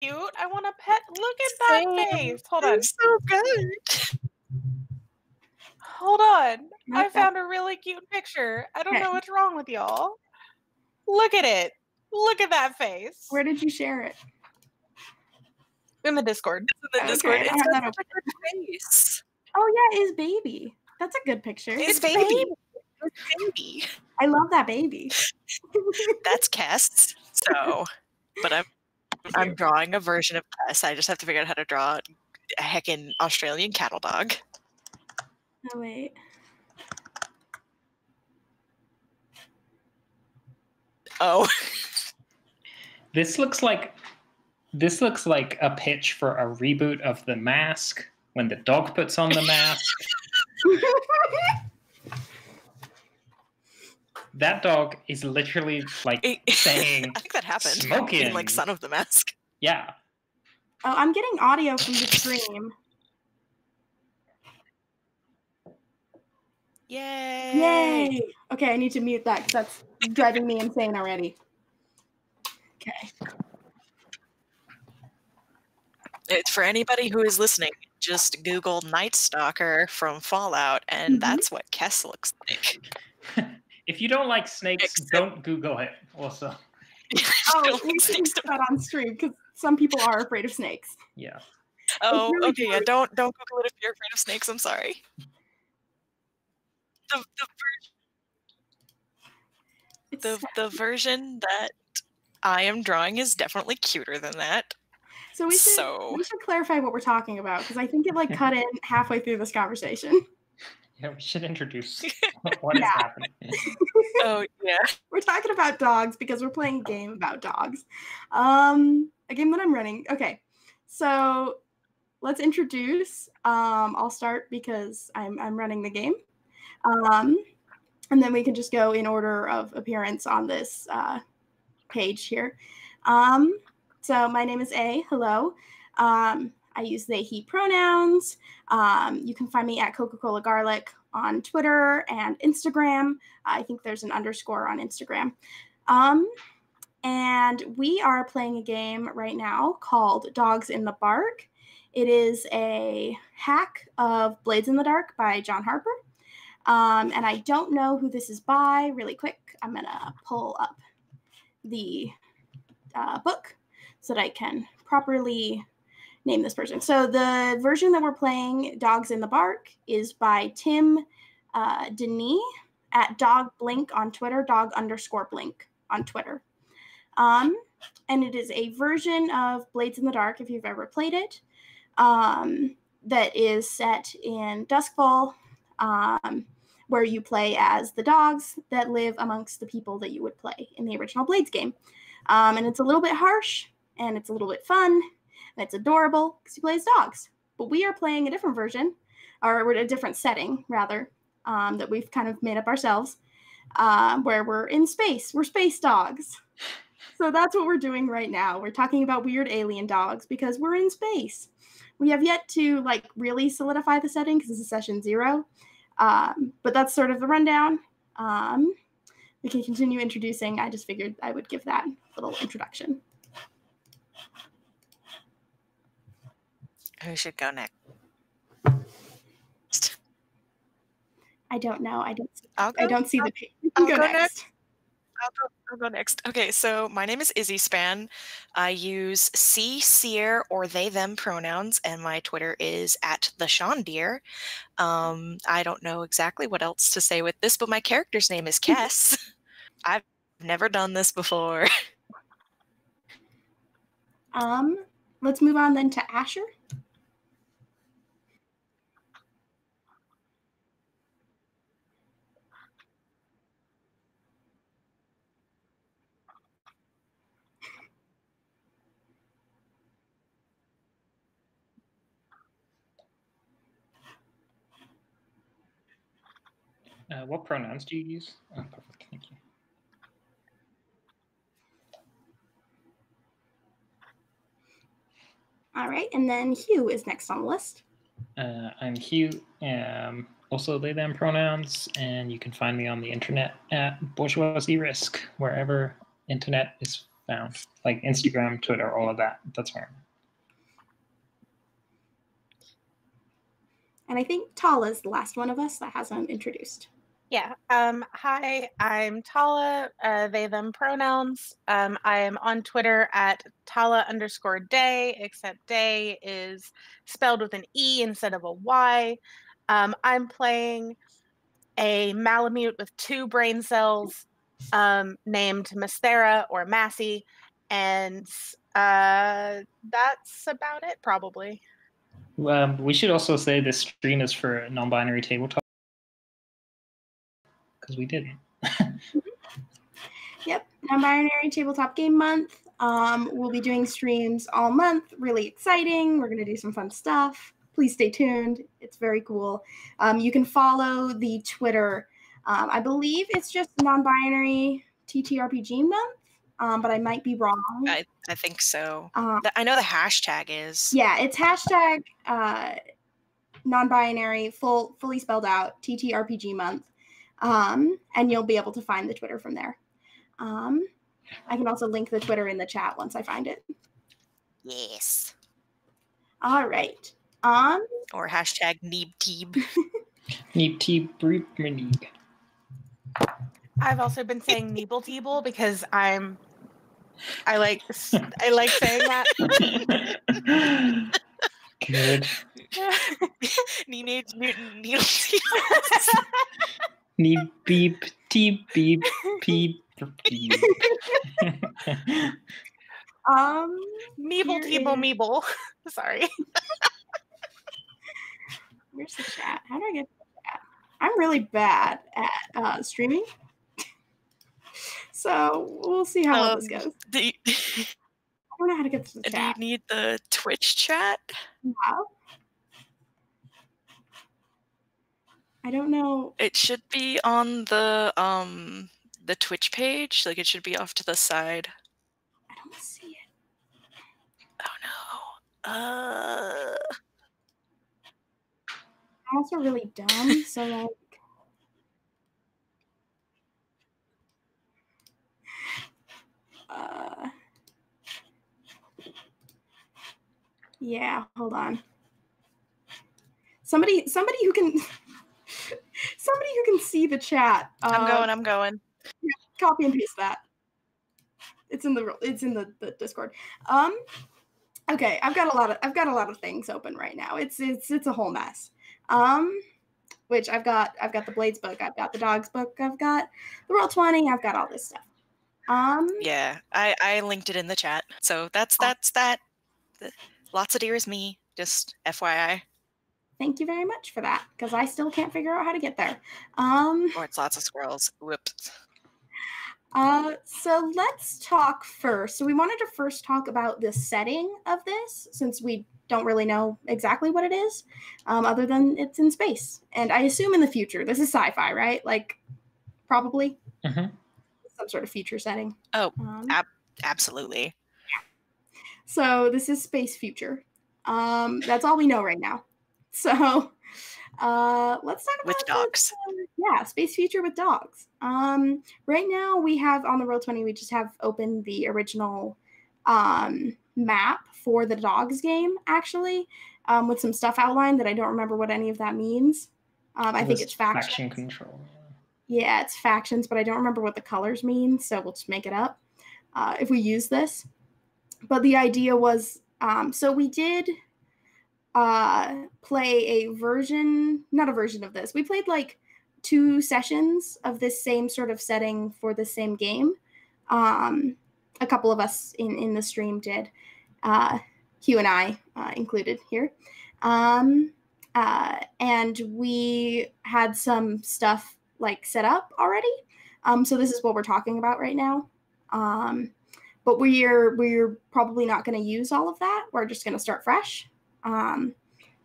cute. I want a pet. Look at that Same. face. Hold They're on. so good. Hold on. Nope, I found a really cute picture. I don't Okay. know what's wrong with y'all. Look at it. Look at that face. Where did you share it? In the Discord. The Discord. I It's have got that such a good face. Oh yeah, is baby. That's a good picture. It's baby. It's baby. I love that baby. That's Kess. So, but I'm drawing a version of Kess. I just have to figure out how to draw a heckin' Australian cattle dog. Oh wait. Oh. This looks like a pitch for a reboot of The Mask when the dog puts on the mask. That dog is literally like saying, I think that happened. Smoking. In like Son of the Mask. Yeah. Oh, I'm getting audio from the stream. Yay! Yay! Okay, I need to mute that because that's driving me insane already. Okay. It's for anybody who is listening. Just Google Night Stalker from Fallout, and that's what Kess looks like. If you don't like snakes, don't Google it. Also. Oh, we shouldn't put that on stream because some people are afraid of snakes. Yeah. Oh, really okay. Yeah, don't Google it if you're afraid of snakes. I'm sorry. The version that I am drawing is definitely cuter than that. So we should clarify what we're talking about because I think it like cut in halfway through this conversation. Yeah, we should introduce what is happening. Oh yeah. We're talking about dogs because we're playing a game about dogs. A game that I'm running. Okay. So let's introduce. I'll start because I'm running the game. And then we can just go in order of appearance on this page here. So my name is A. Hello. I use they, he pronouns. You can find me at Coca-Cola Garlic on Twitter and Instagram. I think there's an underscore on Instagram. And we are playing a game right now called Dogs in the Bark. It is a hack of Blades in the Dark by John Harper. And I don't know who this is by. Really quick, I'm going to pull up the book so that I can properly name this person. So the version that we're playing, Dogs in the Bark, is by Tim Denis at Dog Blink on Twitter, dog_blink on Twitter. And it is a version of Blades in the Dark, if you've ever played it, that is set in Duskfall, where you play as the dogs that live amongst the people that you would play in the original Blades game. And it's a little bit harsh, and it's a little bit fun, and it's adorable because you play as dogs. But we are playing a different version, or a different setting, rather, that we've kind of made up ourselves, where we're in space. We're space dogs. So that's what we're doing right now. We're talking about weird alien dogs because we're in space. We have yet to really solidify the setting because this is session 0. But that's sort of the rundown. We can continue introducing. I just figured I would give that little introduction. Who should go next? I don't know. I don't see the page. I'll go next. I'll go next. Okay, so my name is Izzy Span. I use C, Seer, or they, them pronouns, and my Twitter is at the Sean Deer. I don't know exactly what else to say with this, but my character's name is Kess. I've never done this before. Let's move on then to Asher. What pronouns do you use? Oh, perfect. Thank you. All right, and then Hugh is next on the list. I'm Hugh, also they, them pronouns, and you can find me on the internet at Bourgeoisie Risk, wherever internet is found. Like Instagram, Twitter, all of that. That's where. And I think Tala's the last one of us that hasn't introduced. Yeah. Hi, I'm Tala, they, them pronouns. I am on Twitter at Tala_day, except day is spelled with an E instead of a Y. I'm playing a Malamute with 2 brain cells named Masthera or Massey. And that's about it, probably. We should also say this stream is for non-binary tabletop because we didn't. Yep, non-binary tabletop game month. We'll be doing streams all month. Really exciting. We're gonna do some fun stuff. Please stay tuned. It's very cool. You can follow the Twitter. I believe it's just non-binary TTRPG month, but I might be wrong. I think so. I know the hashtag is. Yeah, it's hashtag non-binary, fully spelled out, TTRPG month. And you'll be able to find the Twitter from there. I can also link the Twitter in the chat once I find it. Yes. All right. Or hashtag Neebteeb. Neebteeb, Neeb. I've also been saying Neeble because I like saying that. Good. Neeb beep teep beep peep beep. Meeble. Sorry. Where's the chat? How do I get to the chat? I'm really bad at streaming. So we'll see how well this goes. I don't know how to get to the chat. Do you need the Twitch chat? Yeah. I don't know. It should be on the Twitch page. Like it should be off to the side. I don't see it. Oh no. I'm also really dumb, so like. Yeah, hold on. Somebody who can see the chat. I'm going. Copy and paste that. It's in the Discord. Okay, I've got a lot of things open right now. It's a whole mess. Which I've got the Blades book, I've got the Dogs book, I've got the Roll20, I've got all this stuff. Yeah, I linked it in the chat. So that's that. Lots of deers me, just FYI. Thank you very much for that, because I still can't figure out how to get there. Or it's lots of squirrels. Whoops. So let's talk first. So we wanted to first talk about the setting of this, since we don't really know exactly what it is, other than it's in space. And I assume in the future. This is sci-fi, right? Like, probably? Mm-hmm. Some sort of future setting. Oh, absolutely. So this is space future. That's all we know right now. So let's talk about with dogs. Space future with dogs. Right now we have on the Roll20, we just have open the original map for the dogs game, actually, with some stuff outlined that I don't remember what any of that means. I think it's faction control. Yeah, it's factions, but I don't remember what the colors mean, so we'll just make it up if we use this. But the idea was, so we did play not a version of this. We played like 2 sessions of this same sort of setting for the same game. A couple of us in the stream did, Hugh and I included here. And we had some stuff like set up already. So this is what we're talking about right now. But we're probably not going to use all of that. We're just going to start fresh. But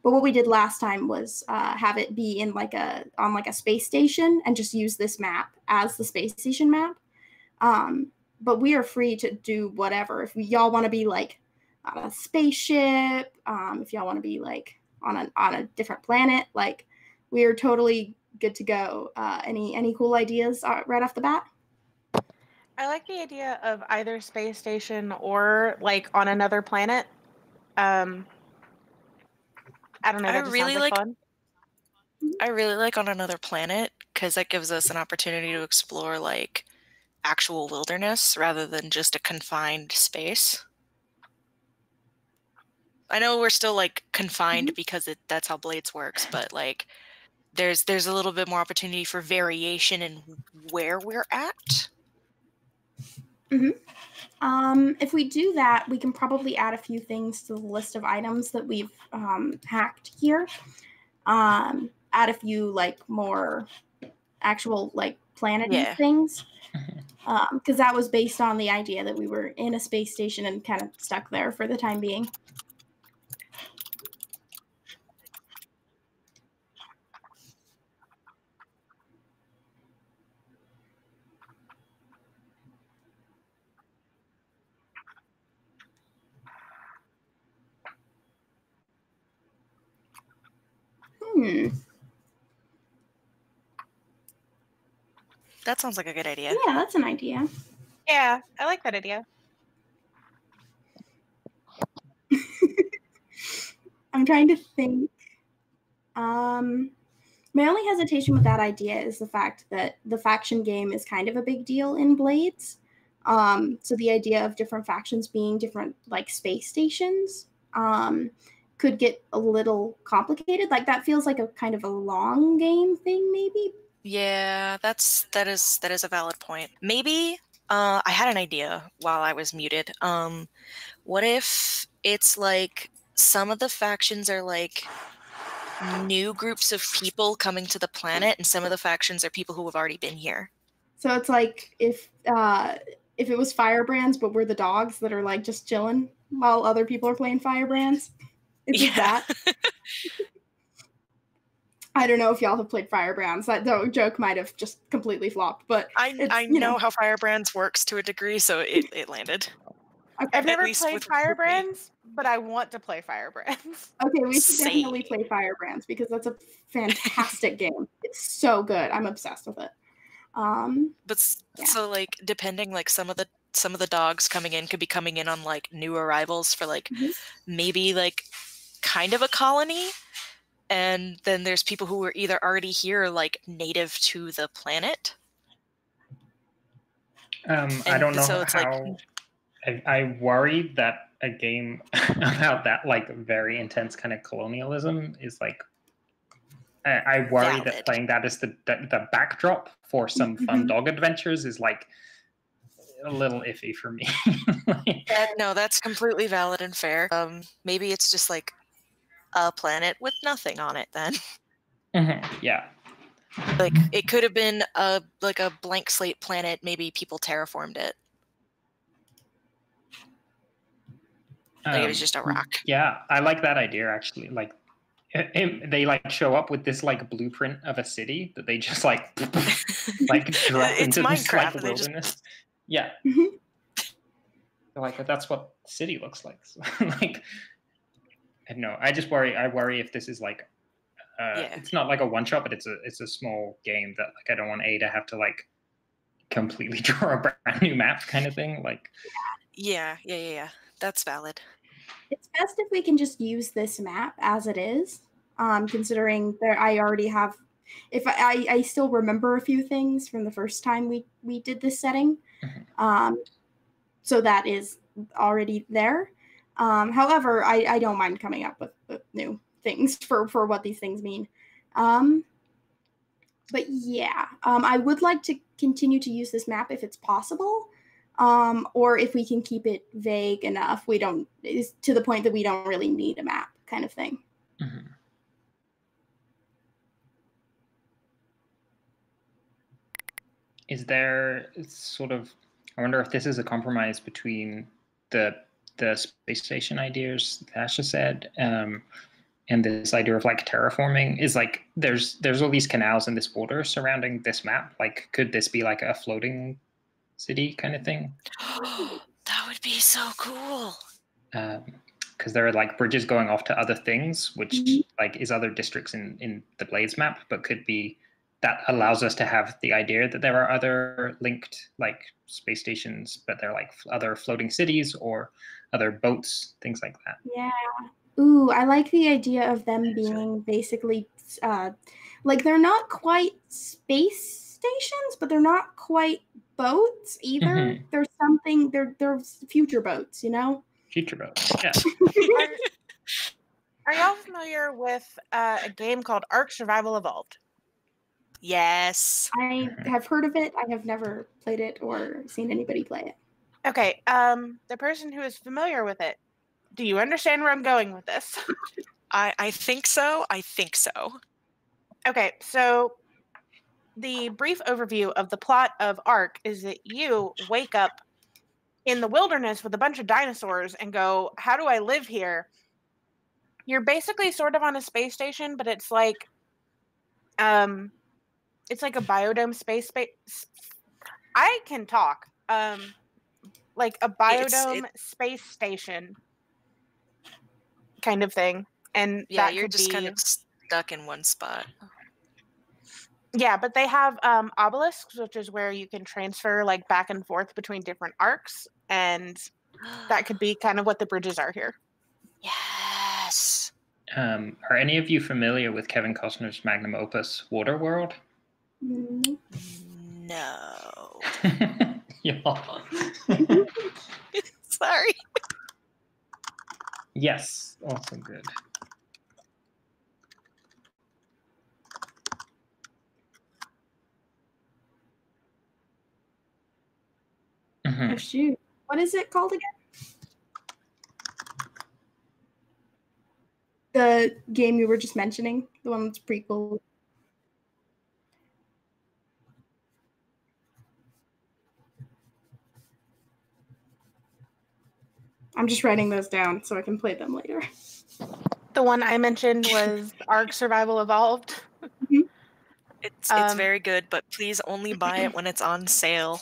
what we did last time was have it be in on a space station and just use this map as the space station map. But we are free to do whatever. If y'all want to be like on a spaceship, if y'all want to be like on a different planet, like we are totally good to go. Any cool ideas right off the bat? I like the idea of either space station or like on another planet. I don't know. I That just sounds really like like fun. I really like on another planet because that gives us an opportunity to explore like actual wilderness rather than just a confined space. I know we're still like confined because that's how Blades works, but like there's a little bit more opportunity for variation in where we're at. If we do that, we can probably add a few things to the list of items that we've hacked here. Add a few like more actual like planet things. Because that was based on the idea that we were in a space station and kind of stuck there for the time being. That sounds like a good idea. Yeah, that's an idea. Yeah, I like that idea. I'm trying to think. My only hesitation with that idea is the fact that the faction game is kind of a big deal in Blades. So the idea of different factions being different like space stations could get a little complicated. Like that feels like a kind of a long game thing, maybe. Yeah, that is a valid point. Maybe I had an idea while I was muted. What if it's like some of the factions are like new groups of people coming to the planet, and some of the factions are people who have already been here? So it's like if it was Firebrands, but we're the dogs that are like just chilling while other people are playing Firebrands. Is it that? I don't know if y'all have played Firebrands. That joke might have just completely flopped, but I know how Firebrands works to a degree, so it landed. Okay. I've never played Firebrands, but I want to play Firebrands. Okay, we should definitely play Firebrands because that's a fantastic game. It's so good. I'm obsessed with it. So like depending, like some of the dogs coming in could be coming in on like new arrivals for like maybe like kind of a colony, and then there's people who are either already here like native to the planet. I don't know so it's how. I worry that a game about that like very intense kind of colonialism is like. I worry that playing that as the backdrop for some fun dog adventures is like a little iffy for me. No, that's completely valid and fair. Maybe it's just like a planet with nothing on it then. Yeah. Like it could have been a blank slate planet. Maybe people terraformed it. Like it was just a rock. Yeah, I like that idea actually. Like they like show up with this like blueprint of a city that they just like drop into this like wilderness. Yeah. Like that's what the city looks like. So, like, no, I worry if this is like, it's not like a one shot, but it's a small game that like I don't want to have to like completely draw a brand new map kind of thing. Like, yeah, that's valid. It's best if we can just use this map as it is, considering that I already have. If I still remember a few things from the first time we did this setting, so that is already there. However, I don't mind coming up with new things for what these things mean. But yeah, I would like to continue to use this map if it's possible. Or if we can keep it vague enough, to the point that we don't really need a map kind of thing. Is there sort of, I wonder if this is a compromise between the space station ideas that Asha said, and this idea of like terraforming is like, there's all these canals in this water surrounding this map. Like, could this be like a floating city kind of thing? That would be so cool. Because there are like bridges going off to other things, which like is other districts in the Blades map, but could be that allows us to have the idea that there are other linked like space stations, but they're like other floating cities or other boats, things like that. Yeah. Ooh, I like the idea of them being basically like they're not quite space stations, but they're not quite boats either. Mhm. There's something they're future boats, you know? Future boats. Yeah. Are y'all familiar with a game called Ark Survival Evolved? Yes. I have heard of it. I have never played it or seen anybody play it. Okay, the person who is familiar with it, do you understand where I'm going with this? I think so. I think so. Okay, so the brief overview of the plot of Ark is that you wake up in the wilderness with a bunch of dinosaurs and go, how do I live here? You're basically sort of on a space station, but it's like a biodome space. I can talk. Like a biodome space station kind of thing. And Yeah, that you're could just be kind of stuck in one spot. Yeah, but they have obelisks, which is where you can transfer like back and forth between different arcs, and that could be kind of what the bridges are here. Yes. Are any of you familiar with Kevin Costner's magnum opus, Waterworld? Mm. No. Yeah. Sorry. Yes, also good. Oh shoot. What is it called again? The game you were just mentioning, the one that's prequel. I'm just writing those down so I can play them later. The one I mentioned was Ark Survival Evolved. It's very good, but please only buy it when it's on sale.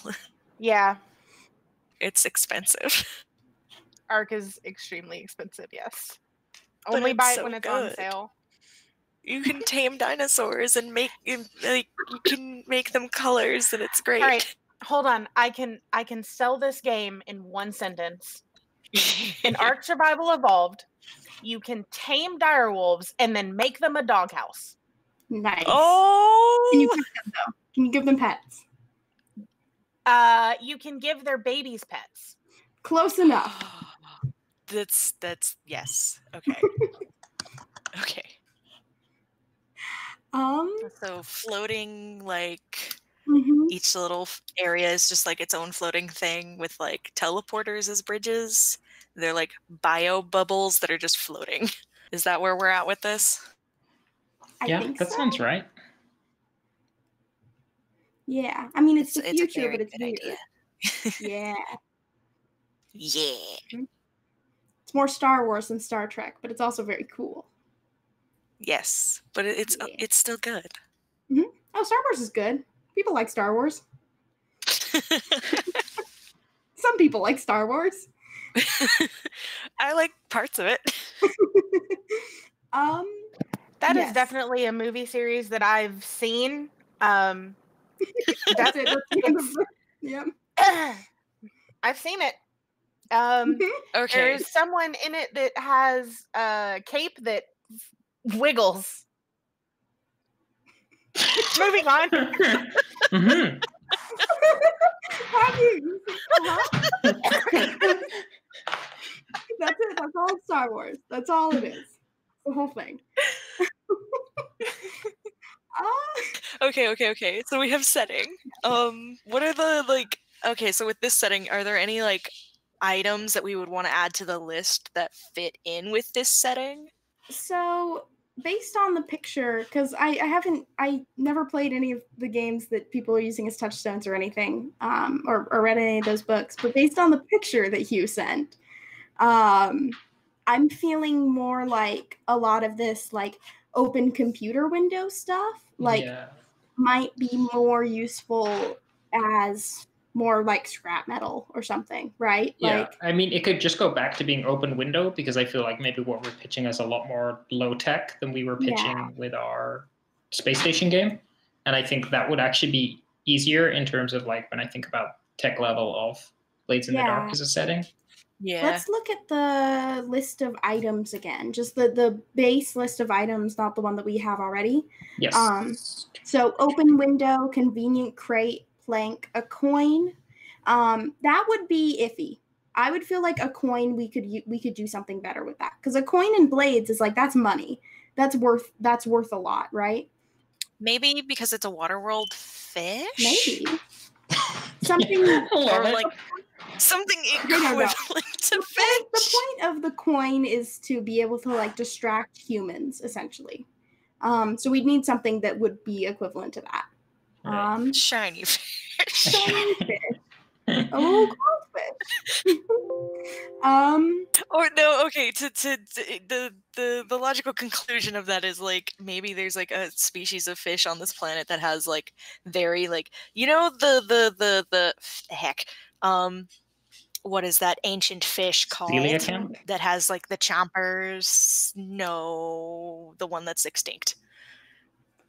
Yeah. It's expensive. Ark is extremely expensive, yes. But Only it's buy it so when it's good. on sale. You can tame dinosaurs and you can make them colors, and it's great. All right, hold on. I can sell this game in one sentence. In Ark Survival Evolved, you can tame direwolves and then make them a doghouse. Nice. Oh! Can you pet them though? Can you give them pets? You can give their babies pets. Close enough. That's yes. Okay. Okay. So floating, like each little area is just like its own floating thing with like teleporters as bridges. They're like bio bubbles that are just floating. Is that where we're at with this? I think that so. sounds right. Yeah, I mean it's the a future, very but it's good weird. idea. Yeah. Yeah. It's more Star Wars than Star Trek, but it's also very cool. Yes, but it's still good. Mm-hmm. Oh, Star Wars is good. People like Star Wars. Some people like Star Wars. I like parts of it. That is definitely a movie series that I've seen. That's it. That's the end of it. Yeah. I've seen it. Okay. There's someone in it that has a cape that wiggles. Moving on. Mm-hmm. Have you? That's it. That's all Star Wars. That's all it is. The whole thing. Okay. So we have setting. What are the okay, so with this setting, are there any like items that we would want to add to the list that fit in with this setting? So based on the picture, because I never played any of the games that people are using as touchstones or anything, or read any of those books, but based on the picture that Hugh sent, I'm feeling more like a lot of this like open computer window stuff might be more useful as more like scrap metal or something, right? Yeah, like, I mean, it could just go back to being open window because I feel like maybe what we're pitching is a lot more low tech than we were pitching with our space station game. And I think that would actually be easier in terms of like when I think about tech level of Blades in the Dark as a setting. Yeah. Let's look at the list of items again. Just the base list of items, not the one that we have already. Yes. So open window, convenient crate, plank, a coin. That would be iffy. I would feel like a coin we could do something better with that, because a coin in Blades is like, that's money. That's worth a lot, right? Maybe because it's a Waterworld fish. Maybe something or like something equivalent to fish. The point of the coin is to be able to like distract humans, essentially. So we'd need something that would be equivalent to that. Shiny fish. Shiny fish. Oh, goldfish. Or no, okay. The logical conclusion of that is like maybe there's like a species of fish on this planet that has like very like the heck what is that ancient fish called that has like the chompers? No, the one that's extinct.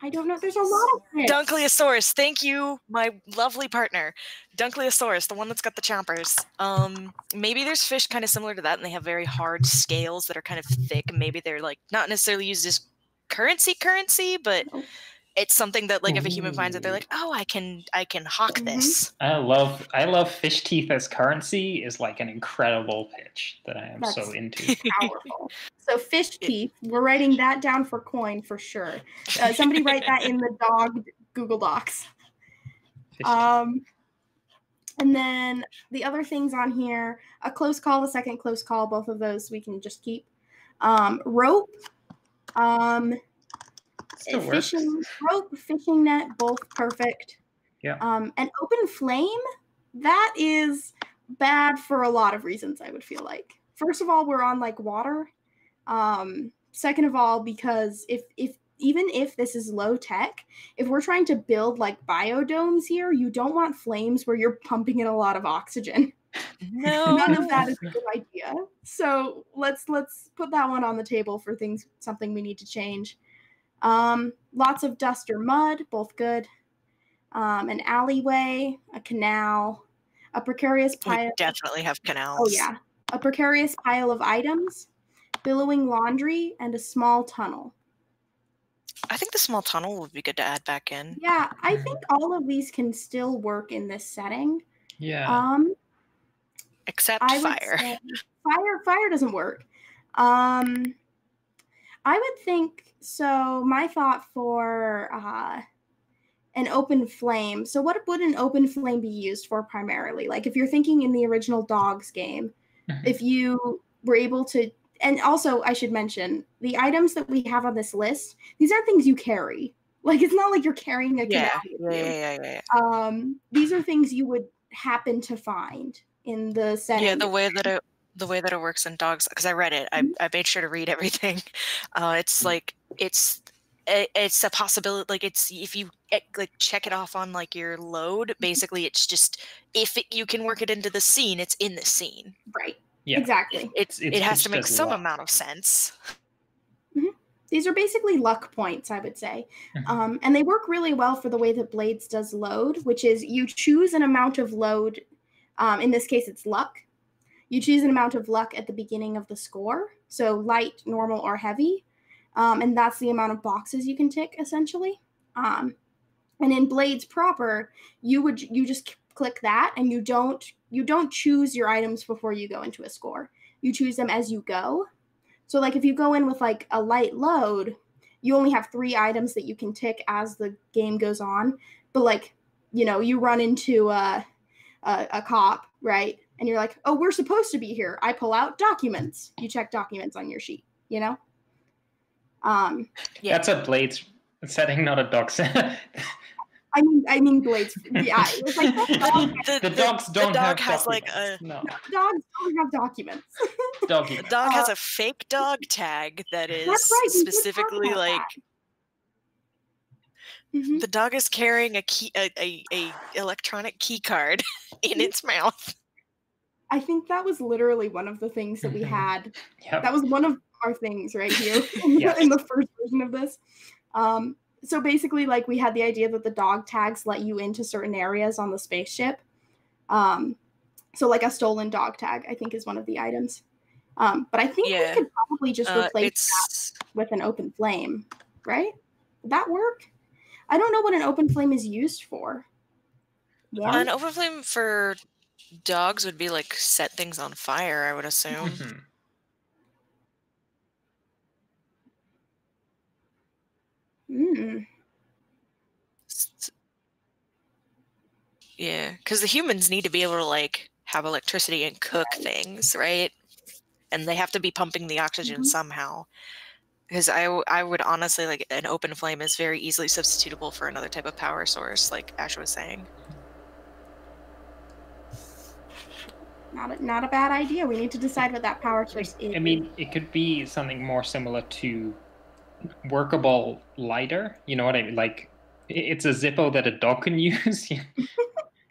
I don't know. There's a lot of fish. Dunkleosaurus. Thank you, my lovely partner. Dunkleosaurus, the one that's got the chompers. Maybe there's fish kind of similar to that, and they have very hard scales that are kind of thick. Maybe they're like not necessarily used as currency, but it's something that like if a human finds it, they're like, oh, I can hawk this. I love fish teeth as currency is like an incredible pitch that I am so into. Powerful. So fish teeth, we're writing that down for coin for sure. Somebody write that in the dog Google Docs. And then the other things on here, a close call, a second close call, both of those we can just keep. Rope. Fishing net, both perfect. Yeah. An open flame, that is bad for a lot of reasons, I would feel like. First of all, we're on like water. Second of all, because even if this is low tech, if we're trying to build like biodomes here, you don't want flames where you're pumping in a lot of oxygen. No. None of that is a good idea. So let's put that one on the table for something we need to change. Lots of dust or mud, both good. An alleyway, a canal, a precarious pile. We definitely have canals. Oh yeah, a precarious pile of items, billowing laundry, and a small tunnel. I think the small tunnel would be good to add back in. Yeah, I think all of these can still work in this setting. Yeah. Except fire. Fire doesn't work. I would think so. My thought for an open flame. So what would an open flame be used for primarily? Like if you're thinking in the original Dogs game, if you were able to, and also I should mention the items that we have on this list, these aren't things you carry. Like it's not like you're carrying a canal. Yeah. These are things you would happen to find in the setting. Yeah, the way that it works in Dogs, because I read it. I made sure to read everything. It's like it's a possibility. Like it's if you like check it off on like your load. Basically, it's just if you can work it into the scene, it's in the scene. Right. Yeah. Exactly. It has to make some amount of sense. These are basically luck points, I would say. And they work really well for the way that Blades does load, which is you choose an amount of load. In this case, it's luck. You choose an amount of luck at the beginning of the score. So light, normal, or heavy. And that's the amount of boxes you can tick, essentially. And in Blades proper, you just click that, and you don't choose your items before you go into a score. You choose them as you go. So like if you go in with like a light load, you only have 3 items that you can tick as the game goes on. But like, you run into a cop, right? And you're like, oh, we're supposed to be here. I pull out documents. You check documents on your sheet, Yeah. That's a Blades setting, not a dog setting. I mean Blades. Yeah, it's like the dogs don't have has documents. No, dogs don't have documents. The dog has a fake dog tag that is specifically like. The dog is carrying a electronic key card in its mouth. I think that was literally one of the things that we had. Yep. That was one of our things right here in the first version of this. So basically, like, we had the idea that the dog tags let you into certain areas on the spaceship. So like a stolen dog tag, I think, is one of the items. But I think we could probably just replace that with an open flame, right? Would that work? I don't know what an open flame is used for. An open flame for dogs would be like set things on fire, I would assume. Yeah, because the humans need to be able to like have electricity and cook things, right? And they have to be pumping the oxygen somehow. Because I would honestly, like, an open flame is very easily substitutable for another type of power source, like Ash was saying. Not a bad idea. We need to decide what that power source is. I mean, it could be something more similar to workable lighter. You know what I mean? Like, it's a Zippo that a dog can use.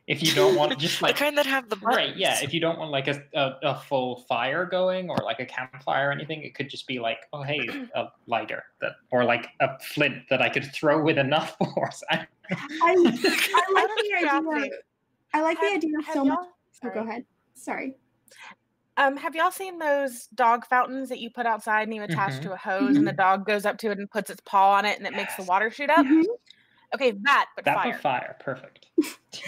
If you don't want just like the kind that have the buttons. Right, yeah. If you don't want like a full fire going or like a campfire or anything, it could just be like, oh hey, a lighter that, or like a flint that I could throw with enough force. I like the idea. I like the idea so much. Oh, go ahead. Sorry. Have y'all seen those dog fountains that you put outside and you attach to a hose and the dog goes up to it and puts its paw on it and it makes the water shoot up? Okay, that but fire. Perfect.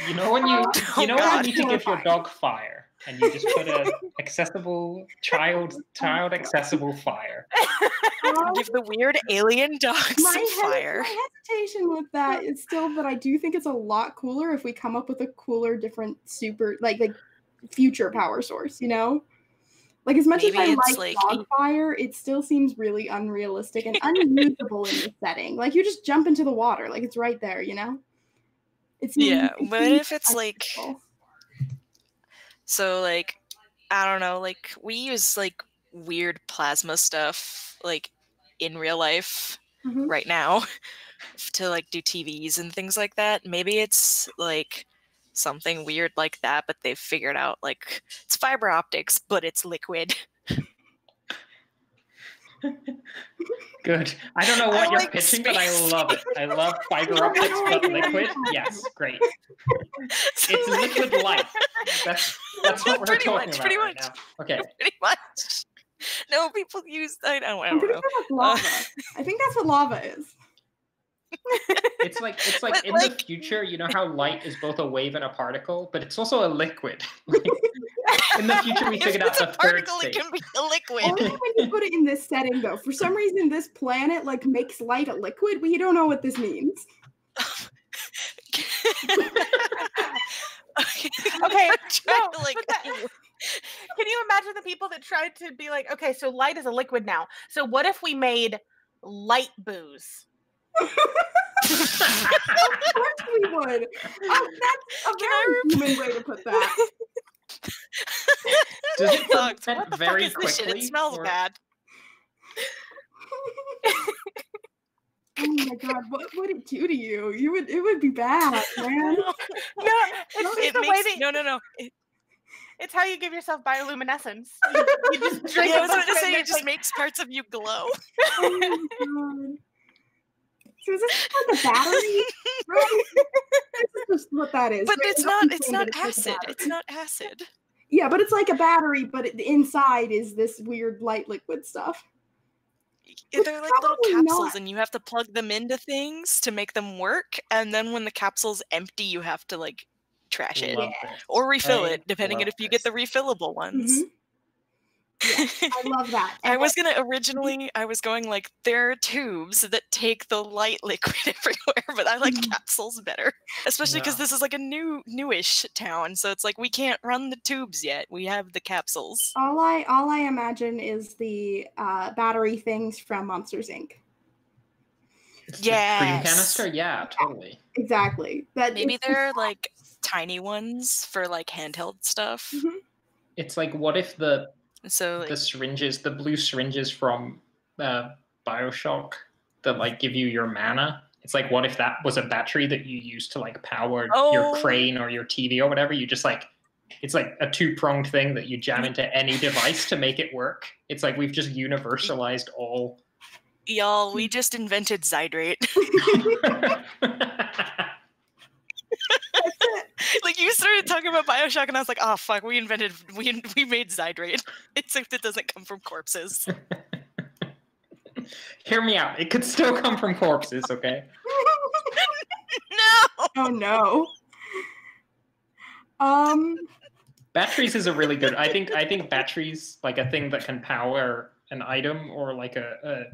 You know when you when you need to give your dog fire and you just put a accessible child accessible fire. Give the weird alien dogs some fire. My hesitation with that is still that I do think it's a lot cooler if we come up with a cooler, different, super like future power source. You know, like as much as I like dog fire, it still seems really unrealistic and unusable in this setting. Like you just jump into the water, like it's right there. You know. But if it's like, so like, I don't know, like we use like weird plasma stuff like in real life right now to like do TVs and things like that. Maybe it's like something weird like that, but they've figured out like it's fiber optics, but it's liquid. Good. I don't know what you're pitching, but I love it. I love fiber optics, but liquid. Yes, great. It's liquid light. That's what we're talking about right now. Okay. Pretty much. No, people use. I don't know. That's lava. I think that's what lava is. It's like in the future, you know how light is both a wave and a particle, but it's also a liquid. In the future, we figured out the third state. It can be a liquid. Only when you put it in this setting, though. For some reason, this planet like makes light a liquid. We don't know what this means. Okay. No, can you imagine the people that tried to be like, okay, so light is a liquid now. So what if we made light booze? Of course we would. Oh, that's a very human way to put that. Does it ferment very quickly? It smells bad. Oh my god, what would it do to you? It would be bad, man. No, it's how you give yourself bioluminescence. You just drink I was going to say it just makes parts of you glow. Oh my god. So is this like a battery? Right? This is what that is. But right? It's not acid. It's not acid. Yeah, but it's like a battery, but inside is this weird light liquid stuff. They're like little capsules, and you have to plug them into things to make them work. And then when the capsule's empty, you have to like trash it or refill it, depending on if you get the refillable ones. Yeah, I love that. I was going like, there are tubes that take the light liquid everywhere, but I like capsules better, especially because this is like a newish town, so it's like we can't run the tubes yet. We have the capsules. All I imagine is the battery things from Monsters Inc. Yeah, cream canister. Yeah, totally. Exactly. Maybe they're like tiny ones for like handheld stuff. It's like, what if the the syringes, the blue syringes from BioShock that like give you your mana? It's like, what if that was a battery that you use to like power your crane or your TV or whatever? You just like, it's like a two-pronged thing that you jam into any device to make it work. It's like we've just universalized all Y'all, we just invented Zydrate. Like, you started talking about Bioshock, and I was like, oh, fuck, we made Zydrate. Except it doesn't come from corpses. Hear me out. It could still come from corpses, okay? No! Oh, no. Batteries is a really good... I think batteries, like a thing that can power an item or like a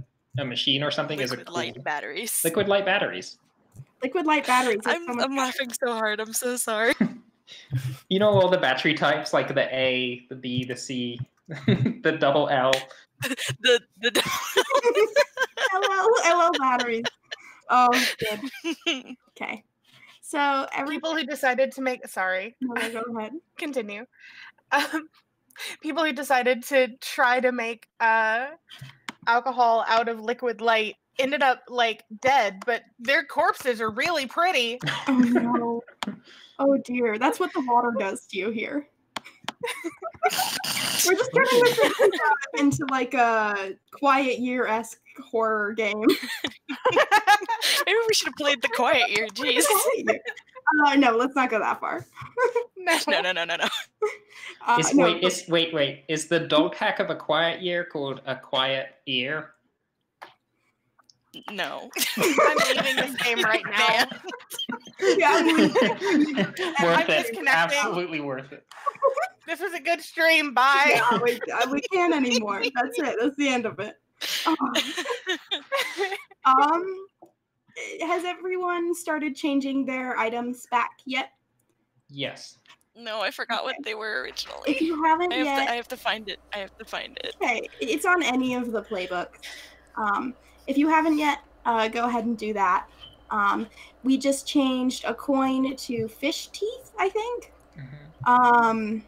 machine or something, is a cool... light batteries. Liquid light batteries. Liquid light batteries. I'm laughing so hard. I'm so sorry. You know all the battery types, like the A, the B, the C, the double L. the LL batteries. Oh, good. Okay. So People who decided to make... Sorry. No, go ahead. Continue. People who decided to try to make alcohol out of liquid light ended up, like, dead, but their corpses are really pretty. Oh, no. Oh, dear. That's what the water does to you here. We're just turning this into, like, a Quiet Year-esque horror game. Maybe we should have played the Quiet Year. Jeez. No, let's not go that far. No. Wait. Is the dog hack of A Quiet Year called A Quiet Ear? No. I'm leaving this game right now. Yeah, Worth it. Absolutely worth it. This was a good stream. Bye. Yeah, we can't anymore. That's it. That's the end of it. Has everyone started changing their items back yet? Yes. No, I forgot what they were originally. If you haven't yet... I have to find it. Okay, it's on any of the playbooks. If you haven't yet, go ahead and do that. We just changed a coin to fish teeth, I think. Mm-hmm.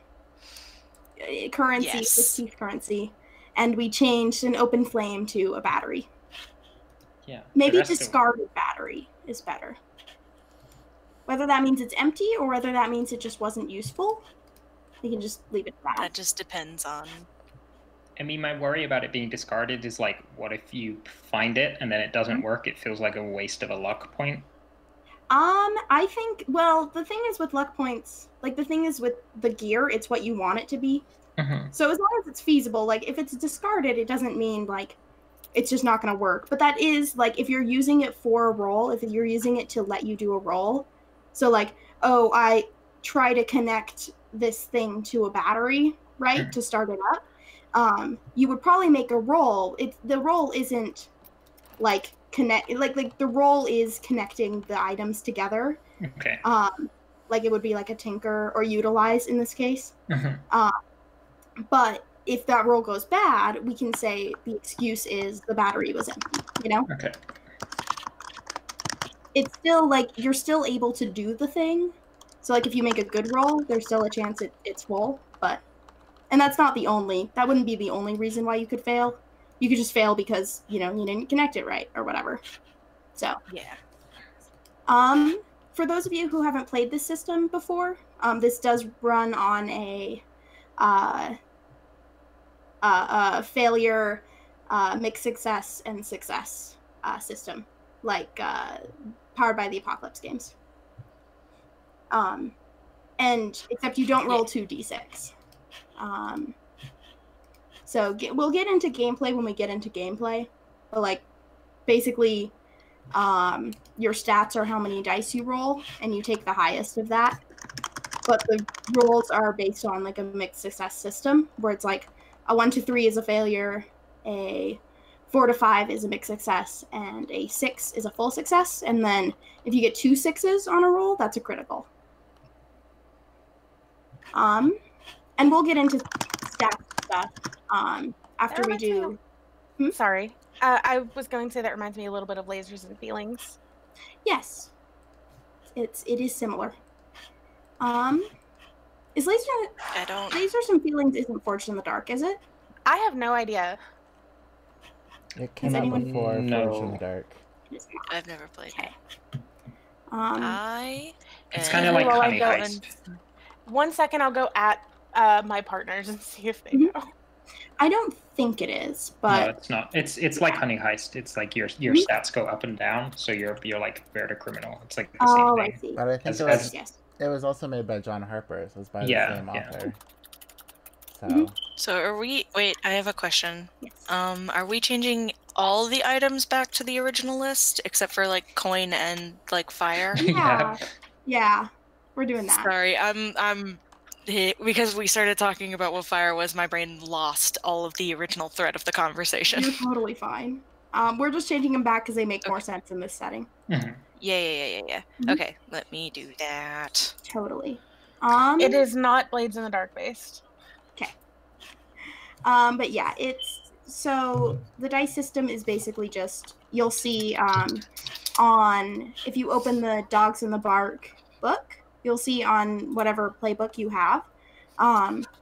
Currency, yes. Fish teeth currency. And we changed an open flame to a battery. Yeah. Maybe discarded battery is better. Whether that means it's empty or whether that means it just wasn't useful, we can just leave it at that. That just depends on... I mean, my worry about it being discarded is, like, what if you find it and then it doesn't work? It feels like a waste of a luck point. I think, well, the thing is with luck points, like, the thing is with the gear, it's what you want it to be. Mm-hmm. So as long as it's feasible, like, if it's discarded, it doesn't mean, like, it's just not going to work. But that is, like, if you're using it for a roll, if you're using it to let you do a roll, so, like, oh, I try to connect this thing to a battery, right, to start it up, you would probably make a roll. The roll isn't, like, the roll is connecting the items together. Okay. Like, it would be, like, a tinker or utilize in this case. Mm-hmm. But if that roll goes bad, we can say the excuse is the battery was empty, you know? Okay. It's still, like, you're still able to do the thing. So, like, if you make a good roll, there's still a chance it's full, but... And that's not the only... That wouldn't be the only reason why you could fail. You could just fail because, you know, you didn't connect it right, or whatever. So... Yeah. For those of you who haven't played this system before, this does run on a failure, mixed success, and success system, like powered by the Apocalypse games. And except you don't roll 2d6. So we'll get into gameplay when we get into gameplay, but like basically your stats are how many dice you roll, and you take the highest of that. But the rolls are based on like a mixed success system, where it's like a 1 to 3 is a failure, a 4 to 5 is a mixed success, and a 6 is a full success. And then if you get 2 6s on a roll, that's a critical. And we'll get into stat stuff after we do. Sorry. I was going to say that reminds me a little bit of Lasers and Feelings. Yes. It is similar. Is Lasers and Feelings isn't Forged in the Dark, is it? I have no idea. It came out before Forged in the Dark. I've never played it. It's kind of like Honey Heist. 1 second, I'll go at my partners and see if they know. I don't think it is, No, but it's not. It's like Honey Heist. It's like your stats go up and down, so you're like Murder Criminal. It's like the same thing. I see. But I think it was also made by John Harper, so it's by the same author. So are we? Wait, I have a question. Yes. Are we changing all the items back to the original list except for like coin and like fire? Yeah, we're doing that. Sorry, I'm because we started talking about what fire was. My brain lost all of the original thread of the conversation. You're totally fine. We're just changing them back because they make more sense in this setting. Yeah. Okay, let me do that. Totally. It is not Blades in the Dark based. Okay. But yeah, so the dice system is basically just, you'll see if you open the Dogs in the Bark book, you'll see on whatever playbook you have,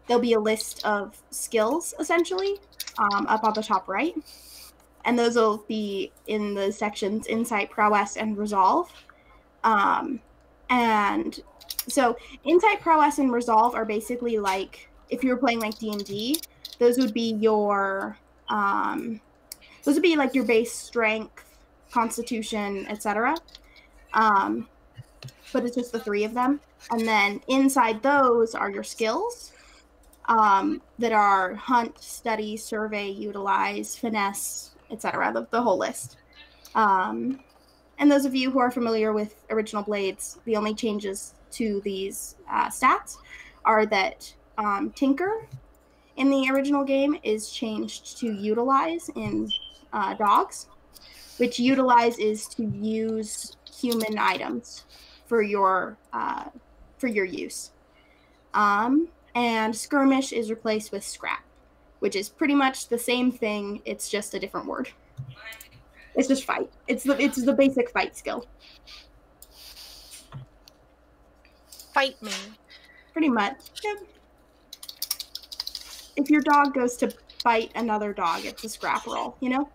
there'll be a list of skills essentially up on the top right. And those will be in the sections Insight, Prowess, and Resolve. And so Insight, Prowess, and Resolve are basically like, if you were playing like D&D, those would be your like your base strength, constitution, etc. But it's just the 3 of them. And then inside those are your skills that are hunt, study, survey, utilize, finesse, etc. The whole list. And those of you who are familiar with original Blades, the only changes to these stats are that Tinker in the original game is changed to utilize in Dogs, which utilize is to use human items for your use. And skirmish is replaced with scrap, which is pretty much the same thing. It's just a different word. It's just fight. It's the basic fight skill. Fight me. Pretty much. Yeah. If your dog goes to bite another dog, it's a scrap roll, you know?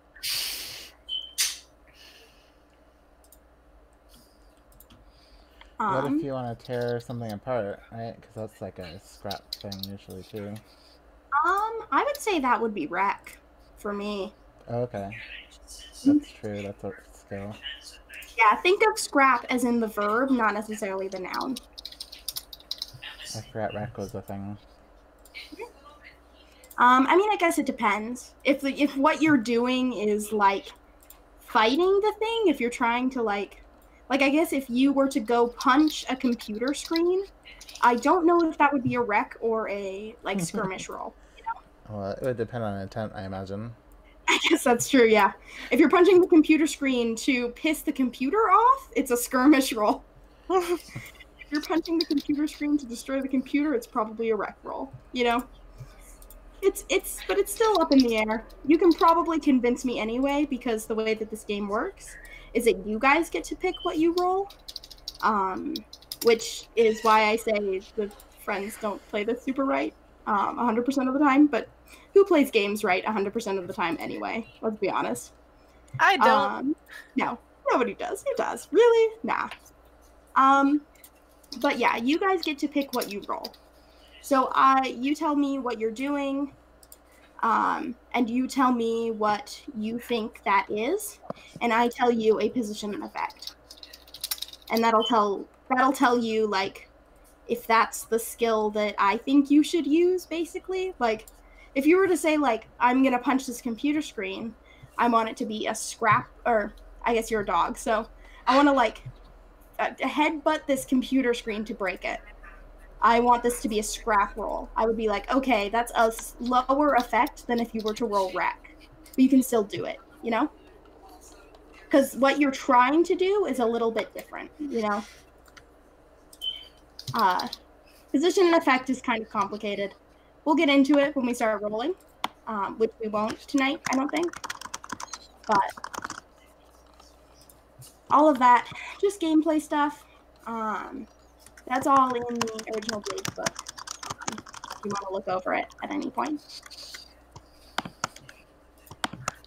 What if you want to tear something apart, right? Because that's like a scrap thing usually too. I would say that would be wreck for me. Oh, okay. That's true. That's a skill. Yeah, think of scrap as in the verb, not necessarily the noun. I forgot wreck was a thing. I mean, I guess it depends. If what you're doing is like fighting the thing, if you're trying to like I guess if you were to go punch a computer screen, I don't know if that would be a wreck or a like skirmish roll. You know? Well, it would depend on intent, I imagine. I guess that's true, yeah. If you're punching the computer screen to piss the computer off, it's a skirmish roll. If you're punching the computer screen to destroy the computer, it's probably a wreck roll, you know? But it's still up in the air. You can probably convince me anyway, because the way that this game works is that you guys get to pick what you roll, which is why I say the friends don't play this super right 100% of the time, but who plays games right 100% of the time anyway? Let's be honest. I don't. No, nobody does. Who does? Really? Nah. But yeah, you guys get to pick what you roll. So you tell me what you're doing, and you tell me what you think that is, and I tell you a position and effect. And that'll tell you like if that's the skill that I think you should use, basically. Like if you were to say like I'm gonna punch this computer screen, I want it to be a scrap, or I guess you're a dog, so I want to like headbutt this computer screen to break it. I want this to be a scrap roll. I would be like, okay, that's a lower effect than if you were to roll wreck. But you can still do it, you know? Because what you're trying to do is a little bit different, you know? Position and effect is kind of complicated. We'll get into it when we start rolling, which we won't tonight, I don't think. But all of that, just gameplay stuff. That's all in the original Blades book, if you want to look over it at any point.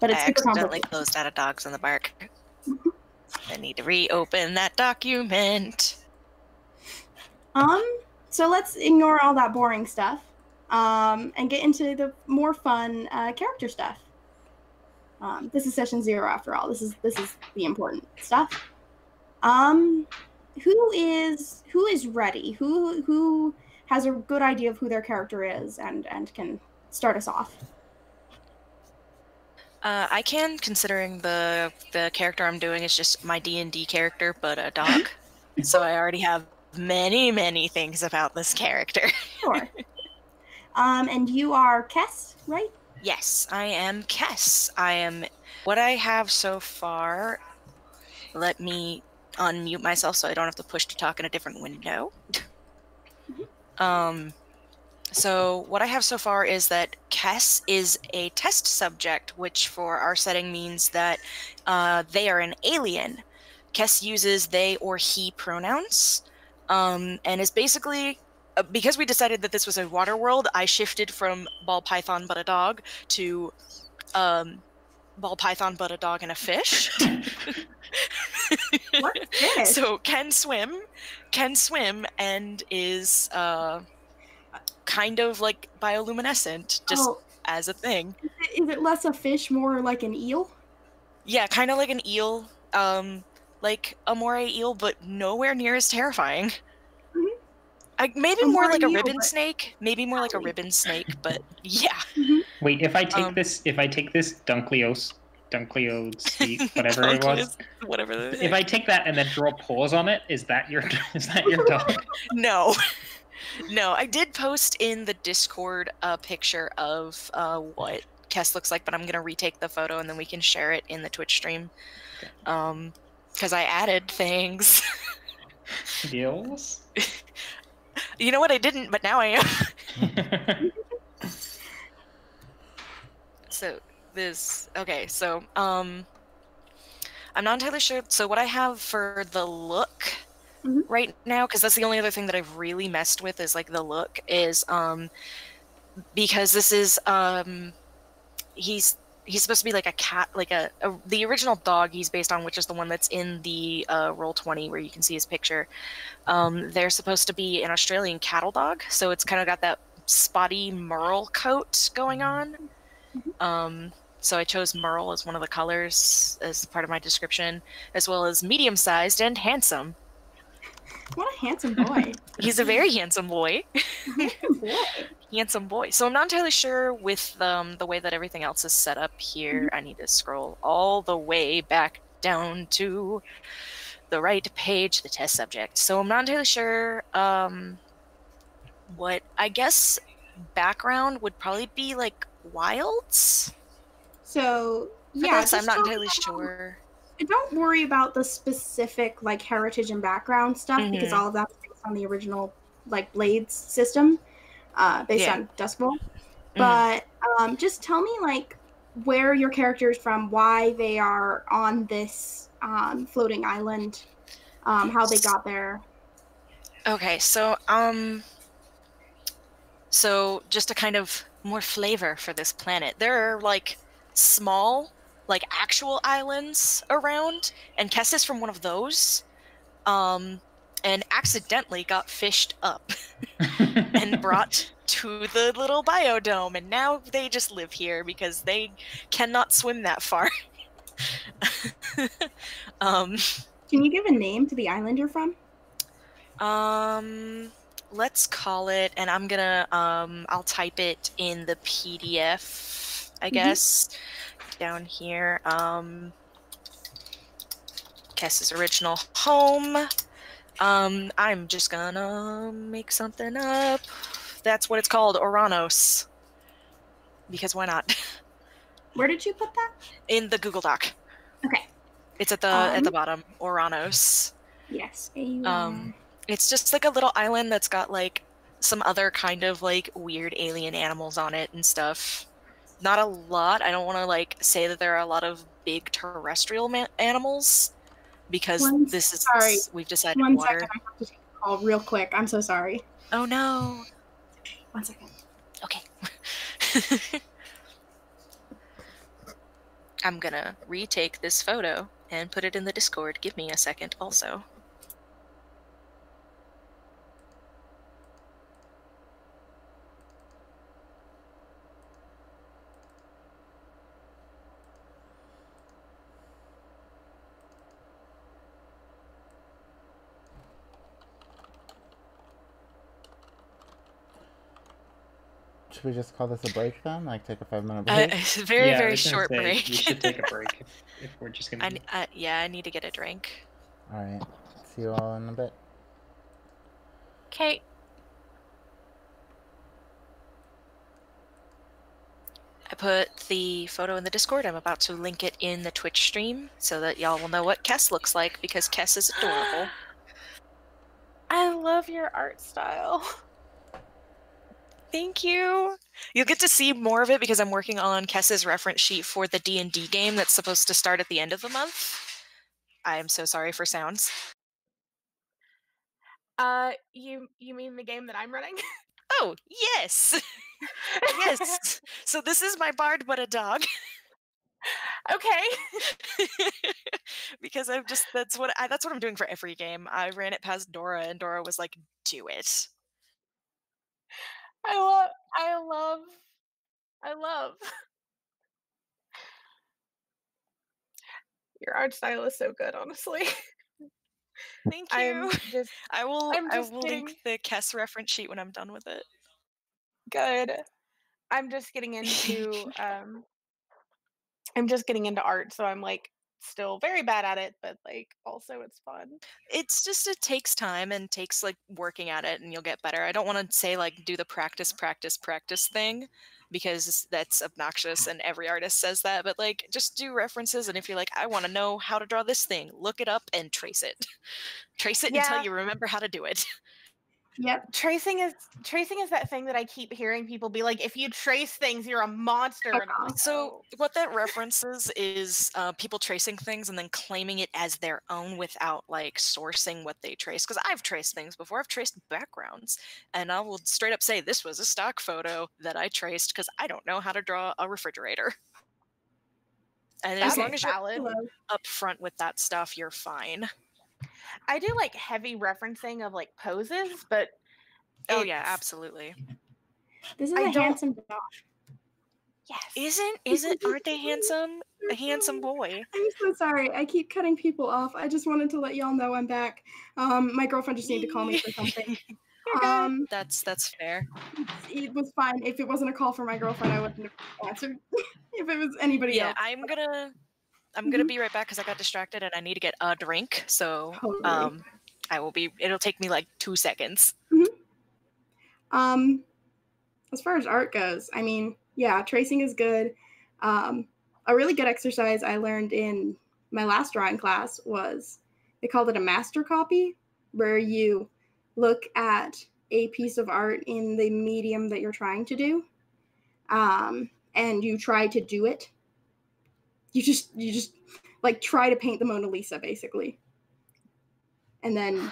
But it's I accidentally closed out of Dogs in the Bark. I need to reopen that document. So let's ignore all that boring stuff. and get into the more fun character stuff. This is session 0 after all. This is the important stuff. Who is ready? Who has a good idea of who their character is and can start us off? I can, considering the character I'm doing is just my D&D character, but a dog. So I already have many things about this character. Sure. And you are Kess, right? Yes, I am Kess. What I have so far, let me unmute myself so I don't have to push to talk in a different window. So what I have so far is that Kess is a test subject, which for our setting means that they are an alien. Kess uses they or he pronouns, and is basically, because we decided that this was a water world, I shifted from ball python but a dog to ball python but a dog and a fish. What fish? So can swim, and is kind of like bioluminescent, just as a thing. Is it less a fish, more like an eel? Yeah, kind of like an eel, like a moray eel, but nowhere near as terrifying. Maybe more like a ribbon snake. Maybe more like a ribbon snake, but yeah. Wait, if I take this Dunkleodes, whatever it was, whatever. If I take that and then draw paws on it, is that your dog? No. No, I did post in the Discord a picture of what Kess looks like, but I'm gonna retake the photo and then we can share it in the Twitch stream. Because I added things. Skills? You know what? I didn't, but now I am. So I'm not entirely sure. So what I have for the look right now, because that's the only other thing that I've really messed with, is like the look, is because this is he's supposed to be like a cat, like the original dog he's based on, which is the one that's in the Roll20 where you can see his picture. They're supposed to be an Australian cattle dog, so it's kind of got that spotty merle coat going on. So I chose merle as one of the colors as part of my description, as well as medium-sized and handsome. What a handsome boy. He's a very handsome boy. Handsome boy. So I'm not entirely sure with the way that everything else is set up here. I need to scroll all the way back down to the right page, the test subject. So I'm not entirely sure what, I guess background would probably be like wilds. So yeah, I'm not entirely sure. Don't worry about the specific like heritage and background stuff because all of that's based on the original like Blades system, based on Duskfall. But just tell me like where your character is from, why they are on this floating island, how they got there. Okay, so just a kind of more flavor for this planet. There are like small, like actual islands around, and Kess is from one of those, and accidentally got fished up and brought to the little biodome, and now they just live here because they cannot swim that far. Can you give a name to the island you're from? Let's call it, and I'm gonna I'll type it in the PDF, I guess. Down here, Kess's original home. I'm just gonna make something up. That's what it's called, Oranos. Because why not? Where did you put that? In the Google Doc. Okay. It's at the bottom, Oranos. Yes. It's just like a little island that's got like some other kind of like weird alien animals on it and stuff. Not a lot. I don't want to like say that there are a lot of big terrestrial animals because we've decided One water. second, I have to take a call real quick. I'm so sorry. Oh no. 1 second. Okay. I'm gonna retake this photo and put it in the Discord. Give me a second also. Should we just call this a break then? Like take a 5-minute break? Very, Yeah, I very was gonna short say, break. We should take a break if we're just gonna. Yeah, I need to get a drink. Alright. See you all in a bit. Okay. I put the photo in the Discord. I'm about to link it in the Twitch stream so that y'all will know what Kess looks like, because Kess is adorable. I love your art style. Thank you. You'll get to see more of it because I'm working on Kess's reference sheet for the D&D game that's supposed to start at the end of the month. I am so sorry for sounds. You mean the game that I'm running? Oh, yes. Yes. So this is my bard but a dog. Okay. Because that's what I'm doing for every game. I ran it past Dora and Dora was like, "Do it." I love. Your art style is so good, honestly. Thank you. I will getting link the Kess reference sheet when I'm done with it. good. I'm just getting into art, so I'm like still very bad at it, but like also it's fun. It's just, it takes time and takes like working at it and you'll get better. I don't want to say like do the practice thing, because that's obnoxious and every artist says that, but like just do references, and if you're like, I want to know how to draw this thing, look it up and trace it. Trace it until you remember how to do it. Yep. Tracing is that thing that I keep hearing people be like, if you trace things, you're a monster. And I'm like, so what that references is people tracing things and then claiming it as their own without like sourcing what they trace. Because I've traced things before. I've traced backgrounds, and I will straight up say this was a stock photo that I traced because I don't know how to draw a refrigerator. And as long as you're upfront with that stuff, you're fine. I do like heavy referencing of like poses, but oh yeah, absolutely. This is a handsome dog. Yes. Aren't they handsome? A handsome boy. I'm so sorry. I keep cutting people off. I just wanted to let y'all know I'm back. My girlfriend just needed to call me for something. That's fair. It was fine. If it wasn't a call for my girlfriend, I wouldn't have answered. If it was anybody else. I'm gonna be right back because I got distracted and I need to get a drink. So it'll take me like 2 seconds. As far as art goes, I mean, yeah, tracing is good. A really good exercise I learned in my last drawing class was, they called it a master copy, where you look at a piece of art in the medium that you're trying to do, and you try to do it. You just like try to paint the Mona Lisa, basically. And then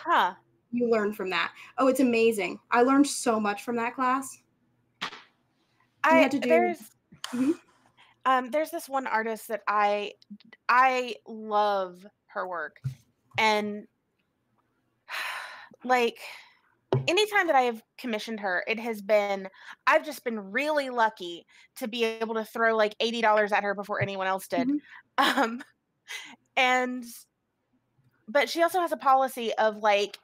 you learn from that. Oh, it's amazing. I learned so much from that class. There's this one artist that I love her work, and like anytime that I have commissioned her, I've just been really lucky to be able to throw like $80 at her before anyone else did. But she also has a policy of like,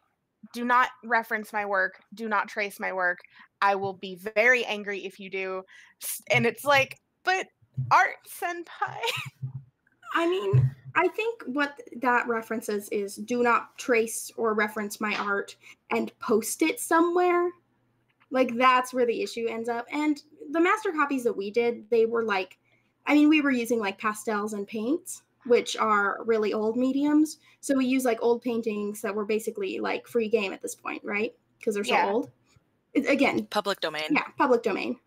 do not reference my work, do not trace my work. I will be very angry if you do. And it's like, but art senpai. I mean, I think what that references is, do not trace or reference my art and post it somewhere. Like, that's where the issue ends up. And the master copies that we did, they were like, I mean, we were using like pastels and paints, which are really old mediums. So we use like old paintings that were basically like free game at this point, right? Because they're so old. Again, public domain. Yeah, public domain.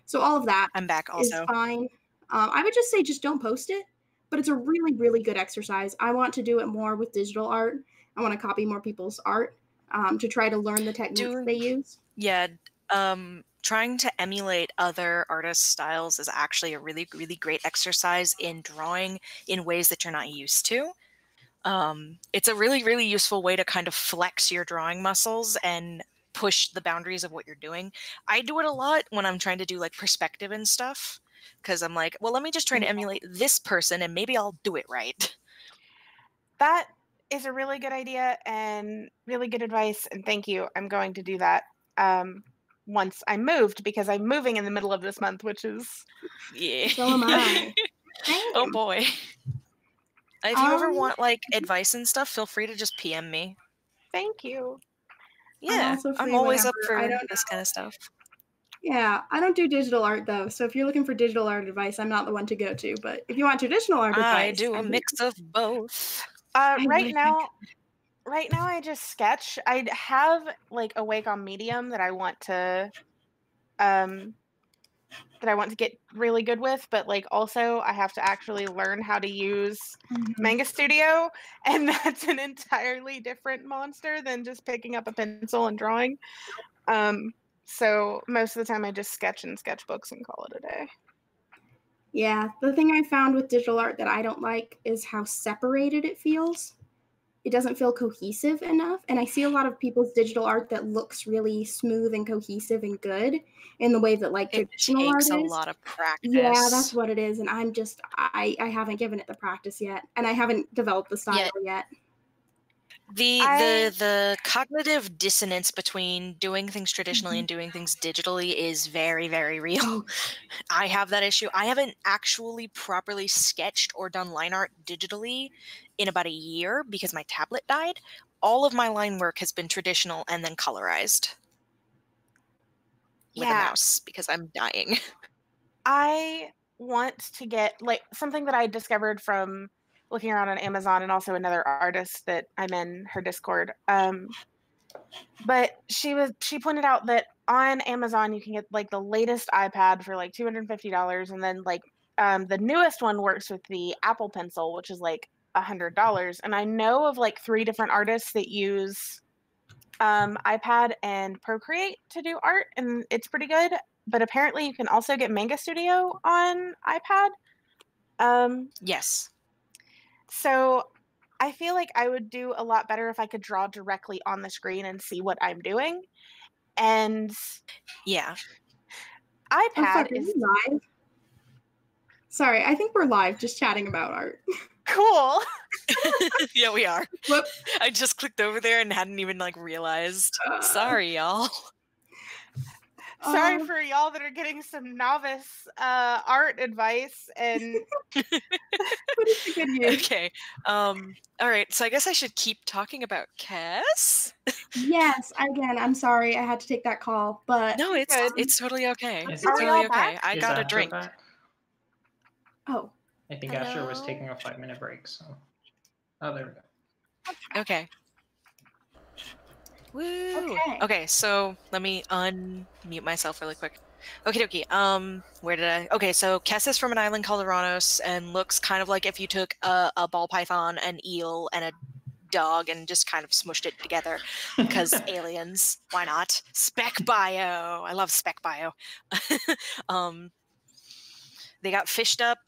So all of that I'm back also. is fine. I would just say just don't post it, but it's a really, really good exercise. I want to do it more with digital art. I want to copy more people's art to try to learn the techniques they use. Yeah, trying to emulate other artists' styles is actually a really, really great exercise in drawing in ways that you're not used to. It's a really, really useful way to kind of flex your drawing muscles and push the boundaries of what you're doing. I do it a lot when I'm trying to do like perspective and stuff, because I'm like, well, let me just try to emulate this person and maybe I'll do it right. That is a really good idea and really good advice, and thank you. I'm going to do that. once I moved, because I'm moving in the middle of this month, which is Yeah. So am I. Oh Same. boy. If you ever Um, want like advice and stuff, feel free to just PM me. thank you. Yeah, also I'm free always up whenever. I for don't this kind of stuff. Yeah, I don't do digital art though. So if you're looking for digital art advice, I'm not the one to go to. But if you want traditional art I advice, do a I'm here. mix of both. I Right wish I now, I just sketch. I have like a Wake on Medium that I want to get really good with, but like also I have to actually learn how to use Mhm. Manga Studio, and that's an entirely different monster than just picking up a pencil and drawing. So most of the time I just sketch in sketchbooks and call it a day. Yeah, the thing I found with digital art that I don't like is how separated it feels. It doesn't feel cohesive enough. And I see a lot of people's digital art that looks really smooth and cohesive and good in the way that like It traditional art takes a is. lot of practice. Yeah, that's what it is. And I haven't given it the practice yet. And I haven't developed the style yet. The cognitive dissonance between doing things traditionally and doing things digitally is very, very real. Oh. I have that issue. I haven't actually properly sketched or done line art digitally in about a year because my tablet died. All of my line work has been traditional and then colorized with a mouse because I'm dying. I want to get like something that I discovered from looking around on Amazon, and also another artist that I'm in her Discord. But she pointed out that on Amazon you can get like the latest iPad for like $250, and then like the newest one works with the Apple Pencil, which is like $100. And I know of like 3 different artists that use iPad and Procreate to do art, and it's pretty good. But apparently you can also get Manga Studio on iPad. Yes. So I feel like I would do a lot better if I could draw directly on the screen and see what I'm doing. And yeah, iPad is live. Sorry, I think we're live just chatting about art. Cool. Yeah, we are. Whoop. I just clicked over there and hadn't even like realized. Sorry, y'all. Sorry for y'all that are getting some novice art advice and what is a good use? Okay. All right. So I guess I should keep talking about Cass. Yes. Again, I'm sorry I had to take that call, but no, it's totally okay. Is It's totally okay. back? I got a Asher drink. back? Oh. I think Asher was taking a 5-minute break. So, oh, there we go. Okay. Woo. Okay. Okay. So let me unmute myself really quick. Okie dokie. Where did I? Okay, so Kess is from an island called Aranos and looks kind of like if you took a ball python, an eel, and a dog and just kind of smushed it together because aliens. Why not? Spec bio. I love spec bio. They got fished up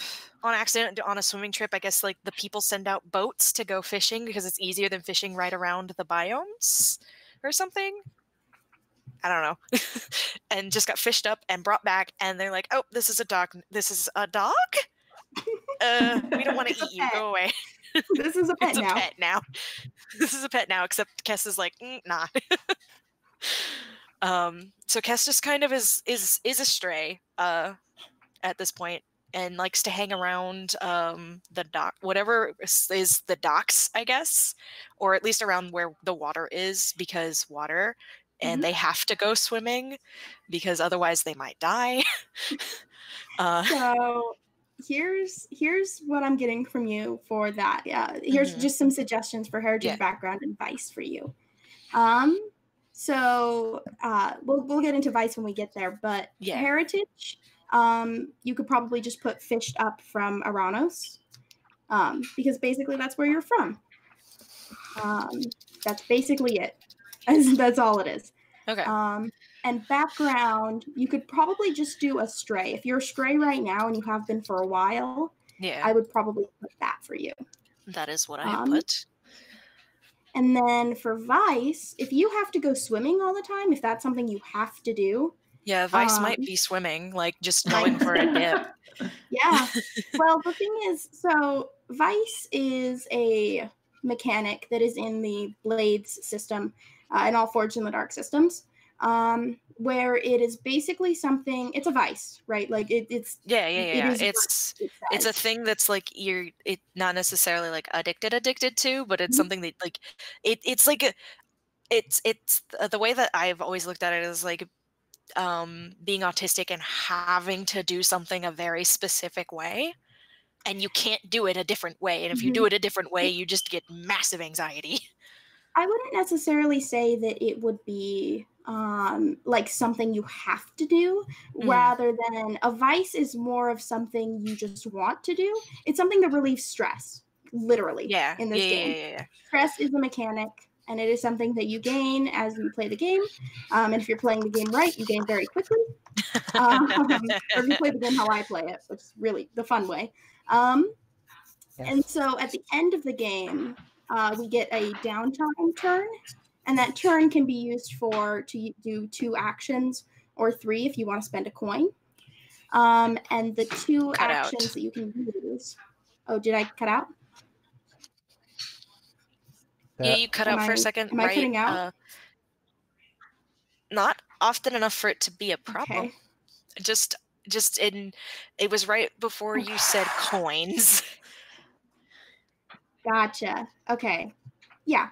on accident on a swimming trip. I guess like the people send out boats to go fishing because it's easier than fishing right around the biomes or something. I don't know. And just got fished up and brought back, and they're like, "Oh, this is a dog. This is a dog. We don't want to eat you. Go away." This is a pet it's now. a pet now. This is a pet now. Except Kess is like, nah. So Kess just kind of is a stray at this point, and likes to hang around the dock, whatever is the docks, I guess, or at least around where the water is, because water. And they have to go swimming because otherwise they might die. So here's what I'm getting from you for that. Yeah, here's just some suggestions for heritage background and Vice for you. So we'll get into Vice when we get there, but heritage, you could probably just put fished up from Aranos, because basically that's where you're from. That's basically it. That's all it is. Okay. And background, you could probably just do a stray. If you're a stray right now and you have been for a while, I would probably put that for you. That is what I have put. And then for Vice, if you have to go swimming all the time, if that's something you have to do. Yeah, Vice might be swimming, like just going for a dip. Yeah. Well, the thing is, so Vice is a mechanic that is in the Blades system, and all Forged in the Dark systems. where it is basically something. It's a vice, right? Like it's Yeah. It is It's a thing that's like it not necessarily like addicted to, but it's something that like it's like it's the way that I've always looked at it is like being autistic and having to do something a very specific way, and you can't do it a different way, and if you do it a different way, you just get massive anxiety. I wouldn't necessarily say that it would be like something you have to do, rather than a vice is more of something you just want to do. It's something that relieves stress, literally, in this game. Yeah. Stress is a mechanic, and it is something that you gain as you play the game. And if you're playing the game right, you gain very quickly. Or if you play the game how I play it, which is really the fun way. And so at the end of the game, we get a downtime turn, and that turn can be used to do 2 actions or 3 if you want to spend a coin. And the 2 actions that you can use. Oh, did I cut out? Yeah, you cut out for a second. Am I cutting out? Not often enough for it to be a problem. Okay. It was right before you said coins. Gotcha. Okay. Yeah.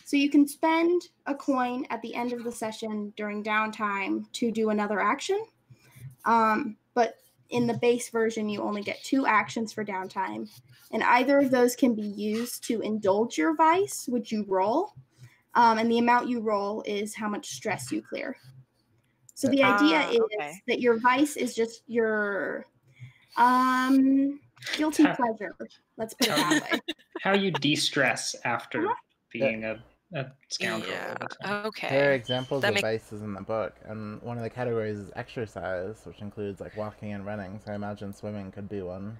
So you can spend a coin at the end of the session during downtime to do another action. But in the base version, you only get 2 actions for downtime. And either of those can be used to indulge your vice, which you roll. And the amount you roll is how much stress you clear. So the idea is that your vice is just your guilty pleasure. Let's put it that way. How you de-stress after being a scoundrel. Yeah. Okay. There are examples of vices in the book, and one of the categories is exercise, which includes like walking and running. So I imagine swimming could be one.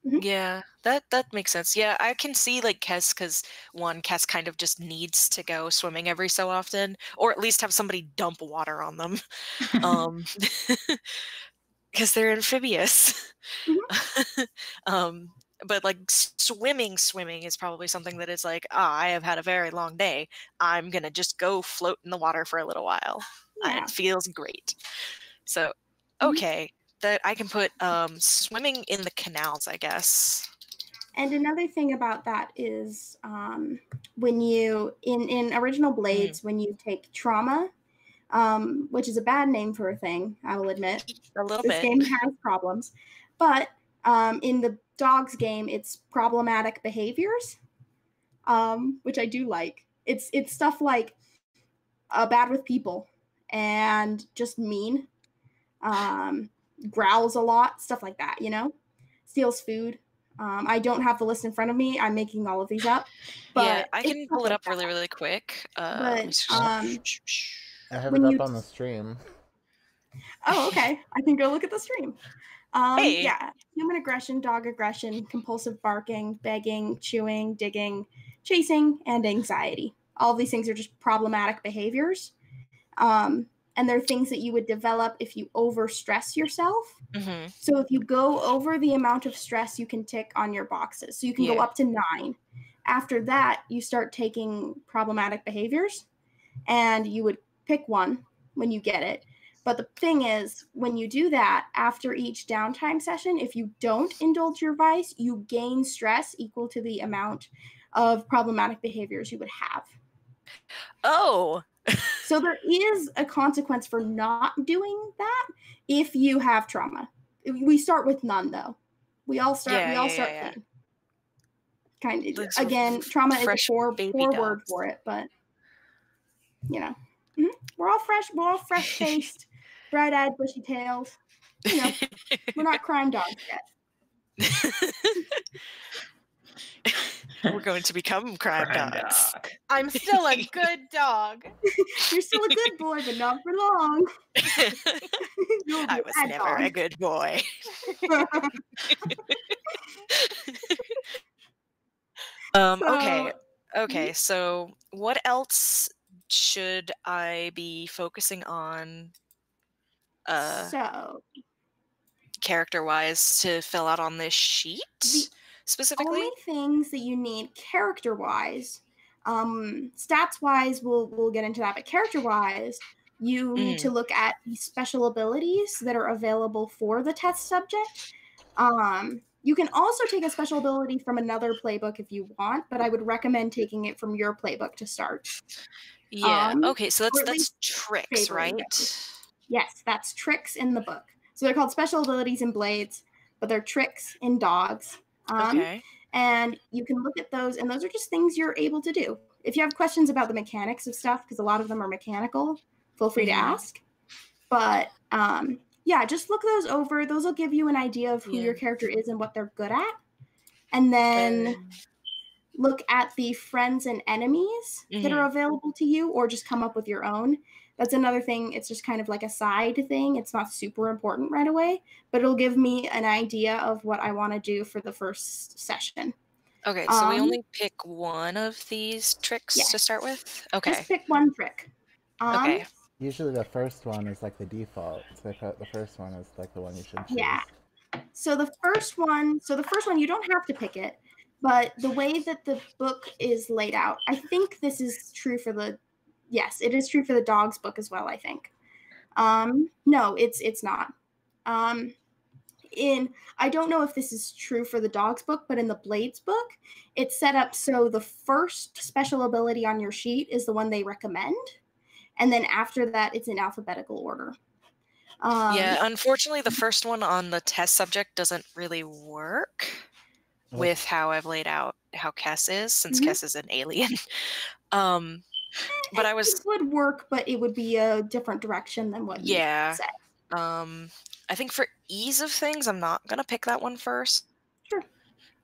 Yeah, that makes sense. Yeah, I can see like Kes, because Kes kind of just needs to go swimming every so often, or at least have somebody dump water on them, because they're amphibious. But like swimming is probably something that is like, I have had a very long day. I'm gonna just go float in the water for a little while. Yeah. It feels great. So, okay. That I can put swimming in the canals, I guess. And another thing about that is when you, in Original Blades, when you take trauma, which is a bad name for a thing, I will admit. A little this bit. game has problems. But in the dogs game, it's problematic behaviors, which I do like. It's stuff like bad with people and just mean. Growls a lot, stuff like that, steals food. I don't have the list in front of me. I'm making all of these up. But yeah, I can pull it up really, really quick. I have it up on the stream. Oh, okay. I can go look at the stream. Hey. Yeah, human aggression, dog aggression, compulsive barking, begging, chewing, digging, chasing, and anxiety. All of these things are just problematic behaviors. And they're things that you would develop if you overstress yourself. So if you go over the amount of stress you can tick on your boxes, so you can go up to 9. After that, you start taking problematic behaviors, and you would pick one when you get it. But the thing is, when you do that, after each downtime session, if you don't indulge your vice, you gain stress equal to the amount of problematic behaviors you would have. Oh! So there is a consequence for not doing that if you have trauma. We start with none, though. We all start clean. Kind of. Again, trauma is a poor word for it, but we're all fresh-faced, bright-eyed, bushy-tailed. We're not crime dogs yet. We're going to become crime dogs. Dog. I'm still a good dog. You're still a good boy, but not for long. I was never a good boy. Okay. So what else should I be focusing on? Character-wise to fill out on this sheet specifically? Only things that you need character-wise, stats-wise, we'll get into that, but character-wise, you need to look at the special abilities that are available for the test subject. You can also take a special ability from another playbook if you want, but I would recommend taking it from your playbook to start. Yeah. Okay, so or at that's least tricks, favoring right? those. Yes, that's tricks in the book. So they're called special abilities in Blades, but they're tricks in Dogs. Okay. And you can look at those, and those are just things you're able to do. If you have questions about the mechanics of stuff, because a lot of them are mechanical, feel free to ask. But yeah, just look those over. Those will give you an idea of who your character is and what they're good at. And then look at the friends and enemies that are available to you, or just come up with your own. That's another thing. It's just kind of like a side thing. It's not super important right away, but it'll give me an idea of what I want to do for the first session. Okay, so we only pick one of these tricks to start with? Okay. Just pick one trick. Okay. Usually the first one is like the default, so the first one is like the one you should choose. Yeah. So the first one, you don't have to pick it, but the way that the book is laid out, I think this is true for the, yes, it is true for the Dogs book as well, I think. No, it's not. I don't know if this is true for the Dogs book, but in the Blades book, it's set up so the first special ability on your sheet is the one they recommend, and then after that, it's in alphabetical order. Yeah, unfortunately, the first one on the test subject doesn't really work with how I've laid out how Kess is, since Kess is an alien. But it would work, but it would be a different direction than what you said. I think for ease of things, I'm not gonna pick that one first. Sure.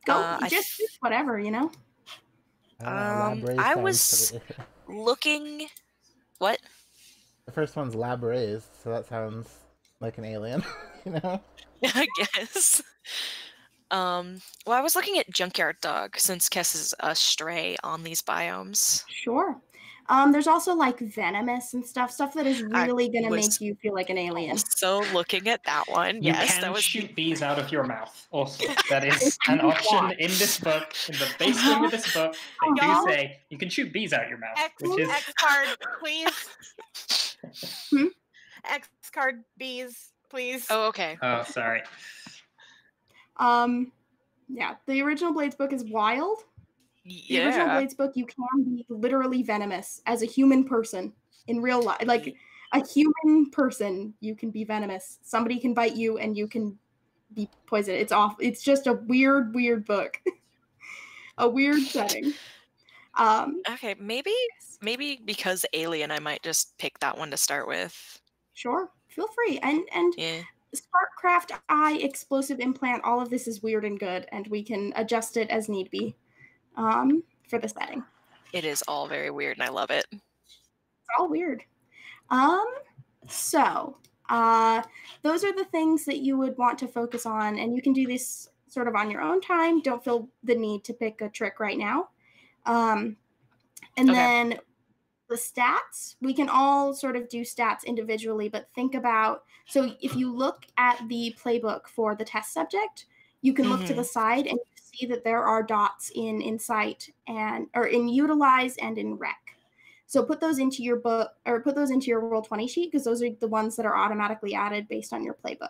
Go. Just whatever, you know. I was looking. What? The first one's lab raised, so that sounds like an alien, you know? I guess. Well, I was looking at Junkyard Dog, since Kess is a stray on these biomes. Sure. There's also like venomous and stuff that is really going to make you feel like an alien. So looking at that one, yes, that was shoot bees out of your mouth. Also, that is an option in this book, in the base game of this book. They do say you can shoot bees out your mouth. X card, please. X card bees, please. Oh, okay. Oh, sorry. Yeah, the original Blades book is wild. Yeah. The original Blades book, you can be literally venomous as a human person in real life. Like a human person, you can be venomous. Somebody can bite you and you can be poisoned. It's off. It's just a weird book. A weird setting. Okay, maybe because alien, I might just pick that one to start with. Sure, feel free. And Sparkcraft Eye, Explosive Implant, all of this is weird and good, and we can adjust it as need be for the setting. It is all very weird, and I love it. It's all weird. So those are the things that you would want to focus on, and you can do this sort of on your own time. Don't feel the need to pick a trick right now. And then the stats, we can all sort of do stats individually, but think about, so if you look at the playbook for the test subject, you can look to the side and you see that there are dots in Insight or in Utilize and in Rec. So put those into your book, or put those into your Roll20 sheet, because those are the ones that are automatically added based on your playbook.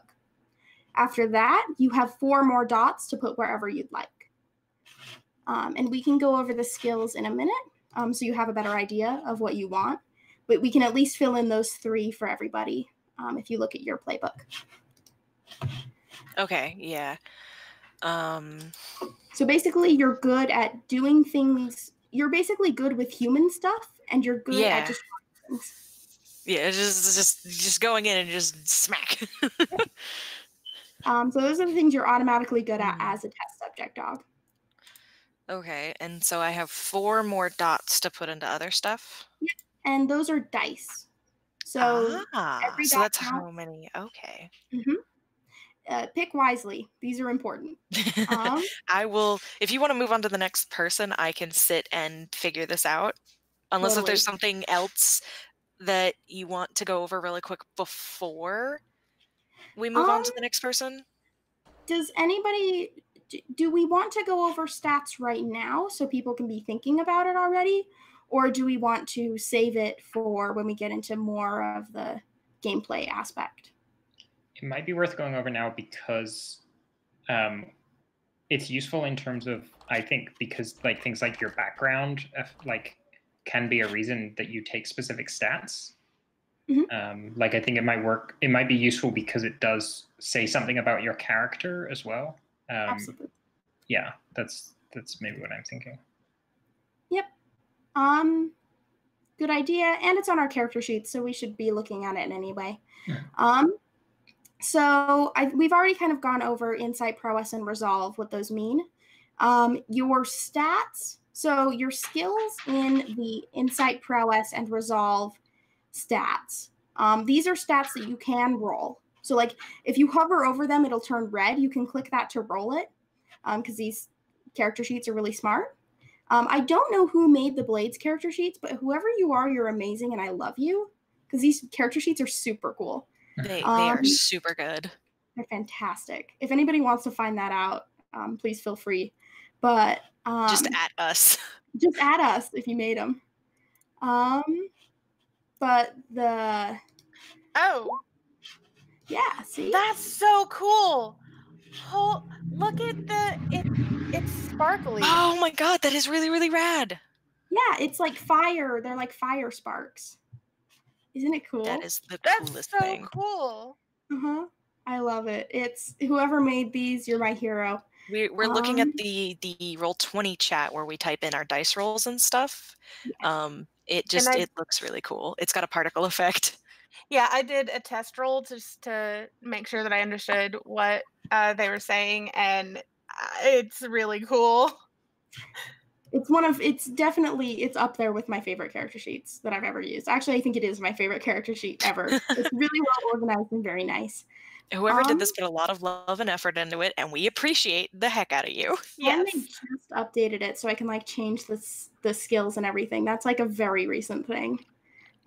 After that, you have 4 more dots to put wherever you'd like. And we can go over the skills in a minute, so you have a better idea of what you want. But we can at least fill in those 3 for everybody if you look at your playbook. Okay, yeah. So basically, you're good at doing things. You're basically good with human stuff, and you're good at just things. Yeah, just going in and just smack. So those are the things you're automatically good at as a test subject dog. Okay, and so I have 4 more dots to put into other stuff? Yep, and those are dice. So every so dot that's counts. how many, okay. Pick wisely. These are important. I will, if you want to move on to the next person, I can sit and figure this out. Unless if there's something else that you want to go over really quick before we move on to the next person. Does anybody, do we want to go over stats right now so people can be thinking about it already? or do we want to save it for when we get into more of the gameplay aspect? It might be worth going over now because it's useful in terms of, I think, because like things like your background like can be a reason that you take specific stats. Like I think it might work. It might be useful because it does say something about your character as well. Absolutely. Yeah, that's maybe what I'm thinking. Yep. Good idea, and it's on our character sheet, so we should be looking at it anyway. So we've already kind of gone over Insight, Prowess, and Resolve, what those mean. Your stats, so your skills in the Insight, Prowess, and Resolve stats. These are stats that you can roll. So like if you hover over them, it'll turn red. You can click that to roll it because these character sheets are really smart. I don't know who made the Blades character sheets, but whoever you are, you're amazing and I love you because these character sheets are super cool. They are super good. They're fantastic. If anybody wants to find that out, please feel free. But just at us. Just at us if you made them. But the yeah, see, that's so cool. Look at it's sparkly. Oh my god, that is really, really rad. Yeah, it's like fire. They're like fire sparks. Isn't it cool? That is the coolest That's thing. so cool. I love it. It's whoever made these, you're my hero. We're looking at the Roll20 chat where we type in our dice rolls and stuff. Yes. It looks really cool. It's got a particle effect. Yeah, I did a test roll just to make sure that I understood what they were saying, and it's really cool. It's definitely up there with my favorite character sheets that I've ever used. Actually, I think it is my favorite character sheet ever. It's really well organized and very nice. Whoever did this put a lot of love and effort into it, and we appreciate the heck out of you. Yes. And they just updated it so I can like change the skills and everything. That's like a very recent thing.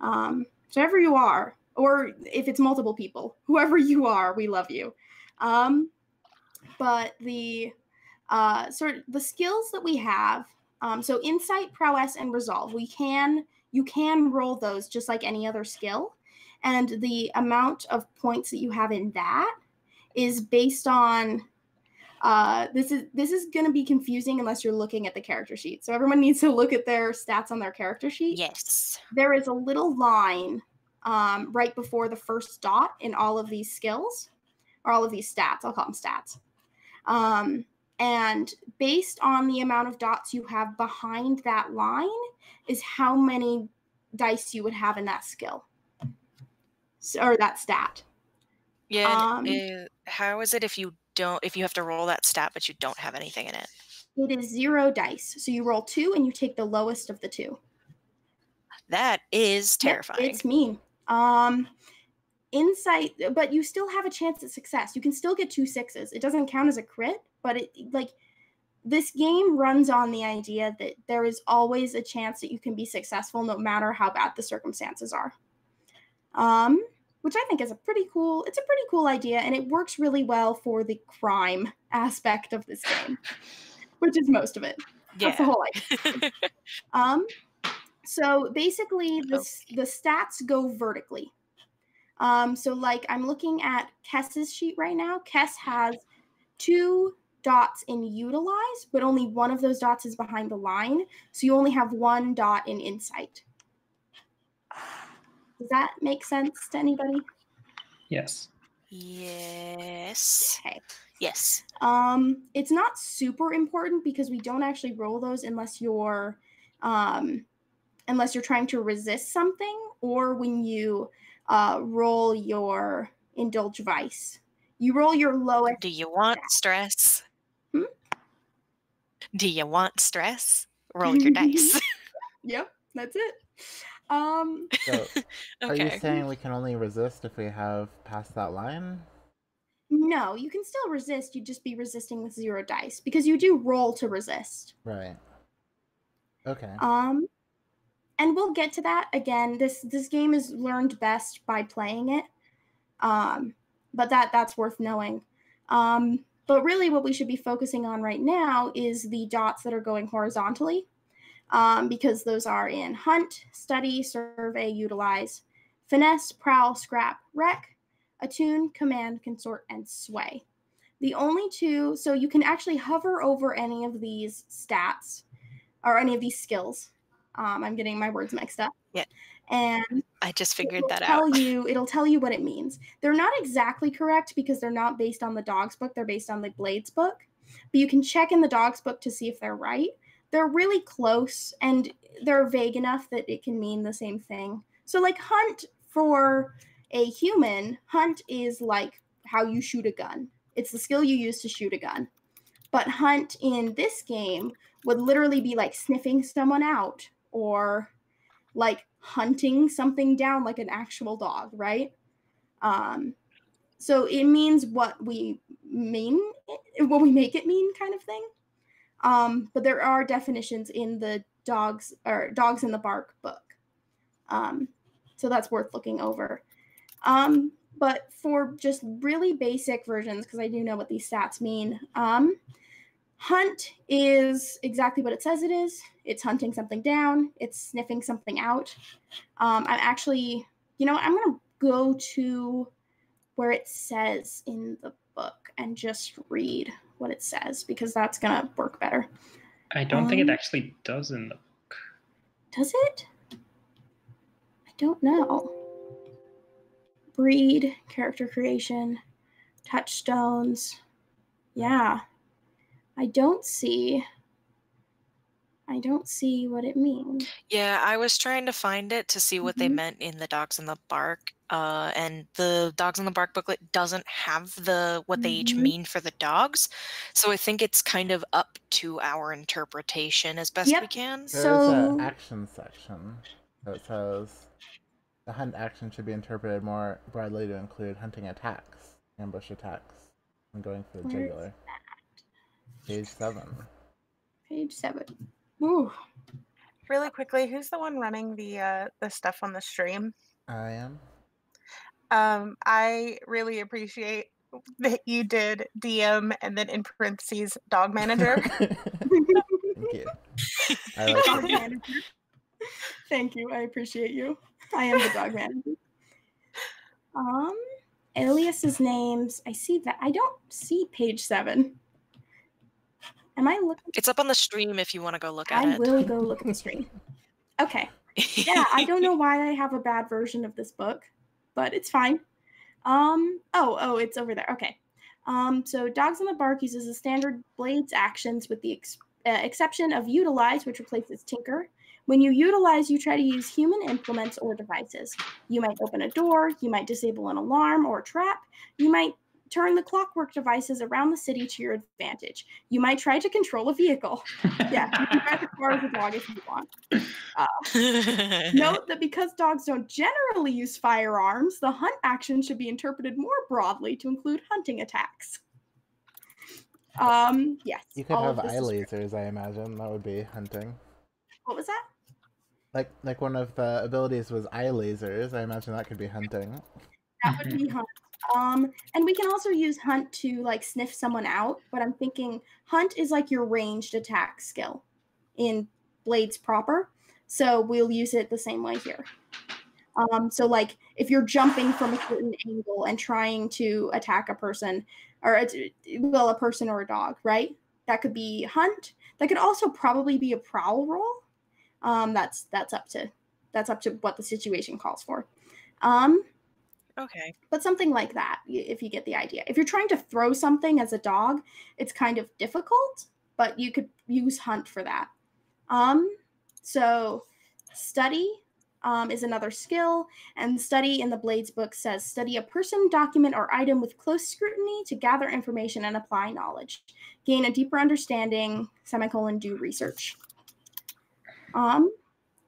So whoever you are, or if it's multiple people, whoever you are, we love you. But the the skills that we have, so Insight, Prowess, and Resolve, you can roll those just like any other skill. And the amount of points that you have in that is based on, this is going to be confusing unless you're looking at the character sheet. So everyone needs to look at their stats on their character sheet. Yes. There is a little line right before the first dot in all of these skills, or all of these stats. I'll call them stats. And based on the amount of dots you have behind that line is how many dice you would have in that skill. Or that stat. Yeah. How is it if you have to roll that stat but you don't have anything in it? It is 0 dice. So you roll 2 and you take the lowest of the 2. That is terrifying. Yep, it's mean. Insight, but you still have a chance at success. You can still get 2 6s. It doesn't count as a crit, but this game runs on the idea that there is always a chance that you can be successful no matter how bad the circumstances are. Which I think is a pretty cool idea, and it works really well for the crime aspect of this game, which is most of it. Yeah. That's the whole idea. So basically the stats go vertically. So like I'm looking at Kess's sheet right now. Kess has 2 dots in Utilize, but only one of those dots is behind the line. So you only have 1 dot in Insight. Does that make sense to anybody? Yes. Yes. Okay. Yes. It's not super important because we don't actually roll those unless you're trying to resist something, or when you roll your Indulge Vice. You roll your lowest. Do you want stress? Do you want stress? Roll your dice. Yep, that's it. So, are you Okay. saying we can only resist if we have passed that line? No, you can still resist. You'd just be resisting with 0 dice because you do roll to resist. Right. Okay. And we'll get to that again. This game is learned best by playing it. But that's worth knowing. But really what we should be focusing on right now is the dots that are going horizontally. because those are in hunt, study, survey, utilize, finesse, prowl, scrap, wreck, attune, command, consort, and sway. The only two, so you can actually hover over any of these stats or any of these skills. I'm getting my words mixed up. Yeah. And I just figured that out. It'll tell you what it means. They're not exactly correct because they're not based on the dog's book. They're based on the Blades book. But you can check in the dog's book to see if they're right. They're really close, and they're vague enough that it can mean the same thing. So like hunt for a human, hunt is like how you shoot a gun. It's the skill you use to shoot a gun. But hunt in this game would literally be like sniffing someone out or like hunting something down like an actual dog, right? So it means what we make it mean kind of thing. But there are definitions in the Dogs in the Bark book. So that's worth looking over. But for just really basic versions, because I do know what these stats mean, hunt is exactly what it says it is. It's hunting something down. It's sniffing something out. I'm actually, I'm going to go to where it says in the book and just read what it says, because that's going to work better. I don't think it actually does in the book. Does it? I don't know. Breed, character creation, touchstones. Yeah. I don't see what it means. Yeah, I was trying to find it to see what they meant in the Dogs in the Bark, and the Dogs in the Bark booklet doesn't have what they each mean for the dogs, so I think it's kind of up to our interpretation as best we can. There is an action section that says the hunt action should be interpreted more broadly to include hunting attacks, ambush attacks, and going for the jugular. Page 7. Page 7. Ooh. Really quickly, who's the one running the stuff on the stream? I am. I really appreciate that you did DM and then in parentheses dog manager. Thank you. I like dog manager. Thank you. I appreciate you. I am the dog manager. Alias's names. I see that. I don't see page 7. Am I looking? It's up on the stream if you want to go look at it. I will go look at the stream. Okay. Yeah, I don't know why I have a bad version of this book, but it's fine. Oh, it's over there. Okay. So Dogs in the Bark uses the standard Blades actions with the exception of utilize, which replaces tinker. When you utilize, you try to use human implements or devices. You might open a door, you might disable an alarm or a trap, you might turn the clockwork devices around the city to your advantage. You might try to control a vehicle. Yeah, you can drive the car as a dog if you want. Note that because dogs don't generally use firearms, the hunt action should be interpreted more broadly to include hunting attacks. Yes. You could have eye lasers, I imagine. That would be hunting. What was that? Like one of the abilities was eye lasers. I imagine that could be hunting. That would be hunt. And we can also use hunt to like sniff someone out, but I'm thinking hunt is like your ranged attack skill in Blades proper. So we'll use it the same way here. So like if you're jumping from a certain angle and trying to attack a person or a person or a dog, right? That could be hunt. That could also probably be a prowl roll. That's up to what the situation calls for. Okay. But something like that, if you get the idea. If you're trying to throw something as a dog, it's kind of difficult, but you could use hunt for that. So study is another skill, and study in the Blades book says study a person, document, or item with close scrutiny to gather information and apply knowledge. Gain a deeper understanding, do research.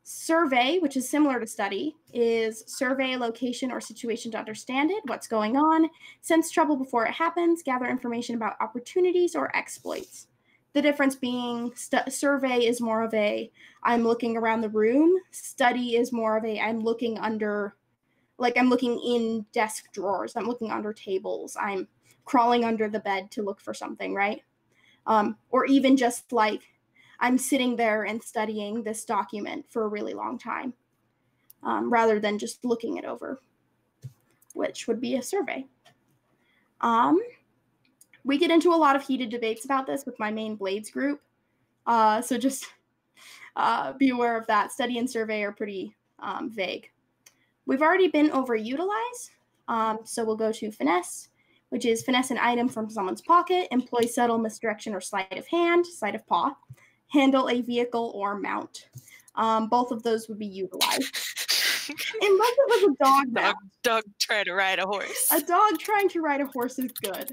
Survey, which is similar to study, is survey a location or situation to understand it, what's going on, sense trouble before it happens, gather information about opportunities or exploits. The difference being survey is more of a I'm looking around the room. Study is more of a I'm looking under, like I'm looking in desk drawers. I'm looking under tables. I'm crawling under the bed to look for something, right? Or even just like I'm sitting there and studying this document for a really long time, rather than just looking it over, which would be a survey. We get into a lot of heated debates about this with my main Blades group, so just be aware of that. Study and survey are pretty vague. We've already been overutilized, so we'll go to finesse, which is finesse an item from someone's pocket, employ subtle misdirection or sleight of hand, sleight of paw, handle a vehicle or mount. Both of those would be utilized. Unless it was a dog. Dog trying to ride a horse. A dog trying to ride a horse is good.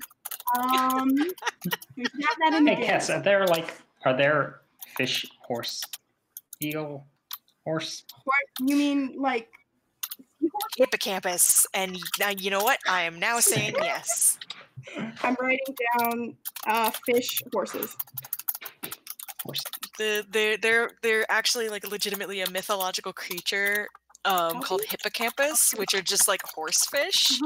We should have that in the Hey, Cass, are there fish, horse, eagle, horse? You mean like hippocampus? And now you know what? I am now saying yes. I'm writing down fish, horses. Horse. They're actually like legitimately a mythological creature called hippocampus, which are just like horsefish.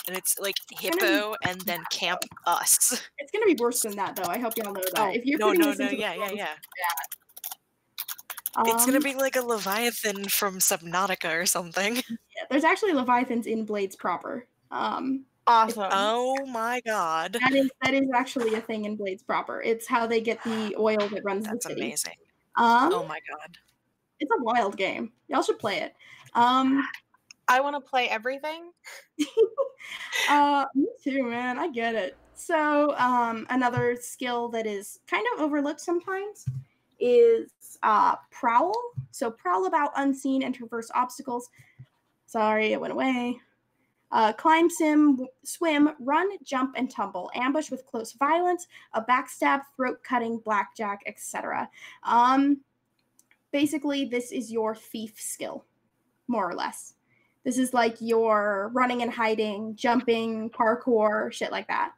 And it's like hippo and then camp us. It's gonna be worse than that, though. I hope y'all know that. Oh, if you're no, yeah. It's gonna be like a Leviathan from Subnautica or something. Yeah, there's actually Leviathans in Blades proper. Awesome. Oh my god. That is actually a thing in Blades proper. It's how they get the oil that runs the city. That's amazing. Oh my god. It's a wild game. Y'all should play it. I want to play everything. Me too, man. I get it. So another skill that is kind of overlooked sometimes is prowl. So prowl about unseen and traverse obstacles. Sorry, it went away. Climb, swim, run, jump, and tumble. Ambush with close violence, a backstab, throat cutting, blackjack, etc. Basically, this is your thief skill, more or less. This is like your running and hiding, jumping, parkour, shit like that.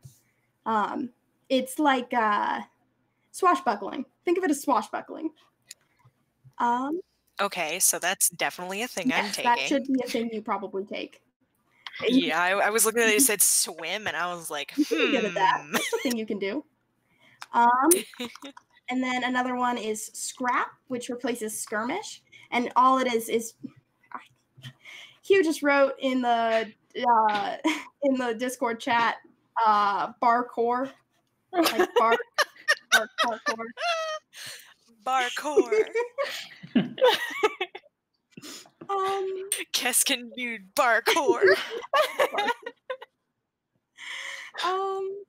It's like swashbuckling. Think of it as swashbuckling. Okay, so that's definitely a thing I'm taking. That should be a thing you probably take. Yeah, I was looking at it, it said swim, and I was like, You can get at that. That's a thing you can do. And then another one is scrap, which replaces skirmish. And all it is Hugh just wrote in the Discord chat, barcore, like parkour. Barcore. Kes can do barcore.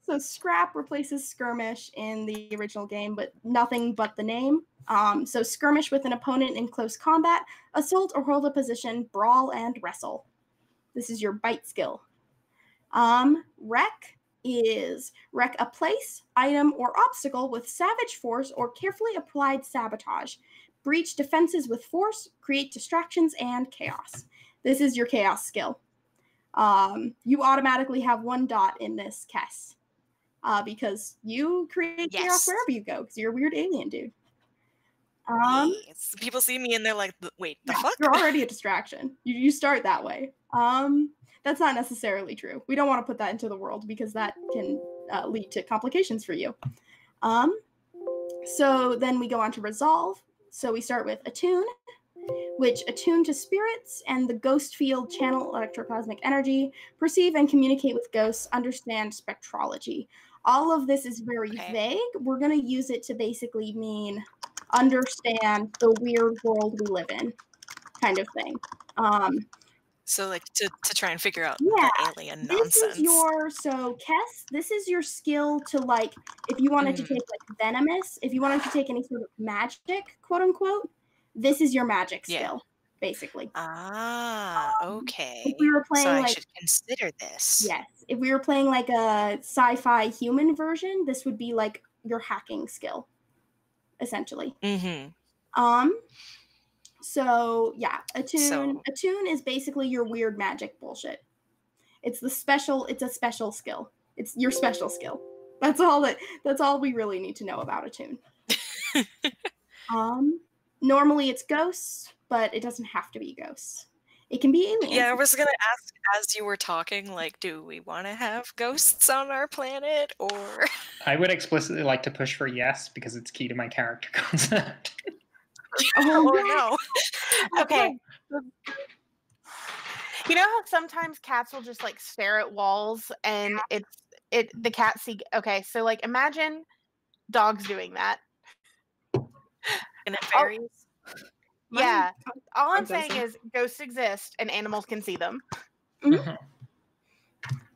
So scrap replaces skirmish in the original game, but nothing but the name. So skirmish with an opponent in close combat, assault or hold a position, brawl, and wrestle. This is your bite skill. Wreck is wreck a place, item, or obstacle with savage force or carefully applied sabotage. Breach defenses with force, create distractions, and chaos. This is your chaos skill. You automatically have 1 dot in this, Kess, because you create chaos wherever you go, because you're a weird alien dude. Yes. People see me and they're like, wait, the fuck? You're already a distraction. You start that way. That's not necessarily true. We don't want to put that into the world because that can lead to complications for you. So then we go on to resolve. So we start with attune, which attune to spirits and the ghost field, channel electroplasmic energy, perceive and communicate with ghosts, understand spectrology. All of this is very vague. We're going to use it to basically mean understand the weird world we live in, kind of thing. So like to try and figure out the alien nonsense. This is Kess, this is your skill to, like, if you wanted to take like venomous, if you wanted to take any sort of magic, quote unquote, this is your magic skill, basically. Okay. If we were playing, so I should consider this. Yes. If we were playing like a sci-fi human version, this would be like your hacking skill, essentially. So yeah, attune is basically your weird magic bullshit. It's a special skill. It's your special skill. That's all we really need to know about attune. Normally it's ghosts, but it doesn't have to be ghosts. It can be aliens. Yeah, I was gonna ask as you were talking, like, do we want to have ghosts on our planet, or? I would explicitly like to push for yes because it's key to my character concept. Oh no. Okay. You know how sometimes cats will just like stare at walls and the cat see. Okay, so like imagine dogs doing that. And it varies. Yeah. All I'm doesn't. saying is ghosts exist and animals can see them.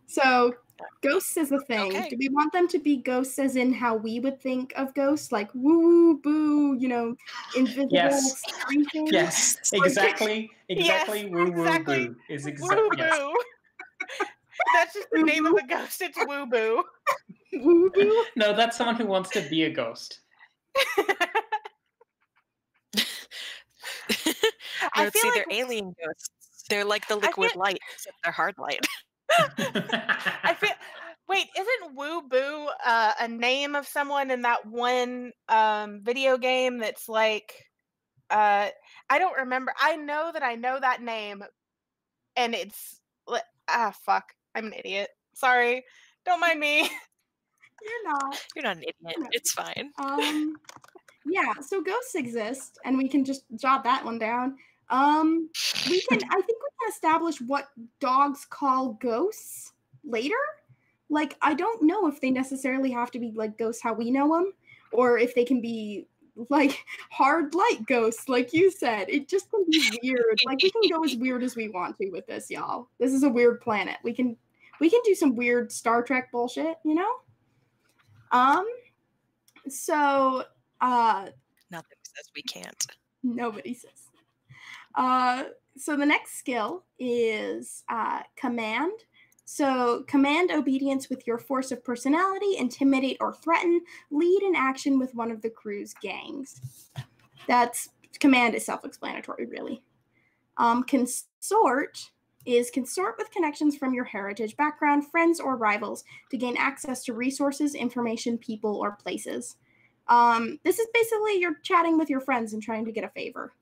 So ghosts is a thing. Okay. Do we want them to be ghosts as in how we would think of ghosts, like woo boo, you know, invisible, Yes. scary things? Yes, exactly. Exactly. Yes, woo exactly. woo boo is Woo exactly. Yes. boo. That's just the name of a ghost. It's woo boo. Woo boo. No, that's someone who wants to be a ghost. No, I feel see, like they're alien ghosts. They're like the liquid light, except they're hard light. I feel. Wait, isn't Woo Boo a name of someone in that one video game that's like I don't remember. I know that name, and it's fuck. I'm an idiot. Sorry. Don't mind me. You're not. You're not an idiot. No. It's fine. Yeah, so ghosts exist, and we can just jot that one down. I think we can establish what dogs call ghosts later. Like, I don't know if they necessarily have to be like ghosts how we know them, or if they can be like hard light ghosts, like you said. It just can be weird. Like, we can go as weird as we want to with this, y'all. This is a weird planet. We can do some weird Star Trek bullshit, you know? So Nothing says we can't. nobody says. So the next skill is command. So command obedience with your force of personality, intimidate or threaten, lead an action with one of the crew's gangs. That's command is self-explanatory, really. Consort is consort with connections from your heritage, background, friends, or rivals to gain access to resources, information, people, or places. This is basically you're chatting with your friends and trying to get a favor.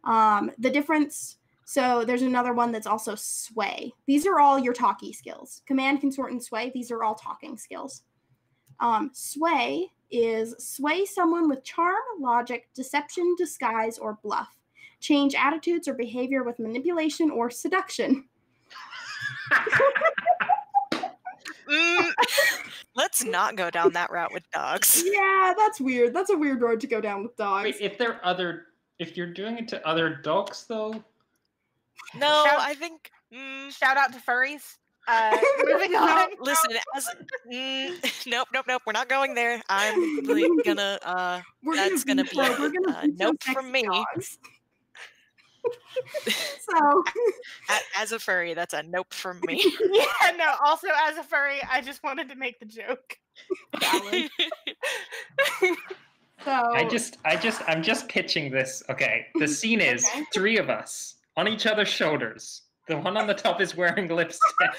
The difference, so there's another one that's also sway. These are all your talky skills. Command, consort, and sway, these are all talking skills. Sway is sway someone with charm, logic, deception, disguise, or bluff. Change attitudes or behavior with manipulation or seduction. Let's not go down that route with dogs. Yeah, that's weird. That's a weird road to go down with dogs. Wait, if you're doing it to other dogs, though. No, I think. Shout out to furries. Moving on. Listen, nope. We're not going there. I'm really gonna. That's gonna be a nope from me. So, as a furry, that's a nope from me. Yeah, no. Also, as a furry, I just wanted to make the joke. So I'm just pitching this. Okay, the scene is three of us on each other's shoulders. The one on the top is wearing lipstick.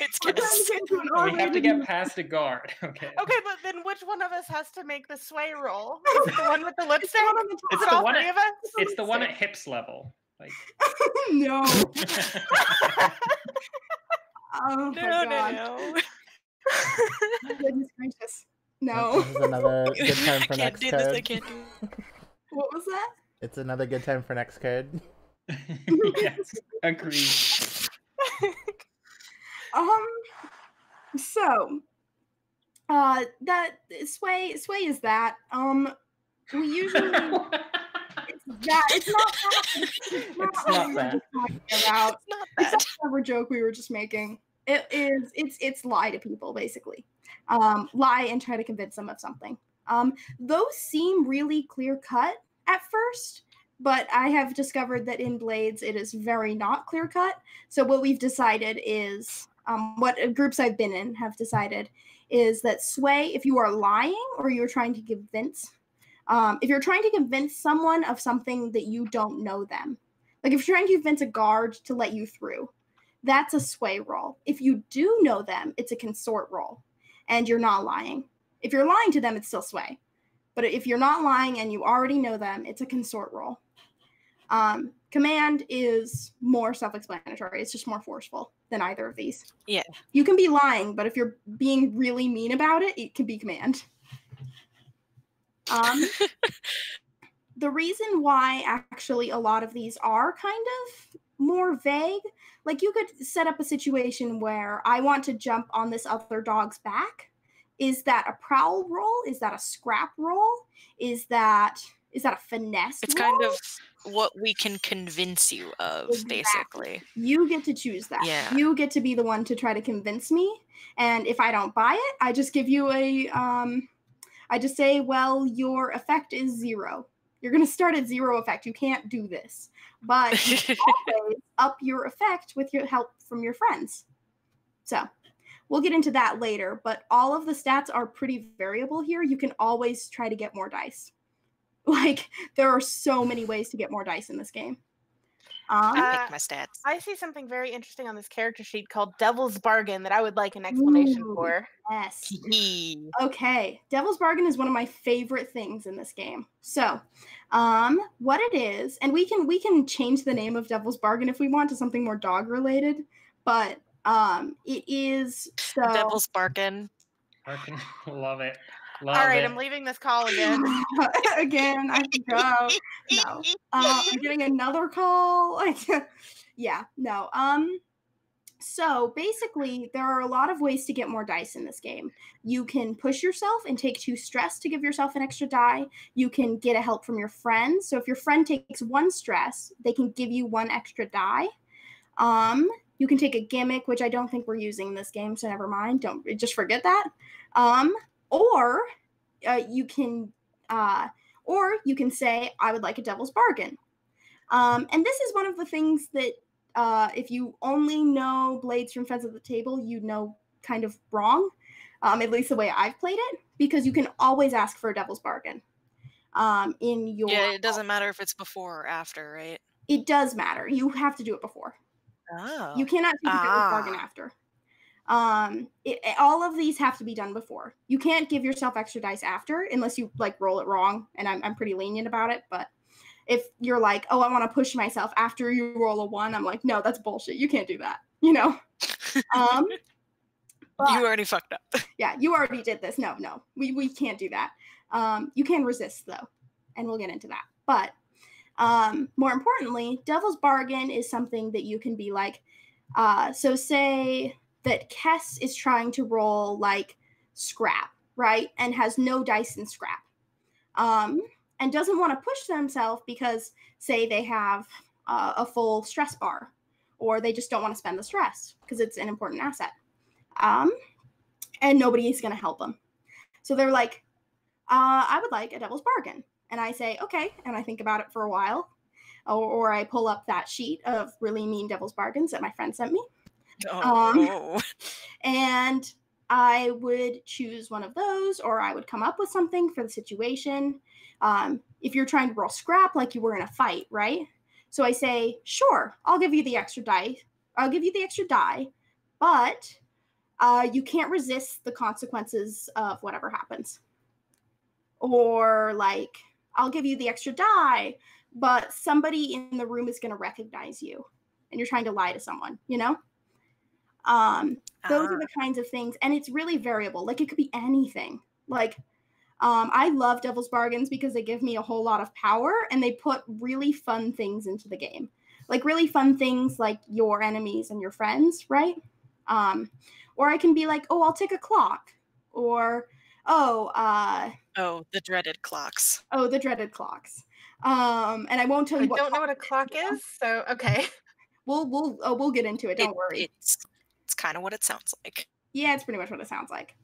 It's kiss. We have to get past a guard. Okay. Okay, but then which one of us has to make the sway roll? Is it the one with the lipstick? Is it the all one three of us? It's the one at hips level. Like. No. Oh my God. No. Goodness gracious. No. This is another good time for next card. I can't do this. What was that? It's another good time for next card. Yes, agreed. So that sway is that. We usually it's not that. It's not that clever joke we were just making. It's lie to people, basically. Lie and try to convince them of something. Those seem really clear cut at first, but I have discovered that in Blades it is very not clear cut. So what we've decided is, what groups I've been in have decided is that sway, if you are lying or you're trying to convince, if you're trying to convince someone of something that you don't know them, like if you're trying to convince a guard to let you through, that's a sway roll. If you do know them, it's a consort roll, and you're not lying. If you're lying to them, it's still sway. But if you're not lying and you already know them, it's a consort roll. Command is more self-explanatory. It's just more forceful than either of these. Yeah. You can be lying, but if you're being really mean about it, it can be command. The reason why actually a lot of these are kind of more vague, like you could set up a situation where I want to jump on this other dog's back. Is that a prowl roll? Is that a scrap roll? Is that a finesse It's roll? kind of what we can convince you of, basically. You get to choose that. Yeah. You get to be the one to try to convince me. And if I don't buy it, I just give you I just say, well, your effect is 0. You're going to start at 0 effect. You can't do this. But you can always up your effect with your help from your friends. So we'll get into that later. But all of the stats are pretty variable here. You can always try to get more dice. Like, there are so many ways to get more dice in this game. Pick my stats. I see something very interesting on this character sheet called Devil's Bargain that I would like an explanation for. Yes. Okay. Devil's Bargain is one of my favorite things in this game. So, what it is, and we can change the name of Devil's Bargain if we want to something more dog related, but it is so Devil's Bargain. Bargain. Love it. All right, I'm leaving this call again. Again, I have to go. No. I'm getting another call. Yeah, no. So basically, there are a lot of ways to get more dice in this game. You can push yourself and take 2 stress to give yourself an extra die. You can get a help from your friend. So if your friend takes 1 stress, they can give you 1 extra die. You can take a gimmick, which I don't think we're using in this game, so never mind. Just forget that. Or you can say, I would like a Devil's Bargain. And this is one of the things that if you only know Blades from Friends at the Table, you know kind of wrong, at least the way I've played it, because you can always ask for a Devil's Bargain. Yeah, it doesn't matter if it's before or after, right? It does matter. You have to do it before. Oh. You cannot take a Devil's Bargain after. All of these have to be done before. You can't give yourself extra dice after unless you like roll it wrong, and I'm pretty lenient about it. But if you're like, oh, I want to push myself after you roll a 1, I'm like, no, that's bullshit. You can't do that. You know. You already fucked up. Yeah, you already did this. No, we can't do that. You can resist though, and we'll get into that. But more importantly, Devil's Bargain is something that you can be like. So say that Kess is trying to roll like scrap, right? And has no dice in scrap. And doesn't want to push themselves because, say, they have a full stress bar, or they just don't want to spend the stress because it's an important asset. And nobody is going to help them. So they're like, I would like a Devil's Bargain. And I say, okay. And I think about it for a while. Or I pull up that sheet of really mean Devil's Bargains that my friend sent me. And I would choose one of those, or I would come up with something for the situation. If you're trying to roll scrap like you were in a fight, right? So I say, sure, I'll give you the extra die. But you can't resist the consequences of whatever happens. Or like, I'll give you the extra die, but somebody in the room is going to recognize you, and you're trying to lie to someone, you know? Those are the kinds of things, and it's really variable. Like, it could be anything. Like, I love Devil's Bargains because they give me a whole lot of power, and they put really fun things into the game. Like, really fun things like your enemies and your friends, right? Or I can be like, oh, I'll take a clock. Or, the dreaded clocks. Oh, the dreaded clocks. And I won't tell you what. I don't know what a clock is, so okay. We'll get into it. Don't worry. It's kind of what it sounds like. Yeah, it's pretty much what it sounds like.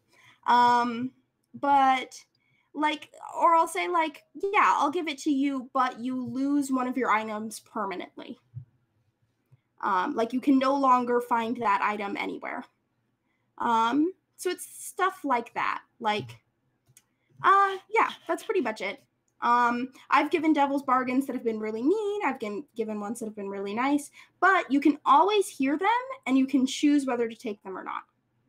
But like, or I'll say like, yeah, I'll give it to you, but you lose one of your items permanently. Like you can no longer find that item anywhere. So it's stuff like that. Like, yeah, that's pretty much it. I've given Devil's Bargains that have been really mean. I've given ones that have been really nice, but you can always hear them and you can choose whether to take them or not.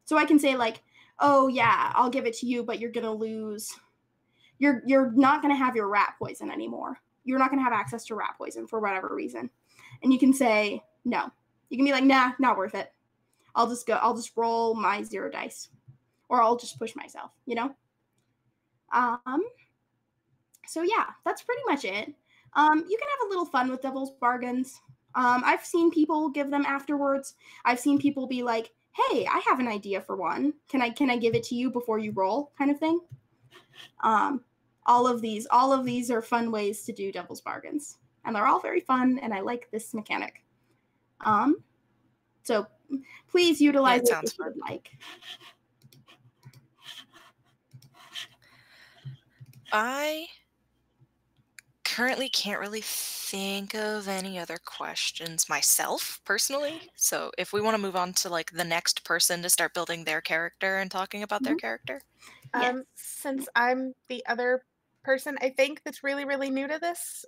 So I can say like, oh yeah, I'll give it to you, but you're going to lose, you're not going to have your rat poison anymore. you're not going to have access to rat poison for whatever reason. And you can say no. You can be like, nah, not worth it. I'll just roll my 0 dice. Or I'll just push myself, you know? So yeah, that's pretty much it. You can have a little fun with devil's bargains. I've seen people give them afterwards. I've seen people be like, hey, I have an idea for one. Can I give it to you before you roll, kind of thing? All of these are fun ways to do devil's bargains. And they're all very fun, and I like this mechanic. So please utilize it if you would like. I currently can't really think of any other questions myself, personally. So if we want to move on to like the next person to start building their character and talking about their character. Yes. Since I'm the other person, I think that's really, really new to this,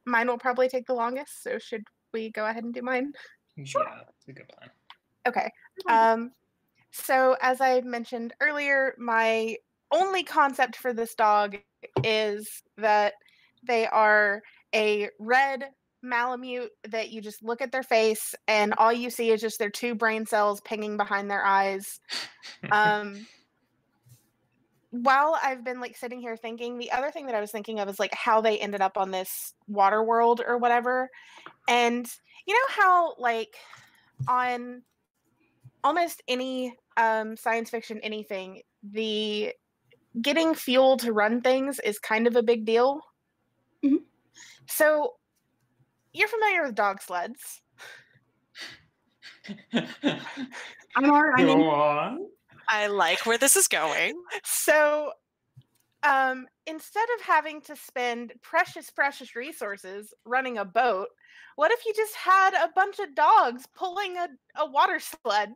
mine will probably take the longest. So should we go ahead and do mine? Sure. Yeah, that's a good plan. Okay. So as I mentioned earlier, my only concept for this dog is that they are a red Malamute that you just look at their face and all you see is just their 2 brain cells pinging behind their eyes. While I've been like sitting here thinking, the other thing that I was thinking of is like how they ended up on this water world or whatever. And you know how like on almost any science fiction anything, the getting fuel to run things is kind of a big deal. Mm-hmm. So you're familiar with dog sleds. I like where this is going. So instead of having to spend precious resources running a boat, what if you just had a bunch of dogs pulling a water sled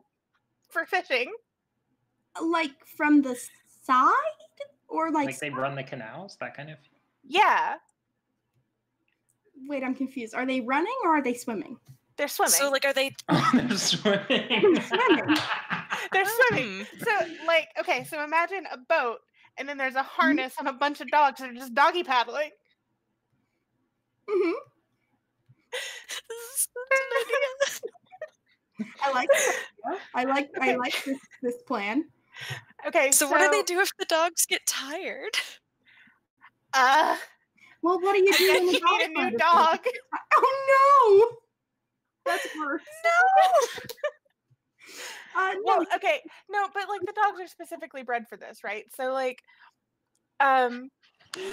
for fishing? Like from the side? Or like they run the canals, that kind of? Yeah. Wait, I'm confused. Are they running or are they swimming? They're swimming. So like, are they? They're swimming. They're swimming. So like, okay, so imagine a boat and then there's a harness on a bunch of dogs that are just doggy paddling. Mm-hmm. This is an idea. I like this idea. I like this plan. Okay, so what do they do if the dogs get tired? Well, what do you do when you need a new dog? Oh no! That's worse. No. No. Well, okay, no, but like the dogs are specifically bred for this, right? So like, do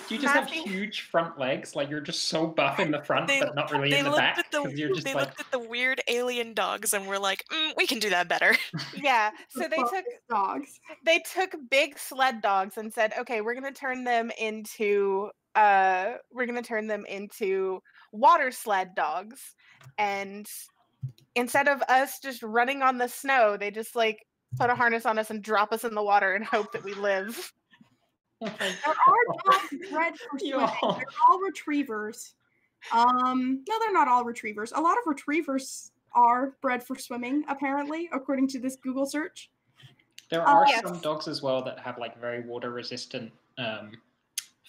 you just have huge front legs? Like you're just so buff in the front, but not really in the back. You're just looked at the weird alien dogs and were like, we can do that better. Yeah. So they took dogs. They took big sled dogs and said, okay, we're gonna turn them into water sled dogs, and instead of us just running on the snow, they just like put a harness on us and drop us in the water and hope that we live. There are dogs bred for swimming. They're all retrievers. No, they're not all retrievers. A lot of retrievers are bred for swimming, apparently, according to this Google search. There are some dogs as well that have like very water resistant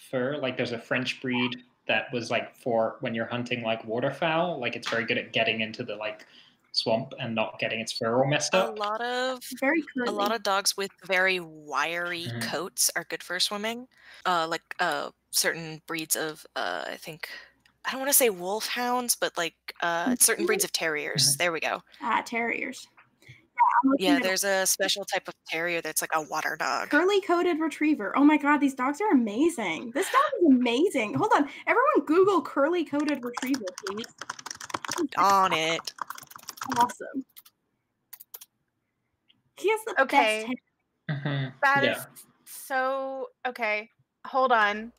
fur. Like there's a French breed that was like for when you're hunting like waterfowl, like it's very good at getting into the like swamp and not getting its fur all messed up. A lot of dogs with very wiry coats are good for swimming. Like certain breeds of I don't want to say wolfhounds, but like certain breeds of terriers. There we go. Terriers. Yeah, there's a special type of terrier that's like a water dog. Curly-coated retriever. Oh my god, these dogs are amazing. This dog is amazing. Hold on. Everyone Google curly-coated retriever, please. On it. Awesome. He has the best hair. That is so... Okay, hold on.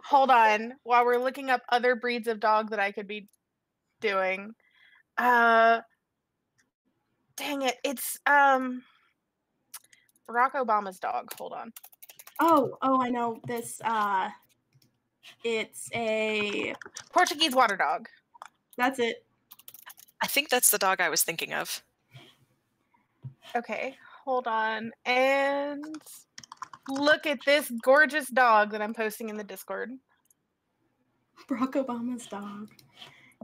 Hold on. While we're looking up other breeds of dog that I could be doing. Dang it. It's Barack Obama's dog. Hold on. Oh, I know this. It's a Portuguese water dog. That's it. I think that's the dog I was thinking of. Okay, hold on. And look at this gorgeous dog that I'm posting in the Discord. Barack Obama's dog.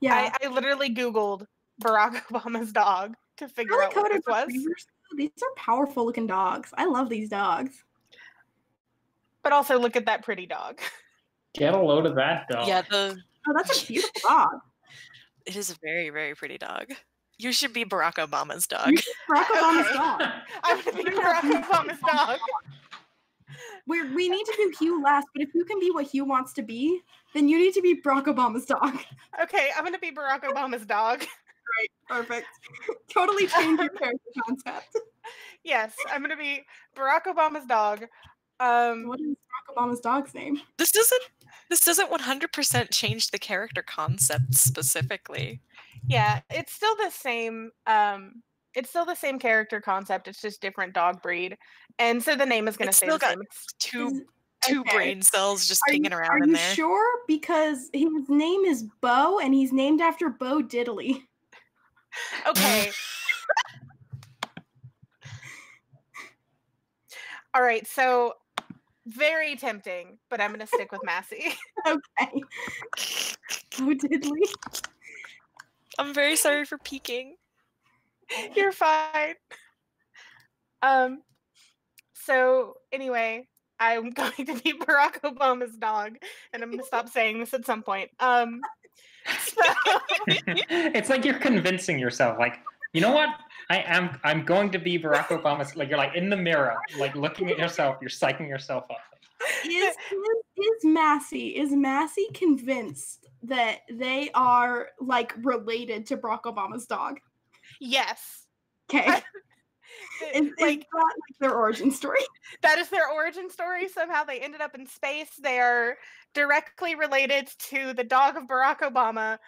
Yeah. I literally Googled Barack Obama's dog to figure out what this was. These are powerful looking dogs. I love these dogs. But also look at that pretty dog. Get a load of that dog. Yeah, Oh, that's a beautiful dog. it is a very, very pretty dog. You should be Barack Obama's dog. You should be Barack Obama's Okay. dog. I'm gonna be Barack Obama's dog. We need to do Hugh last, but if you can be what Hugh wants to be, then you need to be Barack Obama's dog. Okay, I'm gonna be Barack Obama's dog. Great, perfect. Totally change your character concept. Yes, I'm gonna be Barack Obama's dog. What is Barack Obama's dog's name? This doesn't 100% change the character concept specifically. Yeah, it's still the same. It's still the same character concept. It's just different dog breed, and so the name is gonna It's stay still the got same. two Okay. brain cells just Are pinging you around in there. sure? Because his name is Bo, and he's named after Bo Diddley. Okay. All right, so very tempting, but I'm gonna stick with Massey. Okay. Bo Diddley. I'm very sorry for peeking. You're fine. So anyway, I'm going to be Barack Obama's dog, and I'm gonna stop saying this at some point. So It's like you're convincing yourself, like, you know what? I'm going to be Barack Obama's, like, you're like in the mirror, like looking at yourself, you're psyching yourself up. Is Massey convinced that they are like related to Barack Obama's dog? yes. Okay. Is Like that like their origin story? that is their origin story. Somehow they ended up in space. They are directly related to the dog of Barack Obama.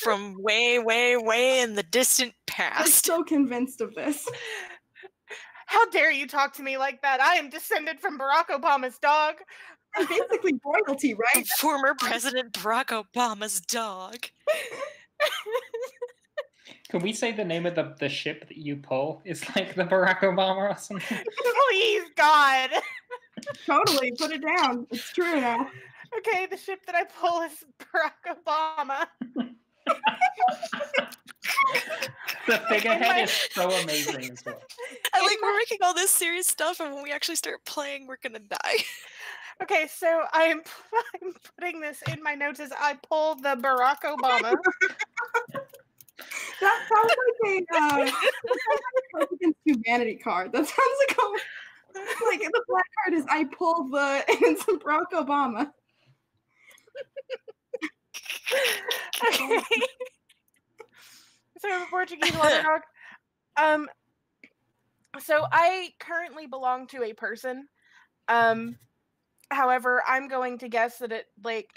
From way, way, way in the distant I'm past. so convinced of this. How dare you talk to me like that? I am descended from Barack Obama's dog. Basically royalty, right? Former President Barack Obama's dog. Can we say the name of the ship that you pull is like the Barack Obama or something? Please, God. Totally, put it down. It's true now. Okay, the ship that I pull is Barack Obama. The figurehead is so amazing as well. I like we're making all this serious stuff, and when we actually start playing, we're gonna die. Okay, so I'm putting this in my notes as I pull the Barack Obama. That sounds like a Cards Against Humanity card. That sounds like the black card is I pull the and it's Barack Obama. Okay. So Portuguese water dog. So I currently belong to a person. However, I'm going to guess that it like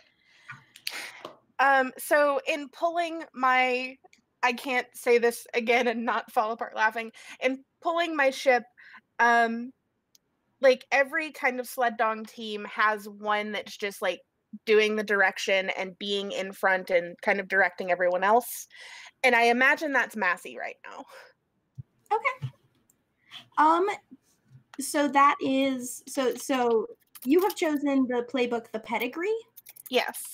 so in pulling my I can't say this again and not fall apart laughing. In pulling my ship, like every kind of sled dog team has one that's just like doing the direction and being in front and kind of directing everyone else. And I imagine that's Massey right now. Okay. So that is so you have chosen the playbook The Pedigree, Yes.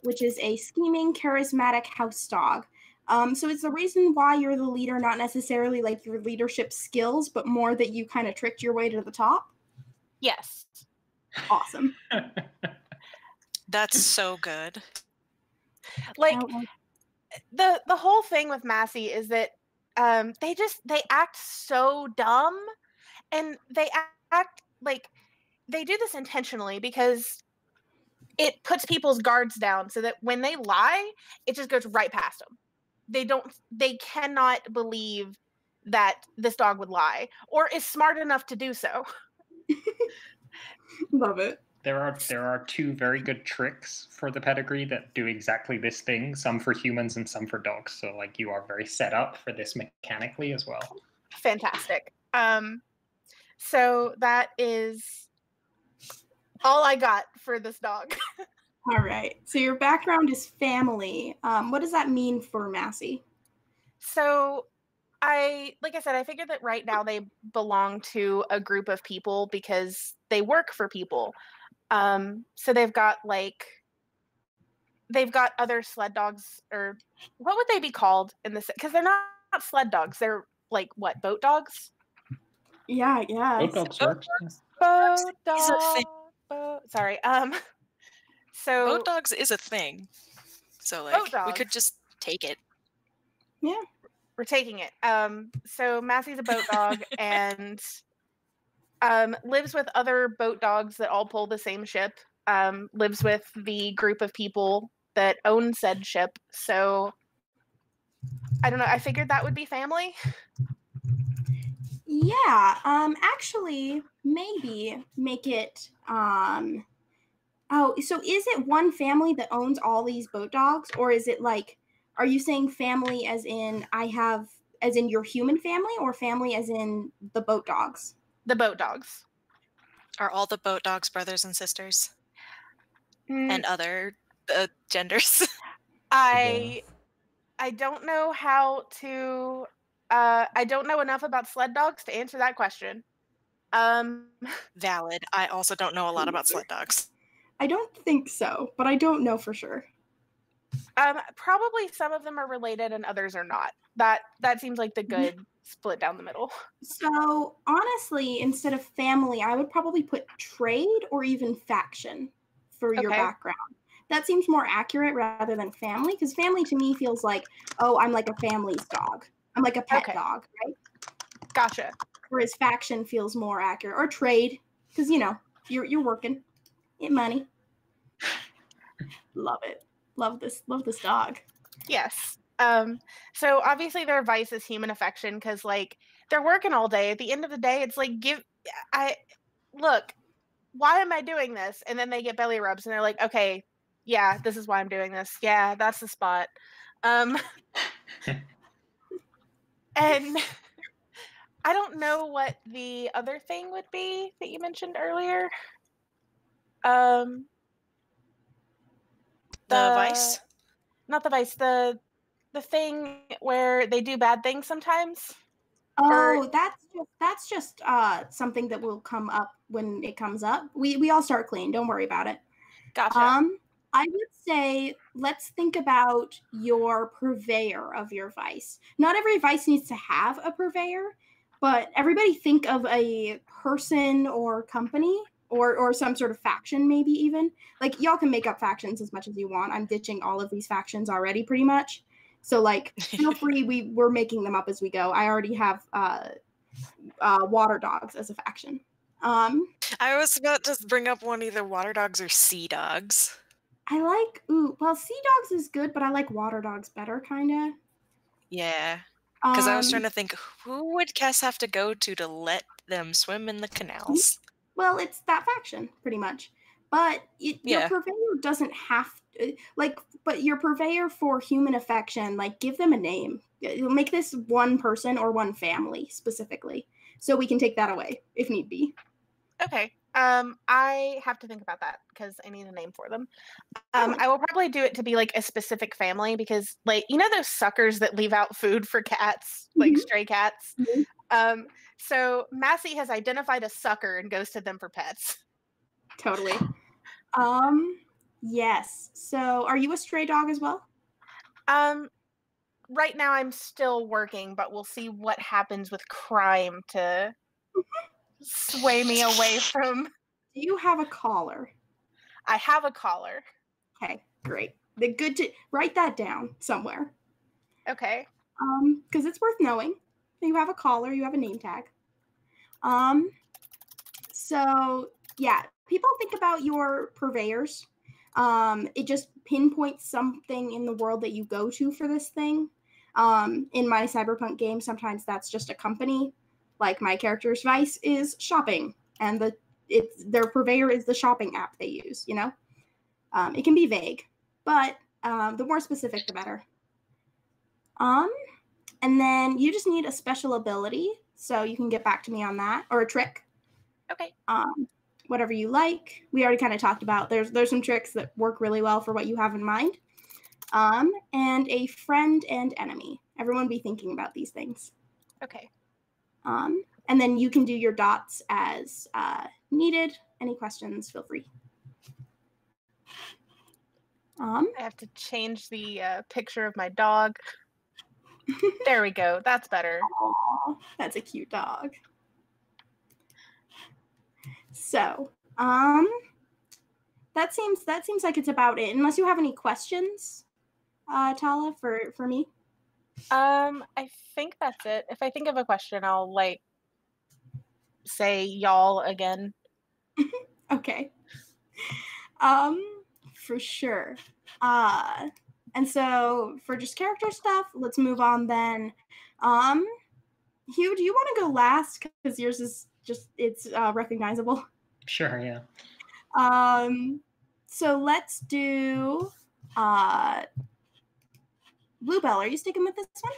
which is a scheming, charismatic house dog. So it's the reason why you're the leader, not necessarily like your leadership skills, but more that you kind of tricked your way to the top. Yes. Awesome. That's so good. Like the whole thing with Massey is that they act so dumb, and they act like they do this intentionally because it puts people's guards down so that when they lie, it just goes right past them. They cannot believe that this dog would lie or is smart enough to do so. Love it. There are two very good tricks for the pedigree that do exactly this thing, some for humans and some for dogs. So like you are very set up for this mechanically as well. Fantastic. So that is all I got for this dog. All right. So your background is family. What does that mean for Massey? So like I said, I figured that right now they belong to a group of people because they work for people. So they've got like they've got other sled dogs, or what would they be called in this? Because they're not sled dogs. They're like what, boat dogs? Yeah, yeah. Boat dogs works. Boat is a thing. dog. Sorry. So Boat dogs is a thing. So like boat we could dogs. just take it. Yeah. We're taking it. So Massey's a boat dog and lives with other boat dogs that all pull the same ship. Lives with the group of people that own said ship. So I don't know. I figured that would be family. Yeah. Actually, maybe make it. Oh, so is it one family that owns all these boat dogs, or is it like? Are you saying family as in as in your human family, or family as in the boat dogs? The boat dogs. Are all the boat dogs brothers and sisters and other genders? I don't know how to. I don't know enough about sled dogs to answer that question. Valid. I also don't know a lot about sled dogs. I don't think so, but I don't know for sure. Probably some of them are related and others are not. That seems like the good split down the middle. So honestly, instead of family, I would probably put trade or even faction for your Okay. background. That seems more accurate rather than family, because family to me feels like, oh, I'm like a family's dog. I'm like a pet Okay. dog, right? Gotcha. Whereas faction feels more accurate, or trade, because you're working, get money. Love it. Love this dog. Yes. So obviously their vice is human affection because like they're working all day. At the end of the day, it's like look, why am I doing this? And then they get belly rubs and they're like, okay, yeah, this is why I'm doing this. Yeah, that's the spot. And I don't know what the other thing would be that you mentioned earlier. The vice? Not the vice, the thing where they do bad things sometimes. Oh, that's just something that will come up when it comes up. We all start clean. Don't worry about it. Gotcha. I would say let's think about your purveyor of your vice. Not every vice needs to have a purveyor, but everybody think of a person or company or some sort of faction, maybe even. Like y'all can make up factions as much as you want. I'm ditching all of these factions already pretty much. So like feel free, we're making them up as we go. I already have water dogs as a faction. I was about to bring up one, either water dogs or sea dogs. I like sea dogs is good, but I like water dogs better, kinda. Yeah. Because I was trying to think, who would Cass have to go to let them swim in the canals? Well, it's that faction, pretty much. But your purveyor doesn't have but your purveyor for human affection, like give them a name. Make this one person or one family specifically, so we can take that away if need be. Okay. I have to think about that because I need a name for them. I will probably do it to be like a specific family because, like, you know those suckers that leave out food for cats, like stray cats? So Massey has identified a sucker and goes to them for pets. Totally. Yes. So are you a stray dog as well? Right now I'm still working, but we'll see what happens with crime to sway me away from. Do you have a collar? I have a collar. Okay, great. Good to write that down somewhere. Okay. Because it's worth knowing. You have a collar, you have a name tag. So yeah, people think about your purveyors. It just pinpoints something in the world that you go to for this thing. In my cyberpunk game, sometimes that's just a company. Like my character's vice is shopping, and their purveyor is the shopping app they use. You know, it can be vague, but the more specific, the better. And then you just need a special ability, so you can get back to me on that, or a trick. Okay. Whatever you like. We already kind of talked about there's some tricks that work really well for what you have in mind. And a friend and enemy. Everyone be thinking about these things. Okay. And then you can do your dots as needed. Any questions, feel free. I have to change the picture of my dog. There we go. That's better. Aww, that's a cute dog. So, that seems like it's about it. Unless you have any questions, Tala, for me. I think that's it. If I think of a question, I'll like say y'all again. Okay. For sure. And so for just character stuff, let's move on then. Hugh, do you want to go last? Because yours is just, it's recognizable. Sure, yeah. So let's do Bluebell. Are you sticking with this one?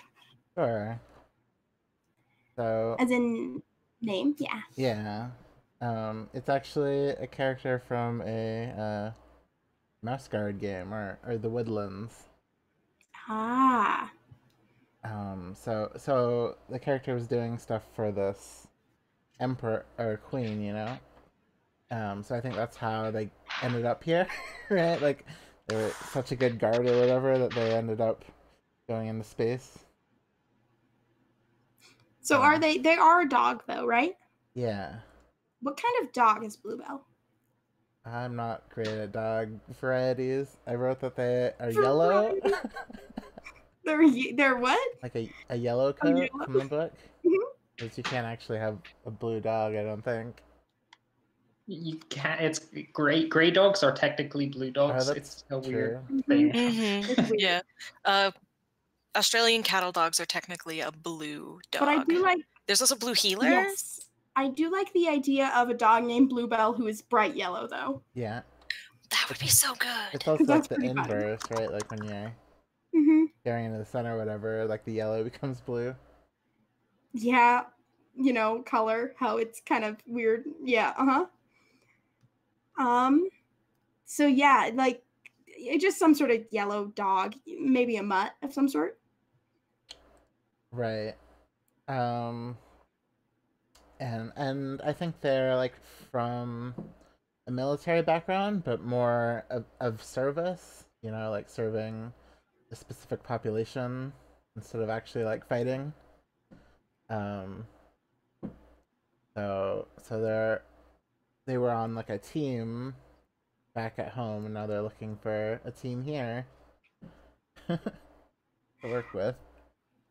Sure. So. As in name, yeah. Yeah. It's actually a character from a Mouse Guard game, or the Woodlands. Ah. So the character was doing stuff for this emperor or queen, you know. So I think that's how they ended up here, right? Like they were such a good guard or whatever that they ended up going into space. So are they are a dog though, right? Yeah. What kind of dog is Bluebell? I'm not great at dog varieties. I wrote that they are yellow. They're what? Like a yellow coat from the book. Because you can't actually have a blue dog, I don't think. You can't. It's gray. Gray dogs are technically blue dogs. Oh, It's a true. weird thing. Mm-hmm. Yeah. Australian cattle dogs are technically a blue dog. But I do like. There's also blue heelers. Yes. I do like the idea of a dog named Bluebell who is bright yellow, though. Yeah. That would be so good. It's also like the inverse, right? Like when you're staring into the sun or whatever, like the yellow becomes blue. Yeah. You know, color, how it's kind of weird. Yeah, so yeah, like, just some sort of yellow dog, maybe a mutt of some sort. Right. And I think they're like from a military background, but more of service, you know, like serving a specific population instead of actually like fighting. So they were on like a team back at home, and now they're looking for a team here to work with.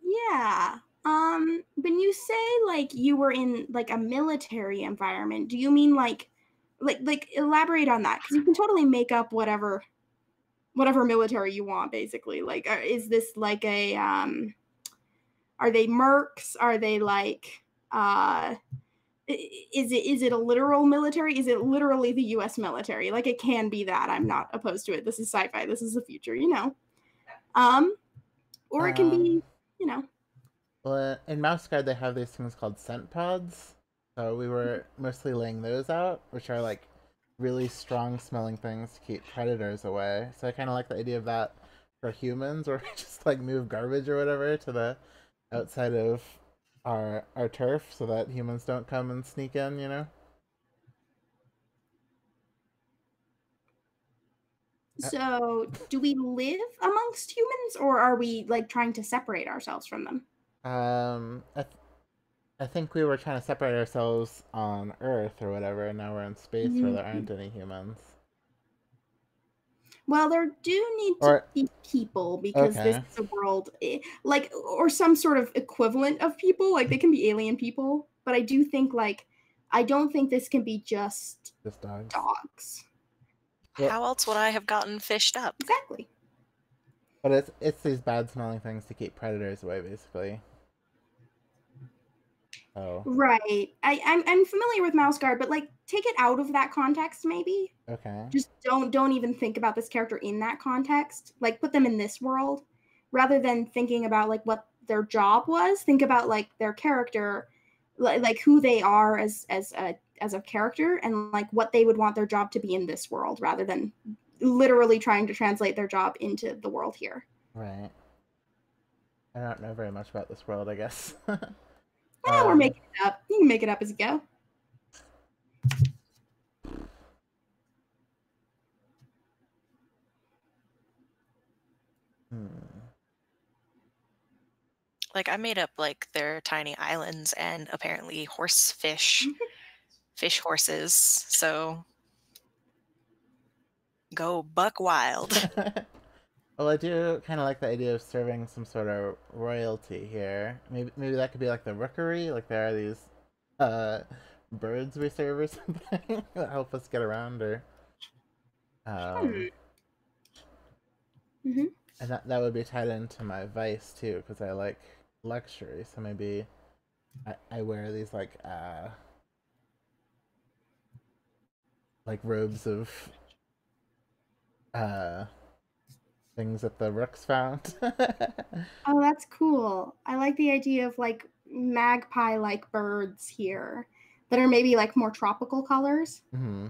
Yeah. When you say like you were in like a military environment, do you mean like elaborate on that? Because you can totally make up whatever military you want, basically. Like, is this like a are they mercs? Are they like is it a literal military? Is it literally the U.S. military? Like, it can be that. I'm not opposed to it. This is sci-fi. This is the future, you know. Or it can be, you know. Well, in Mouse Guard, they have these things called scent pods. So we were mostly laying those out, which are like really strong smelling things to keep predators away. So I kind of like the idea of that for humans, or just like move garbage or whatever to the outside of our turf so that humans don't come and sneak in, you know? So, do we live amongst humans, or are we like trying to separate ourselves from them? I think we were trying to separate ourselves on Earth or whatever, and now we're in space where there aren't any humans. Well, there do need to be people, because this is a world, like, or some sort of equivalent of people. Like, they can be alien people, but I do think, like, I don't think this can be just dogs. How else would I have gotten fished up? Exactly. But it's these bad smelling things to keep predators away, basically. Oh. Right. I'm familiar with Mouse Guard, but like, take it out of that context, maybe. Okay. Just don't even think about this character in that context. Like, put them in this world, rather than thinking about like what their job was. Think about like their character, like who they are as a character, and like what they would want their job to be in this world, rather than literally trying to translate their job into the world here. Right. I don't know very much about this world, I guess. We're making it up. You can make it up as you go. Like, I made up, like, their tiny islands and apparently fish horses, so go buck wild. Well, I do kind of like the idea of serving some sort of royalty here. Maybe that could be like the rookery. Like there are these birds we serve or something that help us get around, or Mm-hmm. and that would be tied into my vice too, because I like luxury. So maybe I wear these like robes of things that the rooks found. Oh, that's cool. I like the idea of like magpie-like birds here that are maybe like more tropical colors. Mm-hmm.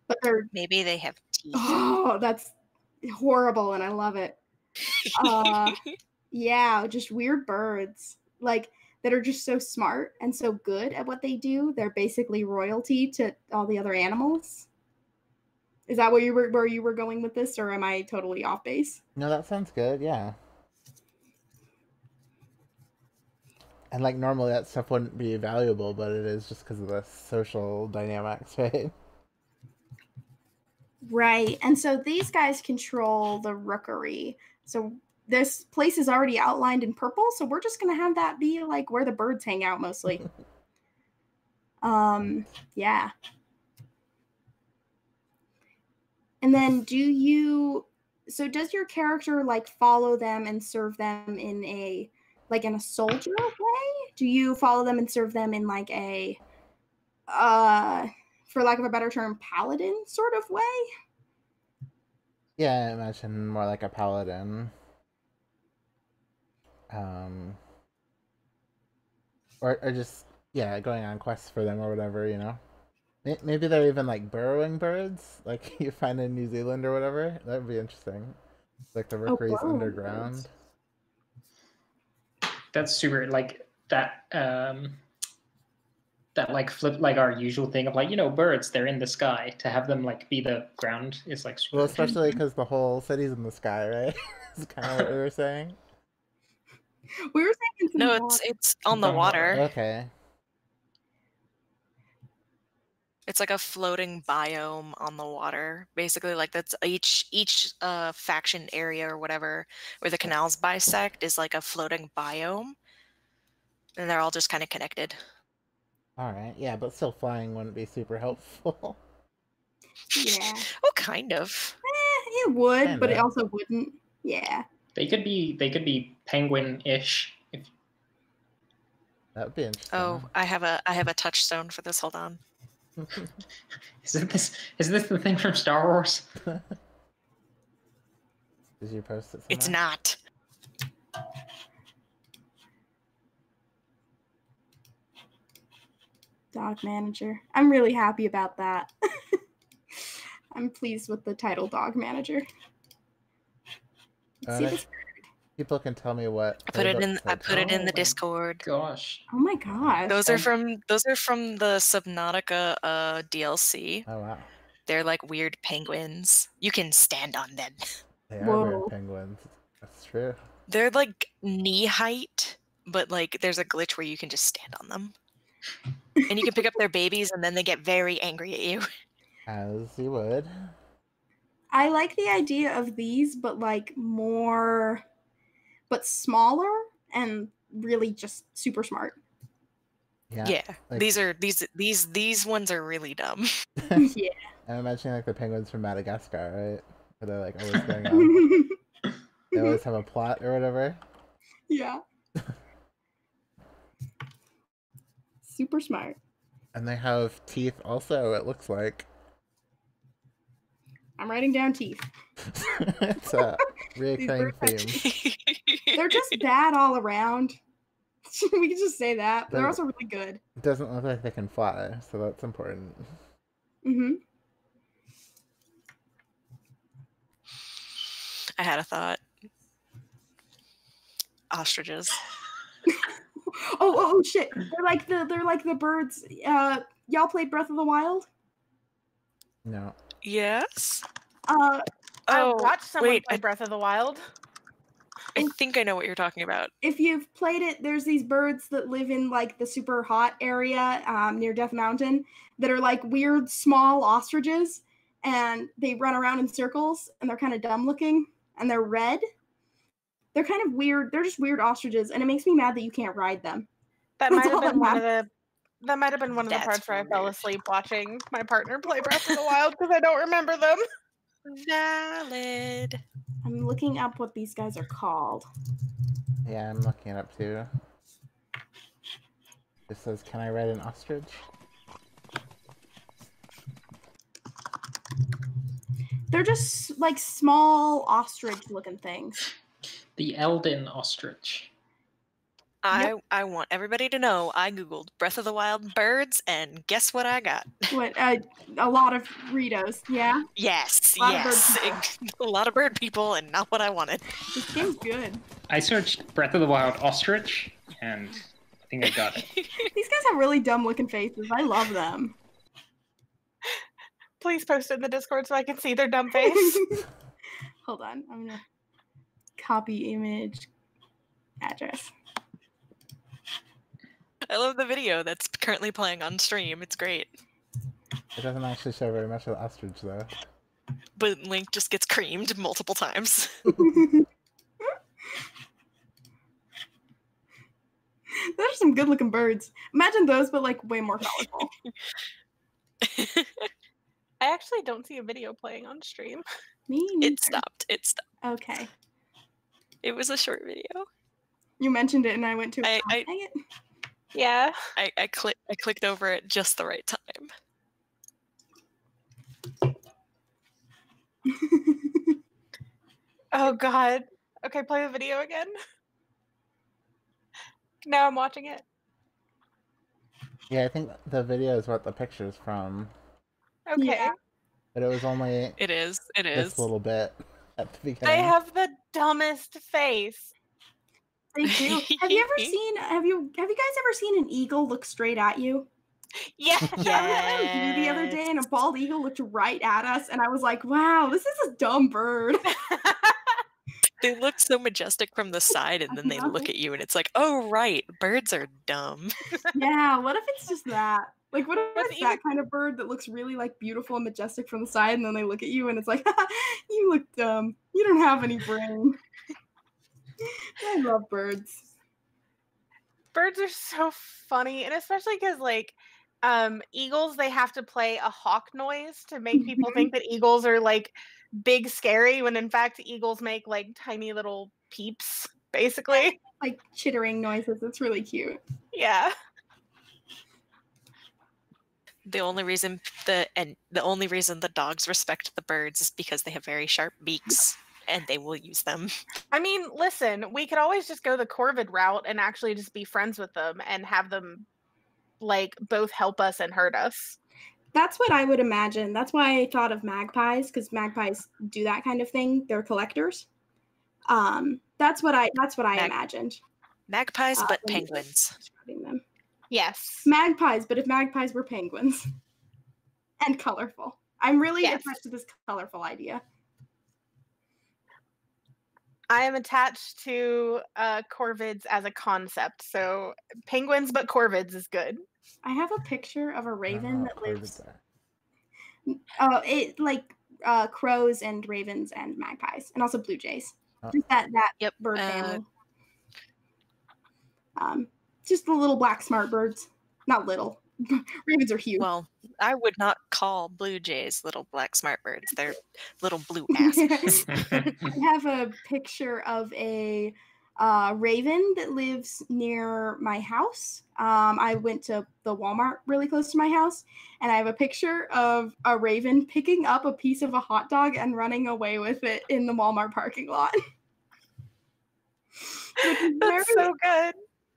But they're Maybe they have teeth. oh, that's horrible, and I love it. Yeah, just weird birds like that are just so smart and so good at what they do. They're basically royalty to all the other animals. Is that where you were going with this, or am I totally off base? No, that sounds good. Yeah. And like normally that stuff wouldn't be valuable, but it is just because of the social dynamics, right? Right. And so these guys control the rookery. So this place is already outlined in purple, so we're just gonna have that be like where the birds hang out mostly. Yeah. And then does your character like follow them and serve them in a soldier way? Do you follow them and serve them in like a for lack of a better term, paladin sort of way? Yeah, I imagine more like a paladin. Or just going on quests for them or whatever, you know. Maybe they're even like burrowing birds, like you find in New Zealand or whatever. That would be interesting. Like the rookeries underground. That's super, like that. That like flip, like our usual thing of like, you know, birds, they're in the sky. To have them like be the ground is like super. Well, especially because the whole city's in the sky, right? Is kind of what we were saying. We were saying No, it's on the water. Okay. It's like a floating biome on the water. Basically, like that's each faction area or whatever where the canals bisect is like a floating biome, and they're all just kind of connected. All right, yeah, but still flying wouldn't be super helpful. Yeah. Well, kind of. It would, Kinda. but it also wouldn't. Yeah. They could be penguin-ish. That would be interesting. Oh, I have a touchstone for this. Hold on. Is this the thing from Star Wars? Did you post it somewhere? It's not. Dog manager. I'm really happy about that. I'm pleased with the title dog manager. Let's see this. People can tell me what I put it in the Discord. Gosh. Oh my gosh. Those are from the Subnautica DLC. Oh wow. They're like weird penguins. You can stand on them. They are weird penguins. That's true. They're like knee height, but like there's a glitch where you can just stand on them. And you can pick up their babies and then they get very angry at you. As you would. I like the idea of these, but like more, but smaller and really just super smart. Yeah. Like, these ones are really dumb. Yeah. I'm imagining like the penguins from Madagascar, right? Where they're like always going on. They always have a plot or whatever. Yeah. Super smart. And they have teeth also, it looks like. I'm writing down teeth. It's a recurring theme. They're just bad all around. We can just say that. But they're also really good. It doesn't look like they can fly, so that's important. Mm-hmm. I had a thought. Ostriches. Oh shit. They're like the birds. Y'all played Breath of the Wild? No. Yes. I watched someone play Breath of the Wild. I think I know what you're talking about. If you've played it, there's these birds that live in like the super hot area near Death Mountain that are like weird small ostriches, and they run around in circles, and they're kind of dumb looking, and they're red. They're kind of weird. They're just weird ostriches, and it makes me mad that you can't ride them. That That's might have all been that one of the. That might have been one of the That's parts where I fell weird. asleep watching my partner play Breath of the Wild because I don't remember them. Valid. I'm looking up what these guys are called. Yeah, I'm looking it up too. It says, "Can I ride an ostrich?" They're just like small ostrich-looking things. The Elden ostrich. I want everybody to know I googled Breath of the Wild birds, and guess what I got? What? A lot of Ritos. Yeah. Yes, A lot of bird yes. A lot of bird people, and not what I wanted. This game's good. I searched Breath of the Wild ostrich, and I think I got it. These guys have really dumb-looking faces. I love them. Please post it in the Discord so I can see their dumb face. Hold on. I'm gonna copy image address. I love the video that's currently playing on stream. It's great. It doesn't actually show very much of the ostrich though. But Link just gets creamed multiple times. Those are some good-looking birds. Imagine those, but like way more colorful. I actually don't see a video playing on stream. Me neither. It stopped. It stopped. Okay. It was a short video. You mentioned it, and I went to it. I- Dang it. Yeah. I clicked over at just the right time. Oh God. Okay, play the video again. Now I'm watching it. Yeah, I think the video is what the picture's from, Okay. Yeah. but it was only It is. It this is. little bit at the beginning. They have the dumbest face. They do. Have you guys ever seen an eagle look straight at you? Yeah. I was at a zoo the other day, and a bald eagle looked right at us, and I was like, "Wow, this is a dumb bird." They look so majestic from the side, and then they look at you, and it's like, oh right, birds are dumb. Yeah. What if it's just that? Like, what if What's it's that kind of bird that looks really like beautiful and majestic from the side, and then they look at you, and it's like, "You look dumb. You don't have any brain." I love birds. Birds are so funny, and especially because like eagles, they have to play a hawk noise to make people think that eagles are like big scary, when in fact eagles make like tiny little peeps, basically. Like chittering noises. It's really cute. Yeah. The only reason the dogs respect the birds is because they have very sharp beaks, and they will use them. I mean, listen, we could always just go the corvid route and actually just be friends with them and have them like both help us and hurt us. That's what I would imagine. That's why I thought of magpies, because magpies do that kind of thing. They're collectors. That's what I imagined. Magpies, but when you were penguins. describing them. Yes. Magpies, but if magpies were penguins. And colorful. I'm really Yes. attached to this colorful idea. I am attached to corvids as a concept, so penguins but corvids is good. I have a picture of a I don't know raven how that clear lives. it is. It like crows and ravens and magpies, and also blue jays. Oh. Just that Yep. bird family. Just the little black smart birds. Not little. Ravens are huge. Well, I would not call blue jays little black smart birds. They're little blue asses. I have a picture of a raven that lives near my house. I went to the Walmart really close to my house, and I have a picture of a raven picking up a piece of a hot dog and running away with it in the Walmart parking lot. That's so good.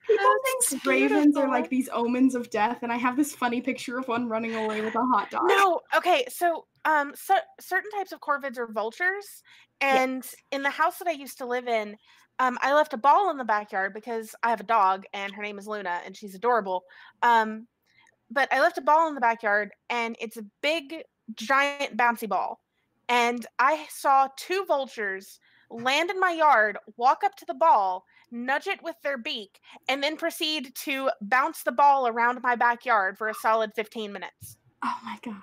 People That's think ravens are like beautiful. these omens of death, and I have this funny picture of one running away with a hot dog. No, okay, so certain types of corvids are vultures, and in the house that I used to live in, I left a ball in the backyard because I have a dog and her name is Luna and she's adorable. But I left a ball in the backyard and it's a big, giant bouncy ball, and I saw two vultures land in my yard, walk up to the ball, nudge it with their beak, and then proceed to bounce the ball around my backyard for a solid 15 minutes. Oh my God.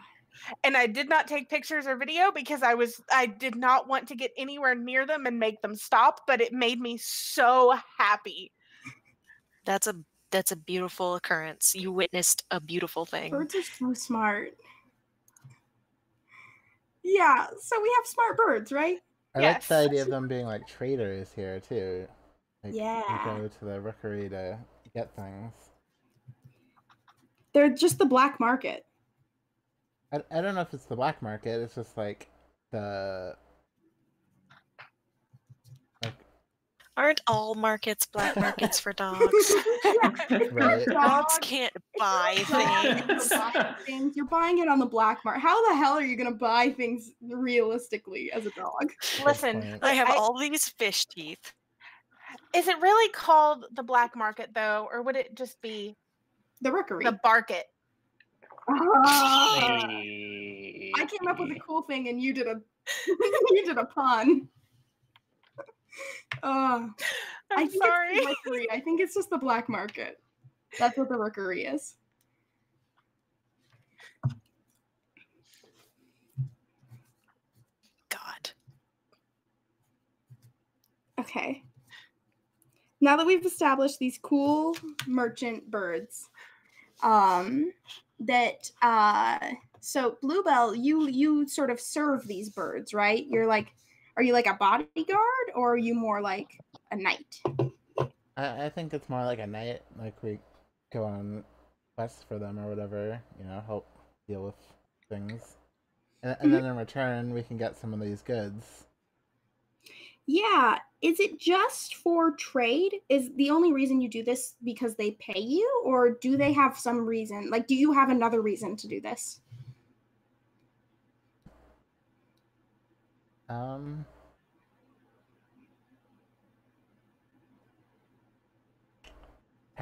And I did not take pictures or video because I did not want to get anywhere near them and make them stop, but it made me so happy. That's a beautiful occurrence. You witnessed a beautiful thing. Birds are so smart. Yeah, so we have smart birds, right? I like the idea of them being like traders here too. Like, Yeah. you go to the rookery to get things. They're just the black market. I don't know if it's the black market. It's just like the Aren't all markets black markets for dogs? right. Dogs can't buy things. You're buying it on the black market. How the hell are you going to buy things realistically as a dog? Listen, I have all these fish teeth. Is it really called the black market though, or would it just be the rookery? The barket. I came up with a cool thing, and you did a pun. I'm I think sorry. It's the rookery. I think it's just the black market. That's what the rookery is. God. Okay. Now that we've established these cool merchant birds, so Bluebell, you sort of serve these birds, right? Are you like a bodyguard, or are you more like a knight? I think it's more like a knight, like we go on quests for them or whatever, help deal with things. And then in return, we can get some of these goods. Yeah. Is it just for trade? Is the only reason you do this because they pay you, or do they have some reason? Like, do you have another reason to do this? I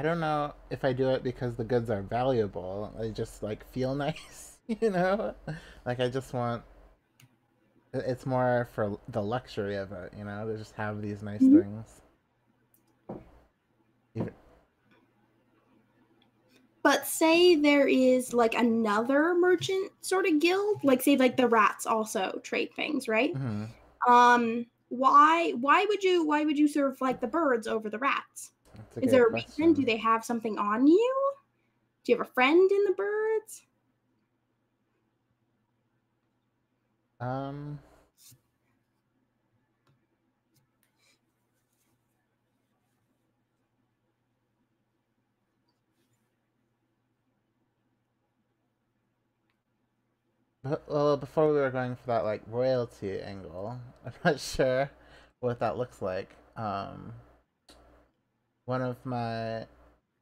don't know if I do it because the goods are valuable. I just like feel nice, Like I just want. It's more for the luxury of it, to just have these nice things. But say there is like another merchant sort of guild, like say like the rats also trade things, right? Mm-hmm. Why would you serve like the birds over the rats? Is there a reason? Do they have something on you? Do you have a friend in the birds? Well, before we were going for that like royalty angle, I'm not sure what that looks like. One of my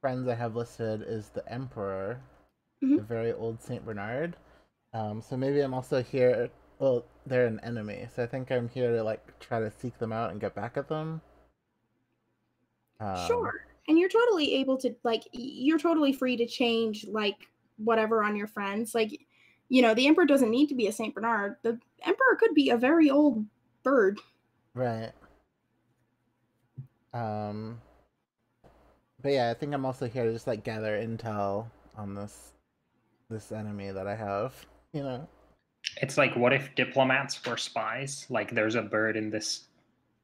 friends I have listed is the Emperor, the very old Saint Bernard. So maybe I'm also here. Well, they're an enemy, so I think I'm here to like try to seek them out and get back at them. Sure. And you're totally able to you're totally free to change like whatever on your friends. Like, the Emperor doesn't need to be a Saint Bernard. The Emperor could be a very old bird. Right. But yeah, I think I'm also here to just like gather intel on this enemy that I have, It's like, what if diplomats were spies? Like, there's a bird in this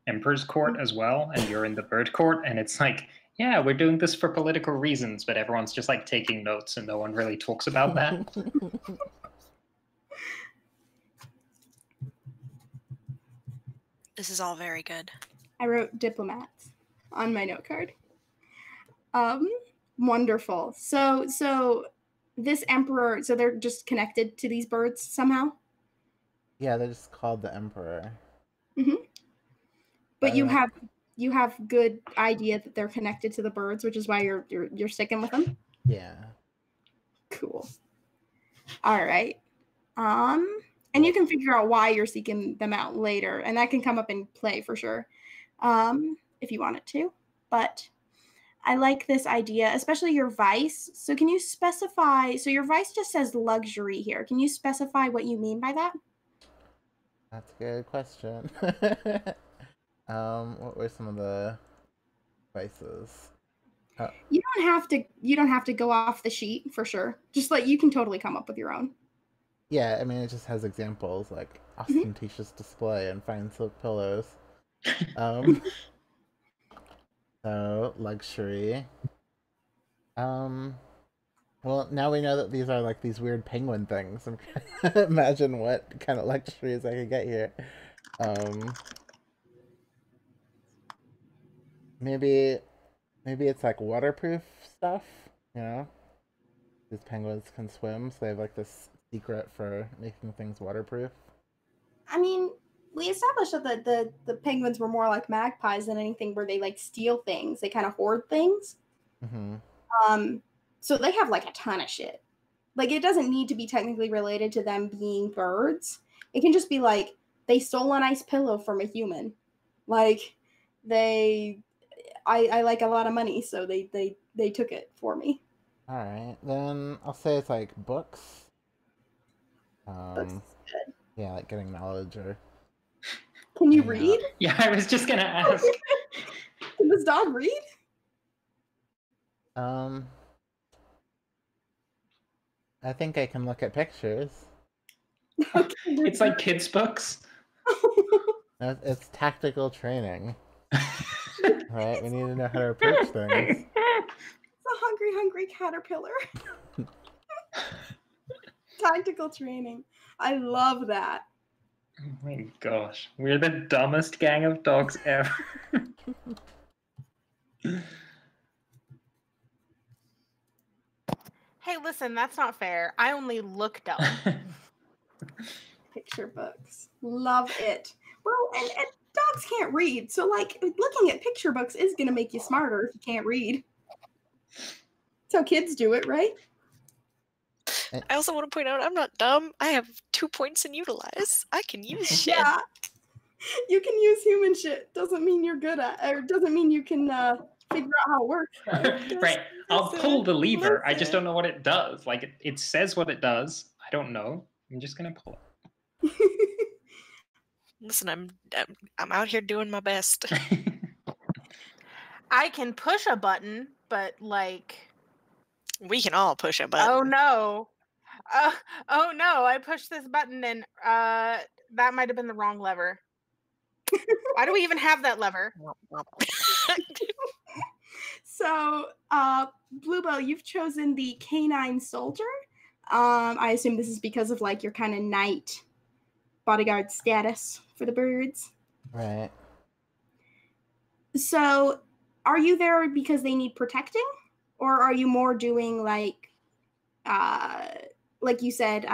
emperor's court as well, and you're in the bird court, and it's like, yeah, we're doing this for political reasons, but everyone's just like taking notes and no one really talks about that. This is all very good. I wrote diplomats on my note card. Wonderful. So this Emperor, so they're just connected to these birds somehow? Yeah, they're just called the Emperor. But you have good idea that they're connected to the birds, which is why you're sticking with them? Yeah. Cool. All right. And you can figure out why you're seeking them out later, and that can come up in play for sure, if you want it to. But I like this idea, especially your vice. So can you specify? So your vice just says luxury here. Can you specify what you mean by that? That's a good question. What were some of the vices? You don't have to go off the sheet for sure. Just like you can totally come up with your own. Yeah, I mean, it just has examples like ostentatious display and fine silk pillows. So luxury. Well, now we know that these are like these weird penguin things. I'm trying to imagine what kind of luxuries I could get here. Maybe it's like waterproof stuff, you know? These penguins can swim, so they have like this secret for making things waterproof. I mean, we established that the penguins were more like magpies than anything where they like steal things. They kind of hoard things. So they have like a ton of shit. Like it doesn't need to be technically related to them being birds. It can just be like they stole a nice pillow from a human. Like I like a lot of money, so they took it for me. All right, then I'll say it's like books. That's good. Yeah, like getting knowledge or. Can you read? Yeah, I was just gonna ask. Can this dog read? I think I can look at pictures. Okay, It's like kids' books. It's tactical training. Right? We need to know how to approach things. It's a hungry caterpillar. Tactical training. I love that. Oh my gosh. We're the dumbest gang of dogs ever. Hey, listen, that's not fair. I only look dumb. Picture books. Love it. Well, and dogs can't read, so like looking at picture books is gonna make you smarter if you can't read. That's how kids do it, right? I also want to point out I'm not dumb. I have 2 points in utilize. I can use shit. Yeah. You can use human shit. Doesn't mean you're good at, or doesn't mean you can figure out how it works. Right. I'll pull the lever. I just don't know what it does. Like it says what it does. I don't know. I'm just gonna pull it. Listen, I'm out here doing my best. I can push a button, but like. We can all push a button. Oh no. Oh no, I pushed this button and that might have been the wrong lever. Why do we even have that lever? So, Bluebell, you've chosen the canine soldier. I assume this is because of like your kind of knight bodyguard status for the birds. Right. So, are you there because they need protecting? Or are you more doing like you said,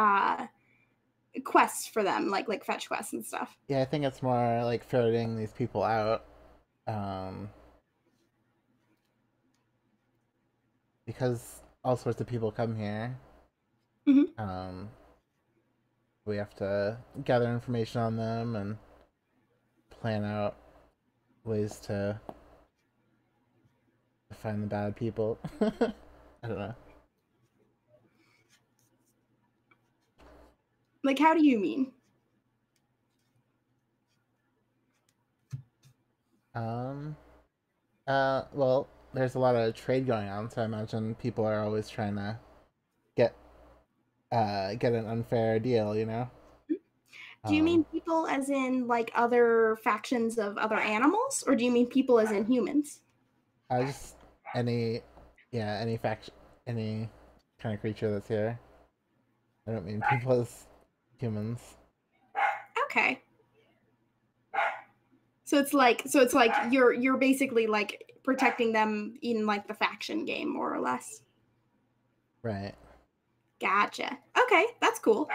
quests for them, like fetch quests and stuff? Yeah, I think it's more like ferreting these people out. Because all sorts of people come here. Mm-hmm. We have to gather information on them and plan out ways to find the bad people. I don't know. Like, how do you mean? Well, there's a lot of trade going on, so I imagine people are always trying to get an unfair deal, you know? Do you mean people as in like other factions of other animals, or do you mean people as in humans? Just any faction, any kind of creature that's here. I don't mean people as humans. Okay. So it's like you're basically like protecting them in like the faction game, more or less. Right. Gotcha. Okay, that's cool.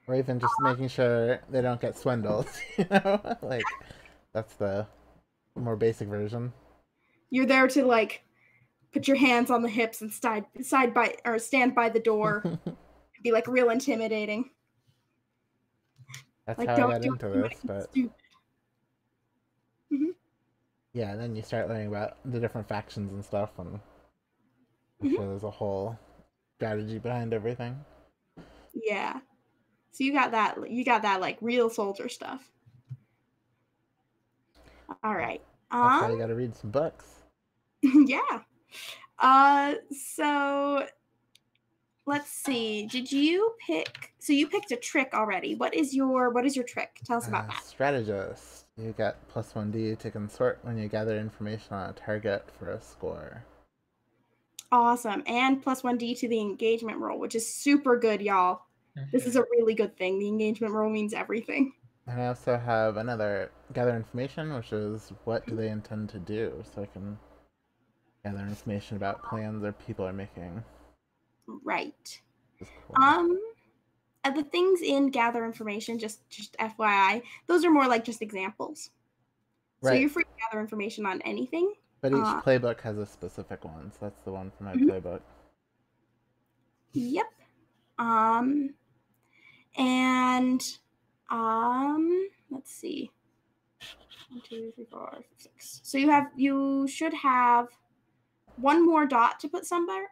Or even just making sure they don't get swindled, you know? Like, that's the more basic version. You're there to like put your hands on the hips and stand by the door. Be like real intimidating. That's like, how I got into this, but yeah, and then you start learning about the different factions and stuff, and I'm sure there's a whole strategy behind everything. Yeah. So you got that like real soldier stuff. All right. That's why you gotta read some books. Yeah. So let's see. Did you pick? So you picked a trick already. What is your trick? Tell us about that. Strategist. You get +1d to consort when you gather information on a target for a score. Awesome. And +1d to the engagement roll, which is super good, y'all. This is a really good thing. The engagement roll means everything. And I also have another gather information, which is what do they intend to do, so I can gather information about plans or people are making. Right. Cool. The things in gather information, just FYI, those are more like just examples. So Right. you're free to gather information on anything. But each playbook has a specific one, so that's the one for my playbook. Yep. And let's see. 1, 2, 3, 4, 5, 6. So you should have one more dot to put somewhere.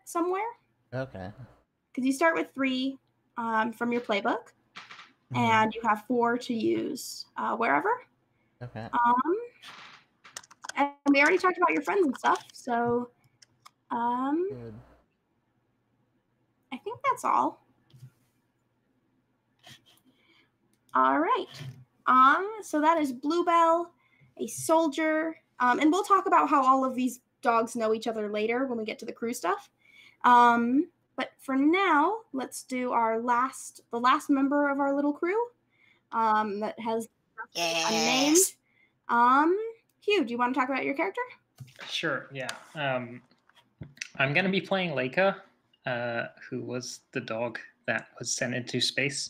Okay. Because you start with 3 from your playbook, and you have 4 to use wherever. Okay. And we already talked about your friends and stuff, so Good. I think that's all. All right. So that is Bluebell, a soldier, and we'll talk about how all of these dogs know each other later when we get to the crew stuff. But for now, let's do the last member of our little crew that has unnamed. Hugh, do you want to talk about your character? Sure, yeah. I'm going to be playing Leica, who was the dog that was sent into space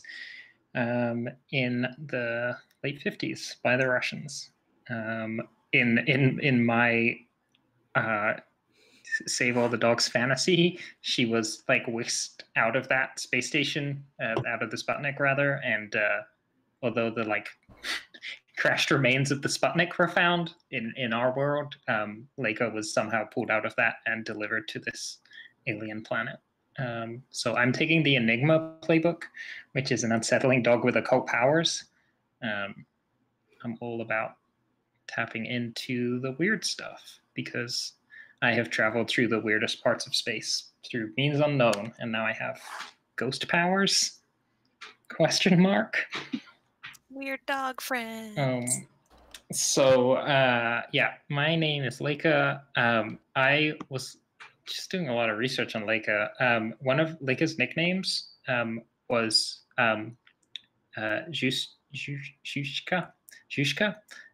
in the late 50s by the Russians. In my Save All the Dogs fantasy, she was like whisked out of that space station, out of the Sputnik rather, and although the like crashed remains of the Sputnik were found in our world, Leica was somehow pulled out of that and delivered to this alien planet. So I'm taking the Enigma playbook, which is an unsettling dog with occult powers. I'm all about tapping into the weird stuff because I have traveled through the weirdest parts of space through means unknown, and now I have ghost powers? ? Weird dog friends. So my name is Leica. I was just doing a lot of research on Leica. One of Leica's nicknames was Zhushka,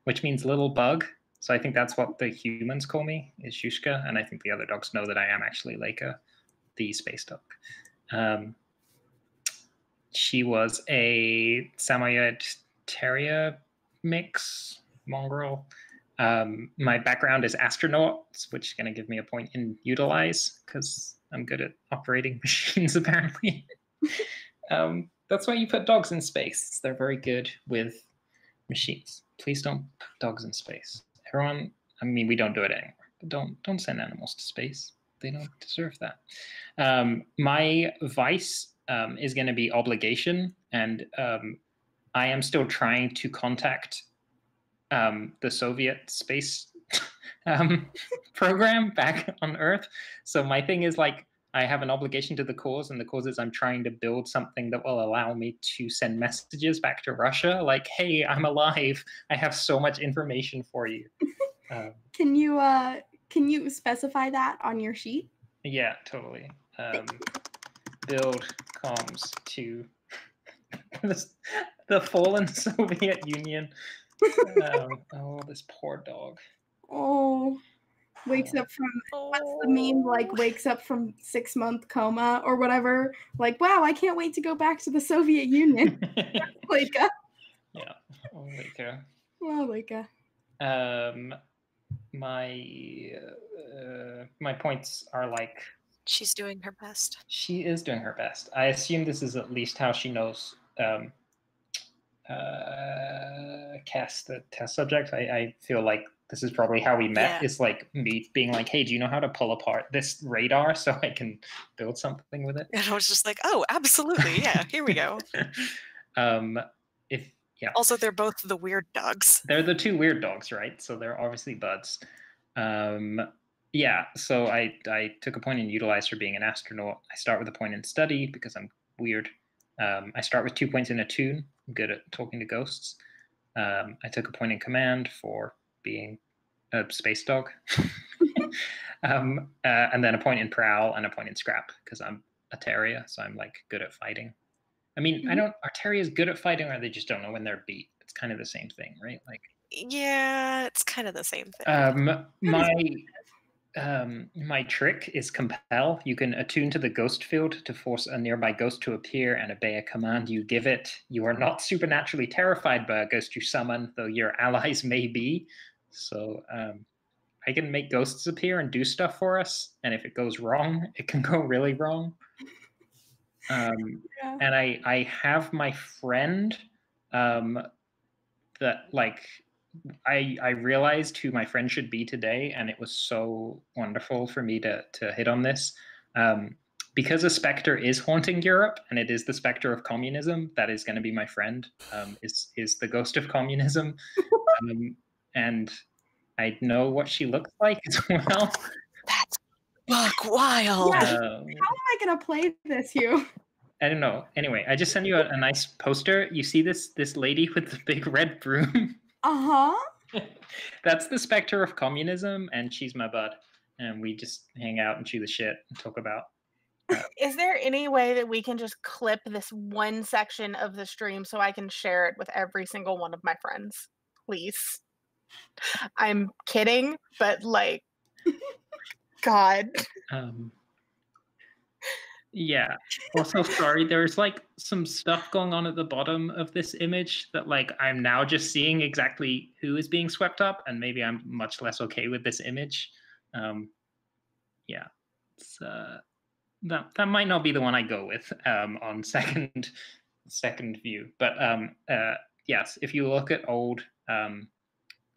which means little bug. So I think that's what the humans call me, is Zhushka, and I think the other dogs know that I am actually Leica, the space dog. She was a Samoyed Terrier mix, mongrel. My background is astronauts, which is going to give me a point in utilize because I'm good at operating machines, apparently. That's why you put dogs in space. They're very good with machines. Please don't put dogs in space. Everyone, I mean, we don't do it anymore. But don't send animals to space. They don't deserve that. My vice is going to be obligation, and I am still trying to contact the Soviet space program back on Earth. So my thing is like I have an obligation to the cause, and the cause is I'm trying to build something that will allow me to send messages back to Russia, like, "Hey, I'm alive. I have so much information for you." Can you specify that on your sheet? Yeah, totally. Build comms to the fallen Soviet Union. Oh, this poor dog. Oh, wakes up from what's the meme, like wakes up from 6-month coma or whatever, like, wow, I can't wait to go back to the Soviet Union. Leica. Yeah. Oh, Leica. Oh, Leica. My points are like She's doing her best. She is doing her best. I assume this is at least how she knows cast the test subject. I feel like this is probably how we met. Yeah. It's like me being like, "Hey, do you know how to pull apart this radar so I can build something with it?" And I was just like, "Oh, absolutely, yeah. Here we go." Yeah. Also, they're both the weird dogs. They're the two weird dogs, right? So they're obviously buds. Yeah, so I took a point in utilize for being an astronaut. I start with a point in study because I'm weird. I start with 2 points in attune. I'm good at talking to ghosts. I took a point in command for being a space dog. And then a point in prowl and a point in scrap because I'm a terrier, so I'm like good at fighting. I mean, are terriers good at fighting, or they just don't know when they're beat? It's kind of the same thing, right? Like, yeah, it's kind of the same thing. My trick is compel. You can attune to the ghost field to force a nearby ghost to appear and obey a command you give it. You are not supernaturally terrified by a ghost you summon, though your allies may be. So I can make ghosts appear and do stuff for us, and if it goes wrong, it can go really wrong. And I have my friend that like I realized who my friend should be today, and it was so wonderful for me to hit on this. Because a specter is haunting Europe, and it is the specter of communism, that is going to be my friend, is the ghost of communism. And I know what she looks like as well. That's buck wild. Yeah, how am I going to play this, Hugh? I don't know. Anyway, I just sent you a nice poster. You see this lady with the big red broom? Uh-huh. That's the specter of communism, and she's my bud. And we just hang out and chew the shit and talk about. Is there any way that we can just clip this one section of the stream so I can share it with every single one of my friends? Please. I'm kidding, but like, God. Yeah. Also, sorry, there's like some stuff going on at the bottom of this image that like I'm now just seeing exactly who is being swept up, and maybe I'm much less okay with this image. Yeah. It's, that might not be the one I go with on second view. But yes, if you look at old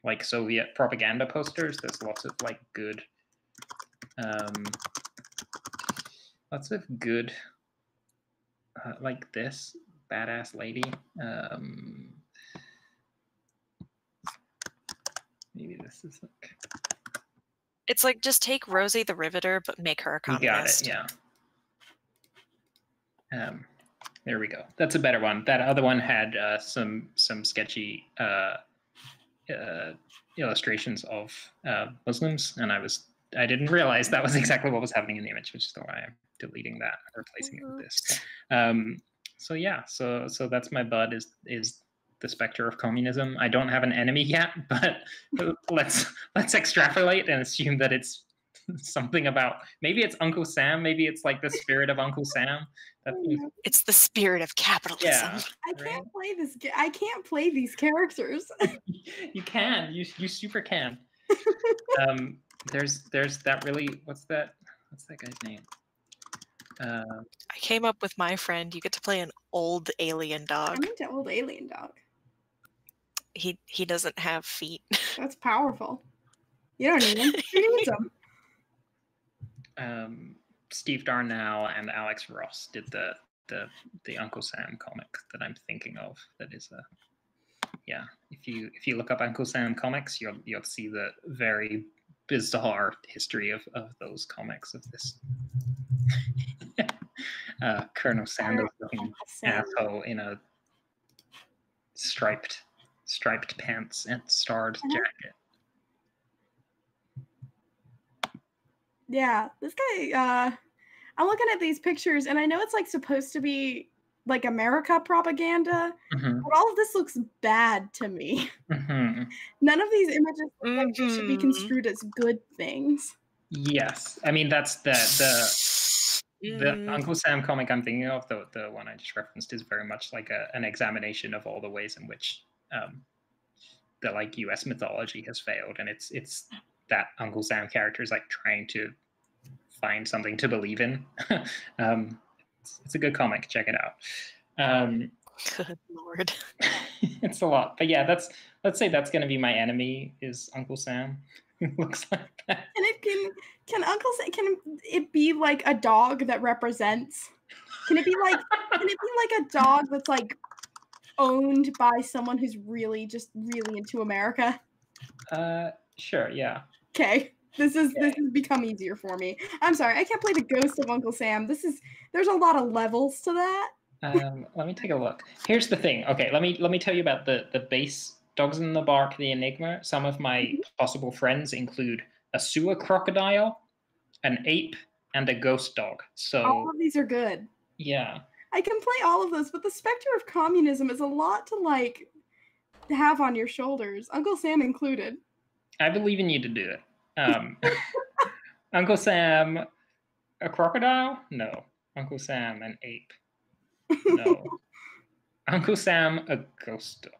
like Soviet propaganda posters, there's lots of like good like this badass lady. Maybe this is like. It's like just take Rosie the Riveter, but make her a communist. You got it, yeah. There we go. That's a better one. That other one had some sketchy illustrations of Muslims, and I didn't realize that was exactly what was happening in the image, which is why I'm deleting that and replacing it with this. So yeah, so that's my bud is the specter of communism. I don't have an enemy yet, but let's extrapolate and assume that it's something about, maybe it's Uncle Sam, maybe it's like the spirit of Uncle Sam. It's the spirit of capitalism. Yeah, I can't play this. I can't play these characters. You can. You super can. There's that really. What's that guy's name? I came up with my friend. You get to play an old alien dog. I'm into old alien dog. He doesn't have feet. That's powerful. You don't need him. Who needs him? Steve Darnell and Alex Ross did the Uncle Sam comic that I'm thinking of. That is yeah. If you look up Uncle Sam comics, you'll see the very bizarre history of those comics of this Colonel Sanders looking asshole in a striped pants and starred jacket. Yeah, this guy, I'm looking at these pictures, and I know it's like supposed to be like America propaganda, but all of this looks bad to me. None of these images look like they should be construed as good things. Yes, I mean that's the Uncle Sam comic I'm thinking of, the one I just referenced, is very much like an examination of all the ways in which the like U.S. mythology has failed, and it's that Uncle Sam character is like trying to find something to believe in. It's a good comic. Check it out. Good Lord. It's a lot, but yeah, let's say that's going to be my enemy is Uncle Sam. It looks like that. And can Uncle Sam, can it be like a dog that represents? Can it be like a dog that's like owned by someone who's really into America? Sure, yeah. Okay. This has become easier for me. I'm sorry, I can't play the ghost of Uncle Sam. There's a lot of levels to that. Let me take a look. Here's the thing. Okay, let me tell you about the base Dogs in the Bark, the Enigma. Some of my possible friends include a sewer crocodile, an ape, and a ghost dog. So all of these are good. Yeah. I can play all of those, but the specter of communism is a lot to have on your shoulders, Uncle Sam included. I believe in you to do it. Uncle Sam, a crocodile? No. Uncle Sam, an ape? No. Uncle Sam, a ghost dog?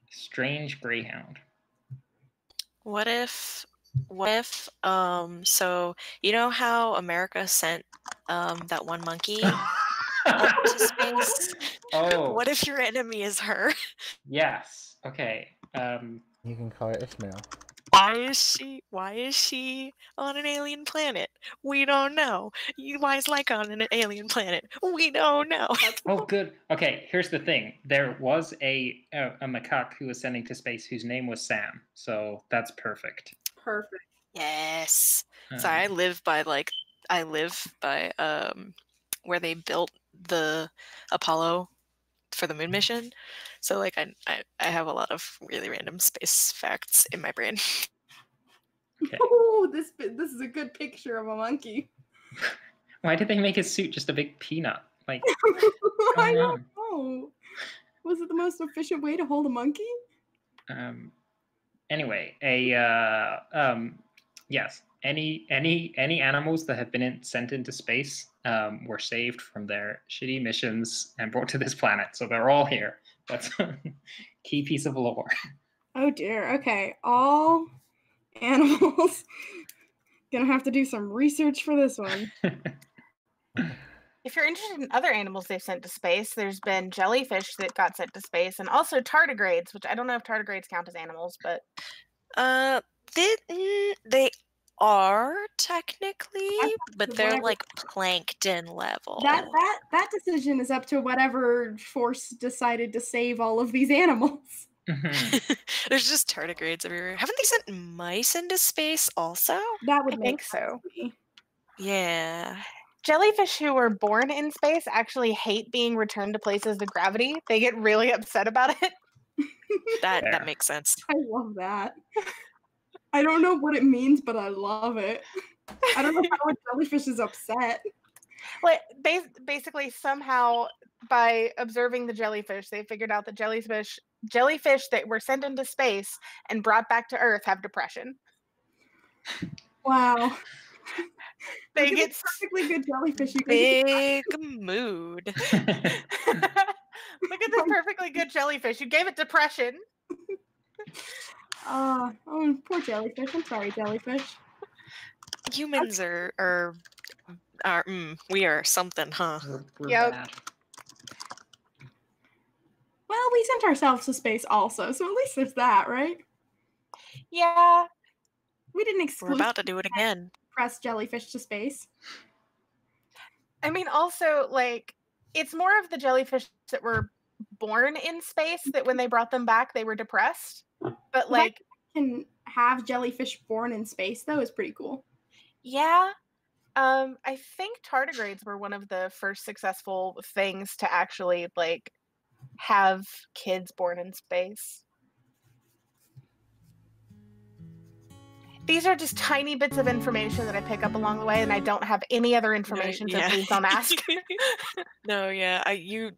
Strange greyhound. What if so you know how America sent that one monkey up to space? Oh. What if your enemy is her? Yes. Okay. You can call her Ishmael. Why is she on an alien planet? We don't know. Why is Laika on an alien planet? We don't know. Oh, good. Okay, here's the thing. There was a macaque who was sending to space whose name was Sam, so that's perfect. Perfect. Yes. Sorry, I live by where they built the Apollo for the moon mission. So like I have a lot of really random space facts in my brain. Okay. Oh, this is a good picture of a monkey. Why did they make his suit just a big peanut? Like, I don't know. Was it the most efficient way to hold a monkey? Anyway, yes. Any animals that have been sent into space were saved from their shitty missions and brought to this planet, so they're all here. That's a key piece of lore. Oh dear. Okay, all animals. Gonna have to do some research for this one. If you're interested in other animals they've sent to space, there's been jellyfish that got sent to space, and also tardigrades, which I don't know if tardigrades count as animals, but they are technically, but they're like plankton level. That decision is up to whatever force decided to save all of these animals. There's just tardigrades everywhere. Haven't they sent mice into space also? That would I think so. Yeah. Jellyfish who were born in space actually hate being returned to places of gravity. They get really upset about it. That makes sense. I love that. I don't know what it means, but I love it. I don't know how a jellyfish is upset. Like basically somehow by observing the jellyfish, they figured out that jellyfish that were sent into space and brought back to Earth have depression. Wow. They get perfectly good jellyfish. Big mood. Look at this perfectly good jellyfish. You gave it depression. Oh, poor jellyfish. I'm sorry, jellyfish. Humans are we are something, huh? We're Yep. bad. Well, we sent ourselves to space also, so at least there's that, right? Yeah. We didn't We're about to do it again. Press jellyfish to space. I mean, also, like, it's more of the jellyfish that were born in space that when they brought them back, they were depressed. But, like... can have jellyfish born in space, though, is pretty cool. Yeah. I think tardigrades were one of the first successful things to actually, like, have kids born in space. These are just tiny bits of information that I pick up along the way, and I don't have any other information, so please don't ask. No, yeah, I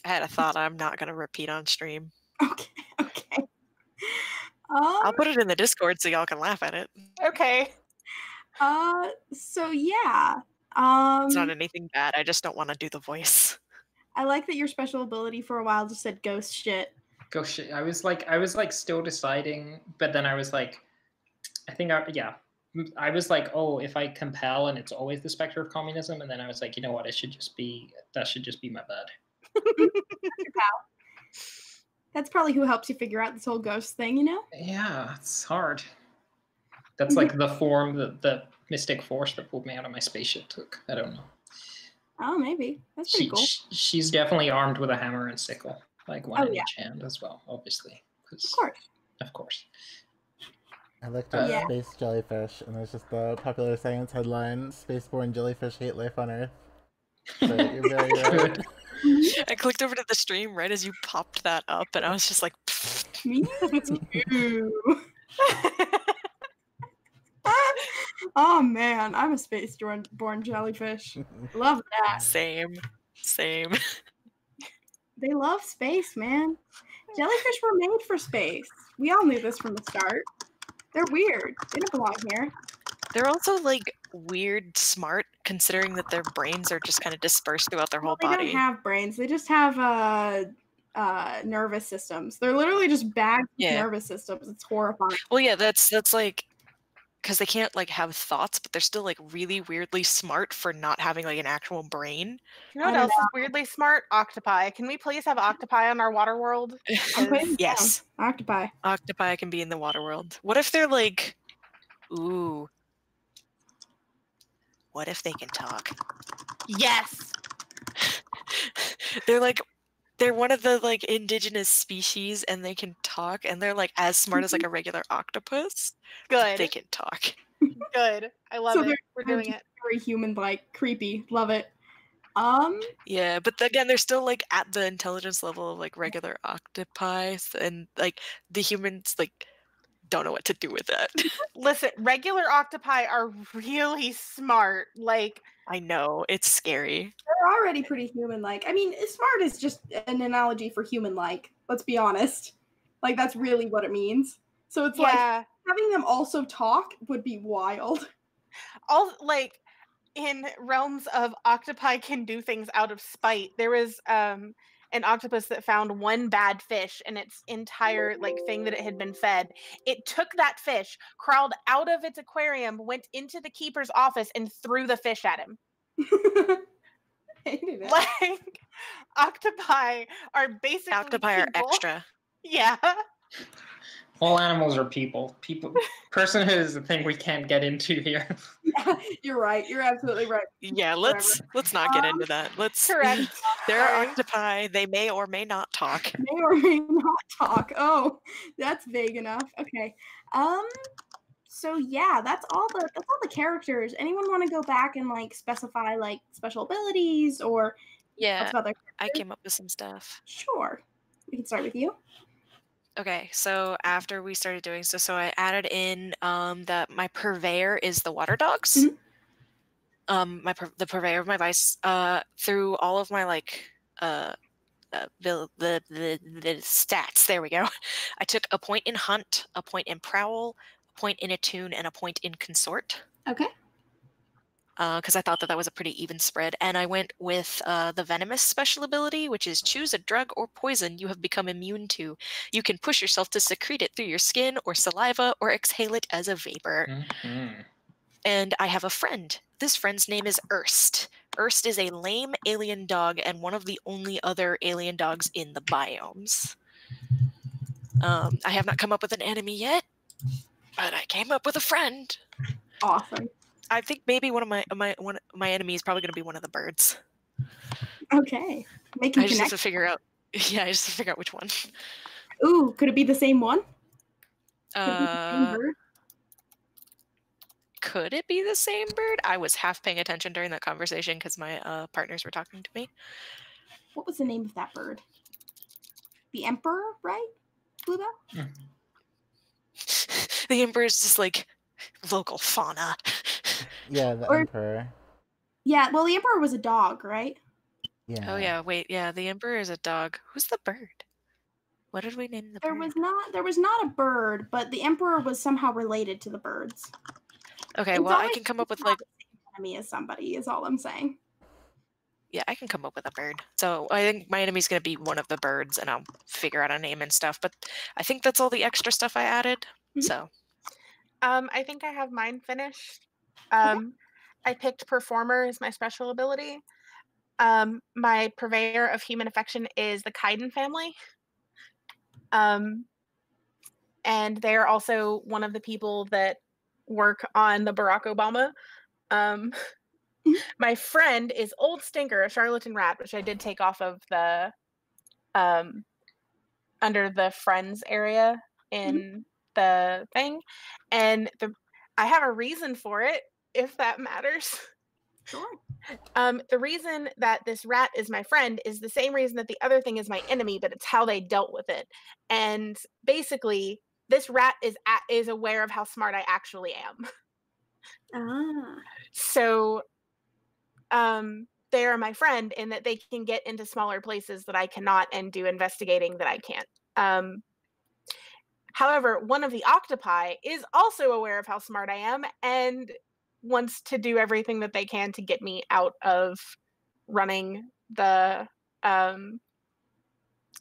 had a thought I'm not going to repeat on stream. Okay. I'll put it in the Discord so y'all can laugh at it. Okay. So yeah. It's not anything bad. I just don't want to do the voice. I like that your special ability for a while just said ghost shit. Ghost shit. I was like still deciding, but then I was like, I was like, oh, if I compel and it's always the specter of communism, and then I was like, you know what, that should just be my bud. That's probably who helps you figure out this whole ghost thing, you know? Yeah, it's hard. That's like the form that the mystic force that pulled me out of my spaceship took. I don't know. Oh, maybe. That's pretty cool. She's definitely armed with a hammer and sickle, like one in yeah. each hand as well, obviously. Of course. Of course. I looked up space jellyfish, and there's just the popular science headline: "Spaceborne jellyfish hate life on Earth." So you're very right. I clicked over to the stream right as you popped that up, and I was just like, Me too. Oh man, I'm a space-born jellyfish. Love that. Same. They love space, man. Jellyfish were made for space. We all knew this from the start. They're weird. They don't belong here. They're also like weird smart, considering that their brains are just kind of dispersed throughout their whole body. They don't have brains. They just have nervous systems. They're literally just bags of nervous systems. It's horrifying. Well, yeah, that's like because they can't like have thoughts, but they're still like really weirdly smart for not having like an actual brain. You know what else is weirdly smart? Octopi. Can we please have octopi on our water world? Yes. Octopi. Octopi can be in the water world. What if they're like, ooh. What if they can talk? Yes. They're one of the like indigenous species, and they can talk, and they're like as smart as like a regular octopus. Good. They can talk. Good. I love it. We're doing it. Very human-like, creepy. Love it. Yeah, but again, they're still like at the intelligence level of like regular octopi, and like the humans like don't know what to do with that. Listen, regular octopi are really smart. Like, I know, it's scary. They're already pretty human-like. I mean, smart is just an analogy for human-like. Let's be honest. Like, that's really what it means. So it's like having them also talk would be wild. All like in realms of octopi can do things out of spite. There was an octopus that found one bad fish in its entire like thing that it had been fed. It took that fish, crawled out of its aquarium, went into the keeper's office, and threw the fish at him. Hated it. Like, octopi are basically Octopi are extra. Yeah. Oh, All animals are people. Personhood is the thing we can't get into here. Yeah, you're right. You're absolutely right. Yeah, let's not get into that. Correct. There are octopi. They may or may not talk. May or may not talk. Oh, that's vague enough. Okay. So yeah, that's all the characters. Anyone want to go back and like specify like special abilities or I came up with some stuff. Sure. We can start with you. Okay, so after we started doing so I added in that my purveyor is the water dogs. Mm-hmm. The purveyor of my vice through all of my like the stats. There we go. I took a point in hunt, a point in prowl, a point in attune, and a point in consort. Okay. Because I thought that was a pretty even spread. And I went with the venomous special ability, which is choose a drug or poison you have become immune to. You can push yourself to secrete it through your skin or saliva or exhale it as a vapor. Mm-hmm. And I have a friend. This friend's name is Erst. Erst is a lame alien dog and one of the only other alien dogs in the biomes. I have not come up with an enemy yet, but I came up with a friend. Awesome. I think maybe one of my enemies is probably going to be one of the birds. Okay. I just have to figure out. Yeah, I just have to figure out which one. Ooh, could it be the same one? Could it be the same bird? I was half paying attention during that conversation because my partners were talking to me. What was the name of that bird? The Emperor, right? Bluebell? Mm. The Emperor is just like local fauna. Yeah, the Emperor. Yeah, well, the Emperor was a dog, right? Yeah. Oh yeah, wait, yeah, the Emperor is a dog. Who's the bird? What did we name the bird? There was not a bird, but the Emperor was somehow related to the birds. Okay, well, I can come up with like enemy as somebody is all I'm saying. Yeah, I can come up with a bird. So I think my enemy's gonna be one of the birds, and I'll figure out a name and stuff. But I think that's all the extra stuff I added. Mm-hmm. So. I think I have mine finished. I picked Performer as my special ability. My purveyor of human affection is the Kaiden family. And they are also one of the people that work on the Barack Obama. My friend is Old Stinker, a charlatan rat, which I did take off of the under the friends area in the thing, and I have a reason for it, if that matters. Sure. The reason that this rat is my friend is the same reason that the other thing is my enemy, but it's how they dealt with it. And basically, this rat is aware of how smart I actually am. Ah. So, they are my friend in that they can get into smaller places that I cannot and do investigating that I can't. However, one of the octopi is also aware of how smart I am and wants to do everything that they can to get me out of running the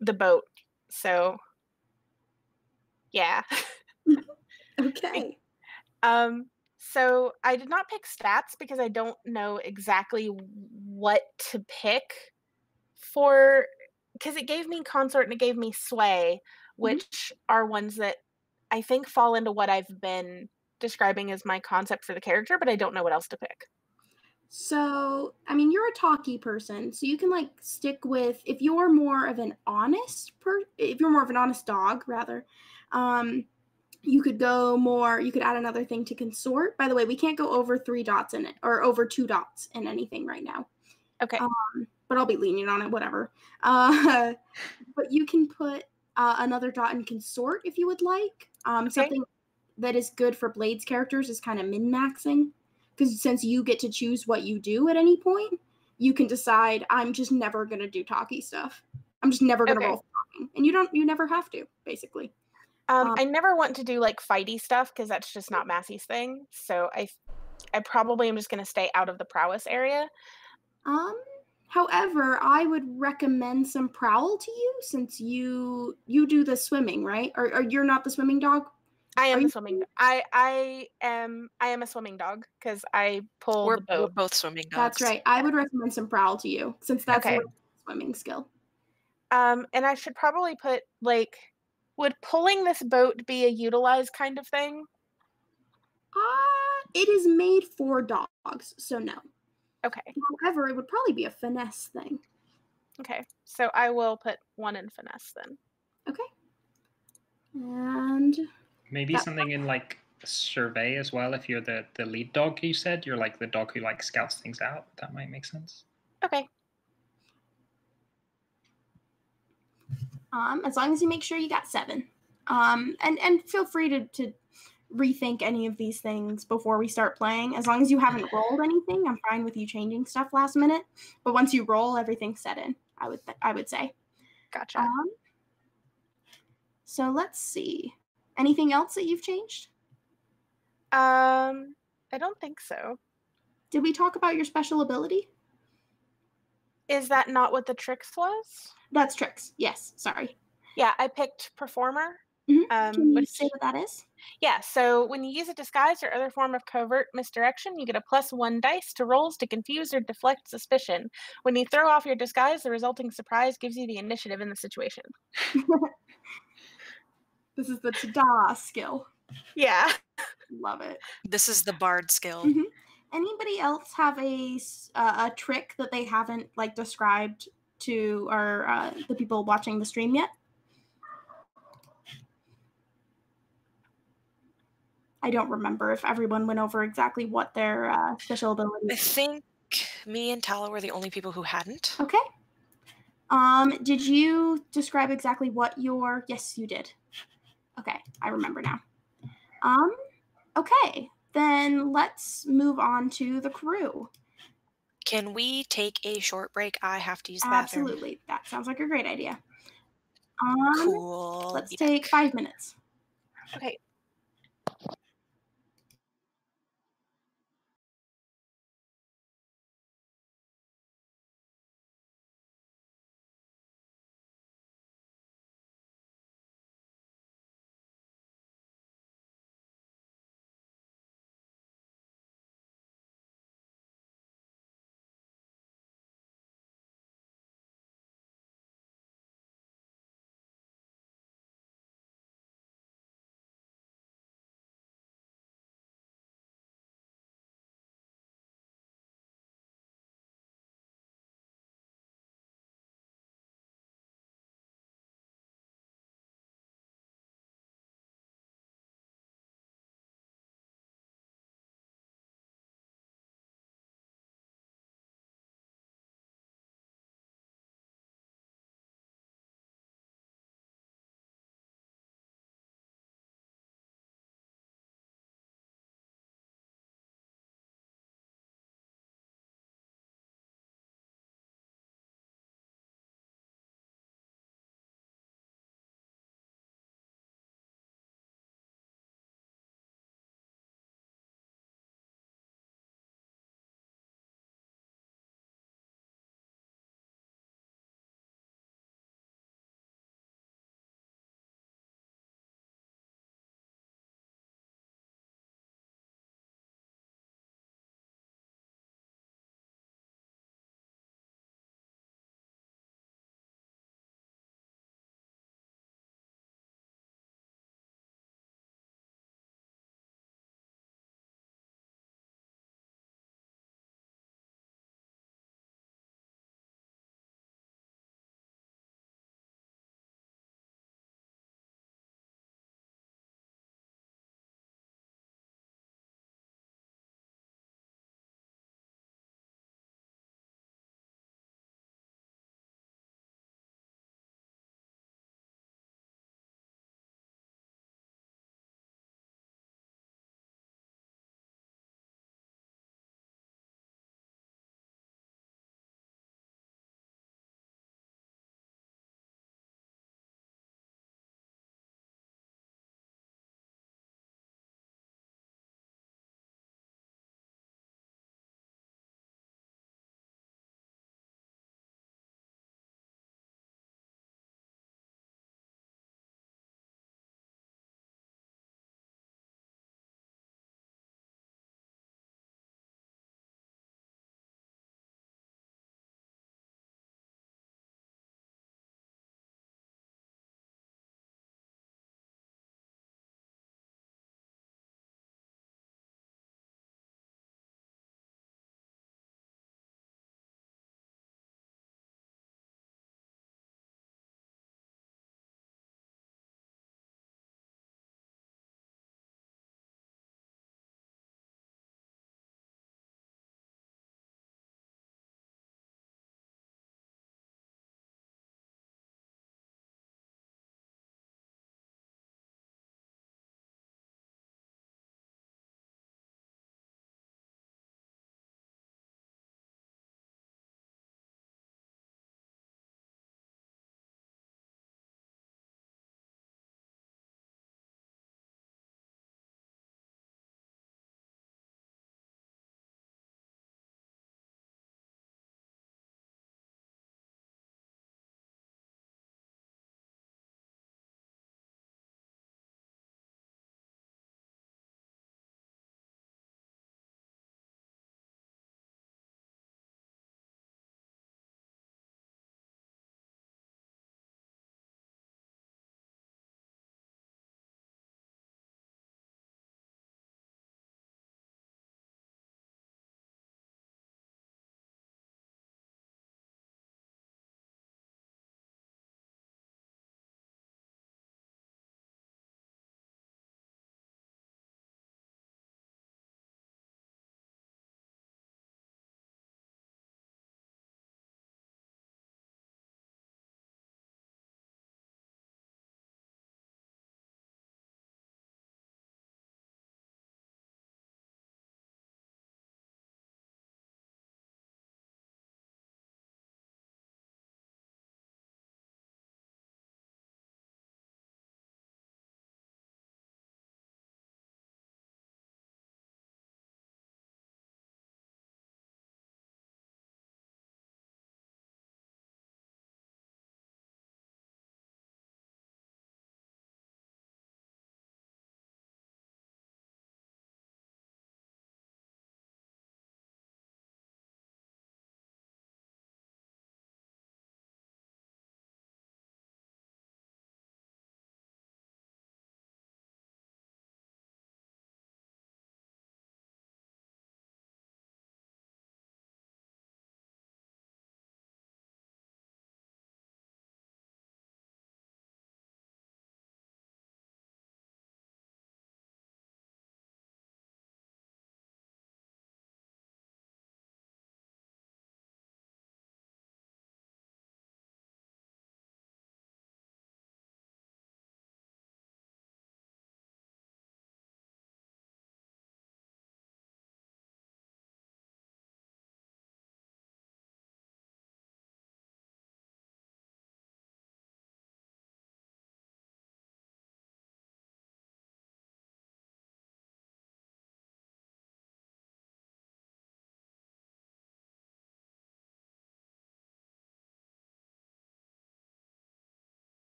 boat. So yeah. Okay. So I did not pick stats because I don't know exactly what to pick for, because it gave me consort and it gave me sway, which are ones that I think fall into what I've been describing as my concept for the character, but I don't know what else to pick. So, I mean, you're a talky person, so you can like stick with if you're more of an honest if you're more of an honest dog, rather. You could go more. You could add another thing to consort. By the way, we can't go over 3 dots in it or over 2 dots in anything right now. Okay. But I'll be lenient on it, whatever. But you can put another dot in consort if you would like. Okay. Something that is good for Blade's characters is kind of min-maxing, because since you get to choose what you do at any point, you can decide, I'm just never going to do talky stuff. I'm just never going to roll for talking. And you never have to, basically. I never want to do like fighty stuff because that's just not Massey's thing. So I probably am just going to stay out of the prowess area. However, I would recommend some prowl to you since you do the swimming, right? Or you're not the swimming dog? I am the swimming. I am a swimming dog because I pull the boat. We're both swimming dogs. That's right. I would recommend some prowl to you since that's Okay. the swimming skill. And I should probably put like, would pulling this boat be a utilized kind of thing? It is made for dogs, so no. Okay. However, it would probably be a finesse thing. Okay. So I will put 1 in finesse then. Okay. And maybe something in like survey as well. If you're the lead dog, you said you're like the dog who like scouts things out. That might make sense. Okay. As long as you make sure you got 7. And feel free to rethink any of these things before we start playing. As long as you haven't rolled anything, I'm fine with you changing stuff last minute. But once you roll, everything's set in. I would say. Gotcha. So let's see. Anything else that you've changed? I don't think so. Did we talk about your special ability? Is that not what the tricks was? That's tricks. Yes. Sorry. Yeah, I picked performer. Can you say what that is? Yeah, so when you use a disguise or other form of covert misdirection, you get a +1 dice to rolls to confuse or deflect suspicion. When you throw off your disguise, the resulting surprise gives you the initiative in the situation. This is the ta-da skill. Yeah. Love it. This is the bard skill. Anybody else have a trick that they haven't like described to our the people watching the stream yet? I don't remember if everyone went over exactly what their special ability is. I think me and Tala were the only people who hadn't. Okay. Did you describe exactly what your... Yes, you did. Okay, I remember now. Okay, then let's move on to the crew. Can we take a short break? I have to use the bathroom. Absolutely. That sounds like a great idea. Cool. Let's take 5 minutes. Okay.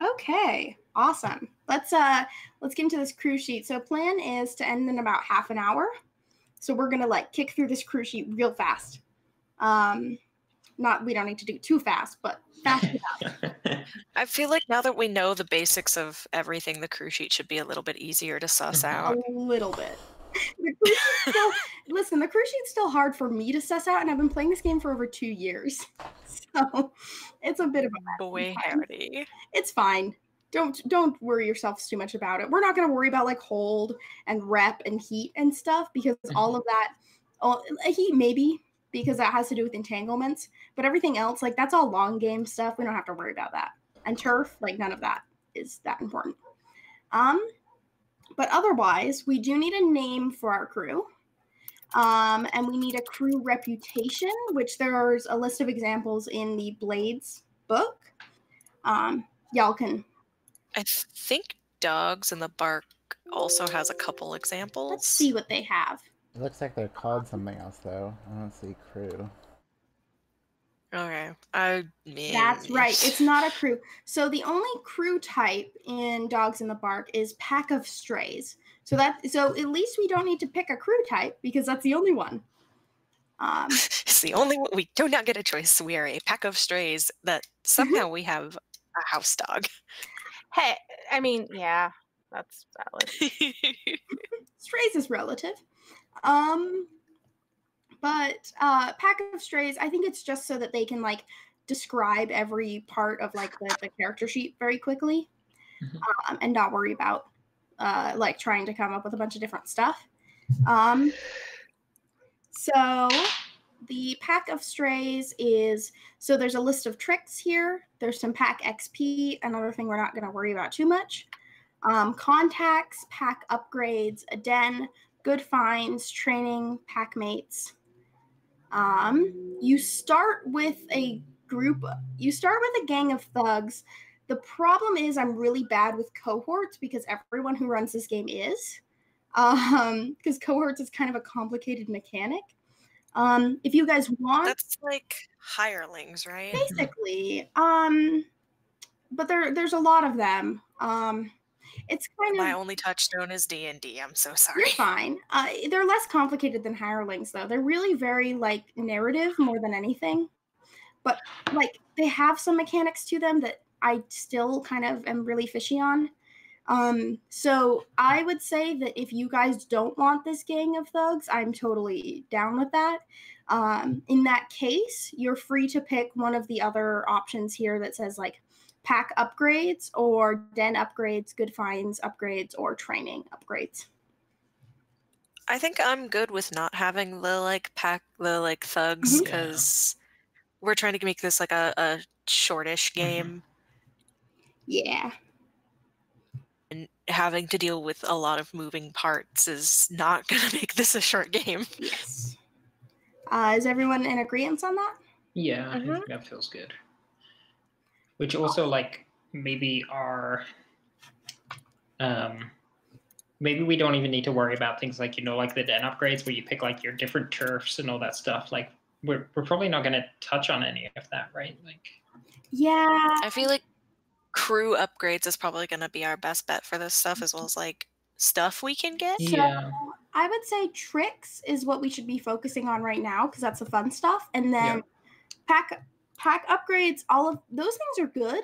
Okay, awesome. Let's get into this crew sheet. So plan is to end in about half an hour. So we're gonna like kick through this crew sheet real fast. We don't need to do it too fast, but fast enough. I feel like now that we know the basics of everything, the crew sheet should be a little bit easier to suss out. A little bit. Listen, the crew sheet's still hard for me to suss out, and I've been playing this game for over 2 years. So it's a bit of a mess. Boy howdy. It's fine. Don't worry yourselves too much about it. We're not going to worry about like hold and rep and heat and stuff, because all of that, heat maybe, because that has to do with entanglements, but everything else, like that's all long game stuff. We don't have to worry about that. And turf, like none of that is that important. But otherwise, we do need a name for our crew. And we need a crew reputation, which there's a list of examples in the Blades book. Y'all can... I think Dogs in the Bark also has a couple examples. Let's see what they have. It looks like they're called something else, though. I don't see crew. Okay. I mean... That's right. It's not a crew. So the only crew type in Dogs in the Bark is Pack of Strays. So at least we don't need to pick a crew type, because that's the only one. It's the only one. We do not get a choice. We are a pack of strays that somehow we have a house dog. Hey, I mean, yeah, that's valid. Strays is relative. But Pack of Strays, I think it's just so that they can like describe every part of like the character sheet very quickly, and not worry about like trying to come up with a bunch of different stuff. So the Pack of Strays is, so there's a list of tricks here. There's some pack XP, another thing we're not going to worry about too much. Contacts, pack upgrades, a den, good finds, training, pack mates. You start with a gang of thugs. The problem is I'm really bad with cohorts, because everyone who runs this game is. Because cohorts is kind of a complicated mechanic. If you guys want... That's like hirelings, right? Basically. But there's a lot of them. It's kind of... My only touchstone is D&D. I'm so sorry. You're fine. They're less complicated than hirelings, though. They're really very, like, narrative more than anything. But, like, they have some mechanics to them that I still kind of am really fishy on. So I would say that if you guys don't want this gang of thugs, I'm totally down with that. In that case, you're free to pick one of the other options here that says, like, pack upgrades or den upgrades, good finds upgrades, or training upgrades. I think I'm good with not having the thugs, because we're trying to make this like a shortish game. Yeah. And having to deal with a lot of moving parts is not going to make this a short game. Yes. Is everyone in agreement on that? Yeah, I think that feels good. Which also, like, maybe maybe we don't even need to worry about things like, like the den upgrades where you pick like your different turfs and all that stuff. Like, we're probably not going to touch on any of that, right? Like, yeah. I feel like crew upgrades is probably going to be our best bet for this stuff, as well as like stuff we can get. Yeah. So I would say tricks is what we should be focusing on right now, because that's the fun stuff. And then pack upgrades, all of those things are good.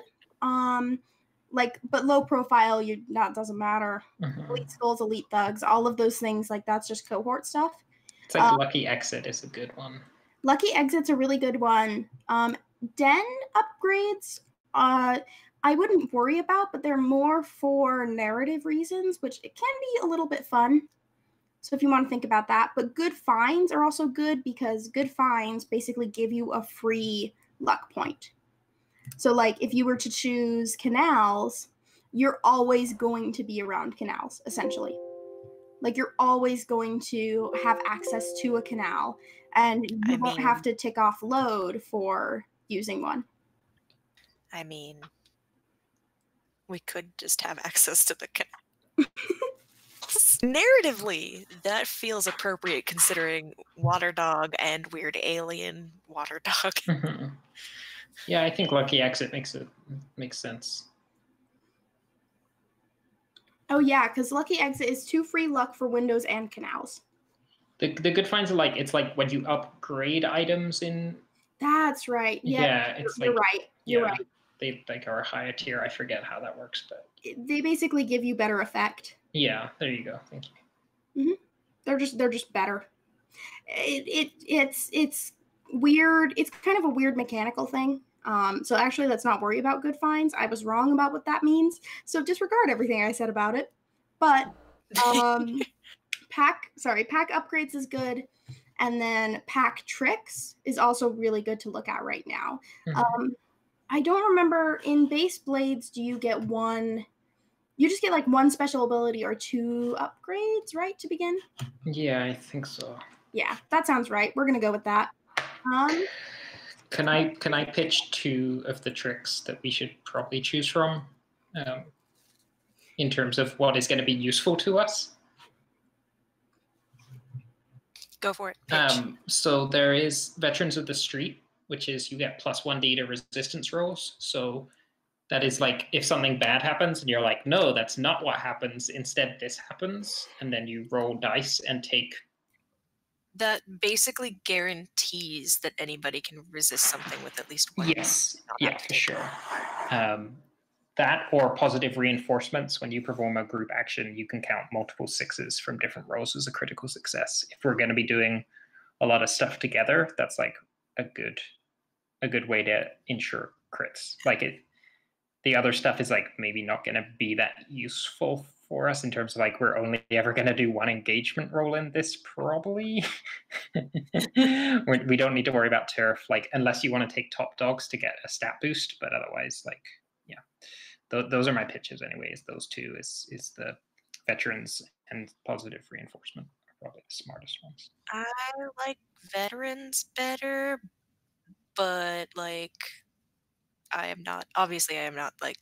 But low profile, that doesn't matter. Elite skulls, elite thugs, all of those things, like that's just cohort stuff. It's like Lucky Exit is a good one. Lucky Exit's a really good one. Den upgrades, I wouldn't worry about, but they're more for narrative reasons, which it can be a little bit fun. So if you want to think about that. But good finds are also good, because good finds basically give you a free luck point. So like if you were to choose canals, you're always going to be around canals, essentially. Like you're always going to have access to a canal, and you won't have to tick off load for using one. I mean, we could just have access to the canal. Narratively, that feels appropriate considering water dog and weird alien water dog. Yeah, I think Lucky Exit makes sense. Oh yeah, because Lucky Exit is 2 free luck for windows and canals. The good finds are like, it's like when you upgrade items in. That's right. Yeah, it's you're like, right. You're right. They like are a higher tier. I forget how that works, but They basically give you better effect. yeah, there you go. Thank you. Mm-hmm. They're just better. It's weird. It's kind of a weird mechanical thing. So actually, let's not worry about good finds. I was wrong about what that means. So disregard everything I said about it. But pack upgrades is good, and then pack tricks is also really good to look at right now. Mm-hmm. I don't remember, in base blades, do you get one? You just get like one special ability or 2 upgrades, right, to begin? Yeah, I think so. Yeah, that sounds right. We're gonna go with that. Can I pitch 2 of the tricks that we should probably choose from, in terms of what is going to be useful to us? Go for it. Pitch. So there is Veterans of the Street, which is you get +1d to resistance rolls. So that is like if something bad happens and you're like, no, that's not what happens. Instead, this happens, and then you roll dice and take. That basically guarantees that anybody can resist something with at least one. Yes, yeah, for sure. That or positive reinforcements. When you perform a group action, you can count multiple 6s from different rolls as a critical success. If we're going to be doing a lot of stuff together, that's like a good way to ensure crits. Like the other stuff is like maybe not going to be that useful for us in terms of like we're only ever going to do 1 engagement roll in this probably. We don't need to worry about turf, like unless you want to take top dogs to get a stat boost, but otherwise, like, yeah, those are my pitches anyways. Those 2 is the veterans and positive reinforcement are probably the smartest ones. I like veterans better, but like I am not like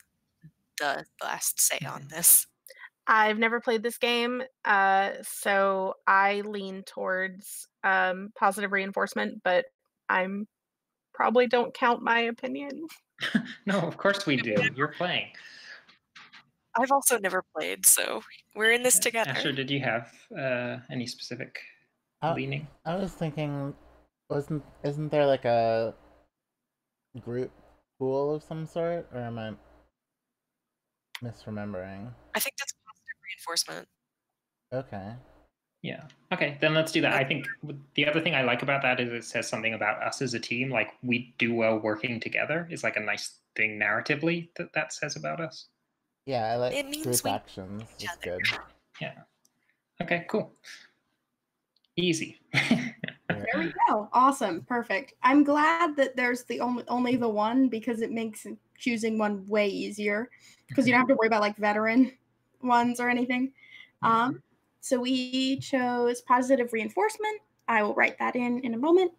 the last say on this. I've never played this game, so I lean towards positive reinforcement, but I'm probably don't count my opinion. No, of course we do. You're playing. I've also never played, so we're in this together. Asher, did you have any specific leaning? I was thinking, isn't there like a group pool of some sort, or am I misremembering? I think that's positive reinforcement. Okay. Yeah. Okay, then let's do that. I think the other thing I like about that is it says something about us as a team. Like we do well working together is like a nice thing narratively that says about us. Yeah, I like It means group we actions. It's good. Yeah. Okay, cool. Easy. There we go. Awesome. Perfect. I'm glad that there's the only the one, because it makes choosing one way easier, because you don't have to worry about like veteran ones or anything. So we chose positive reinforcement. I will write that in a moment.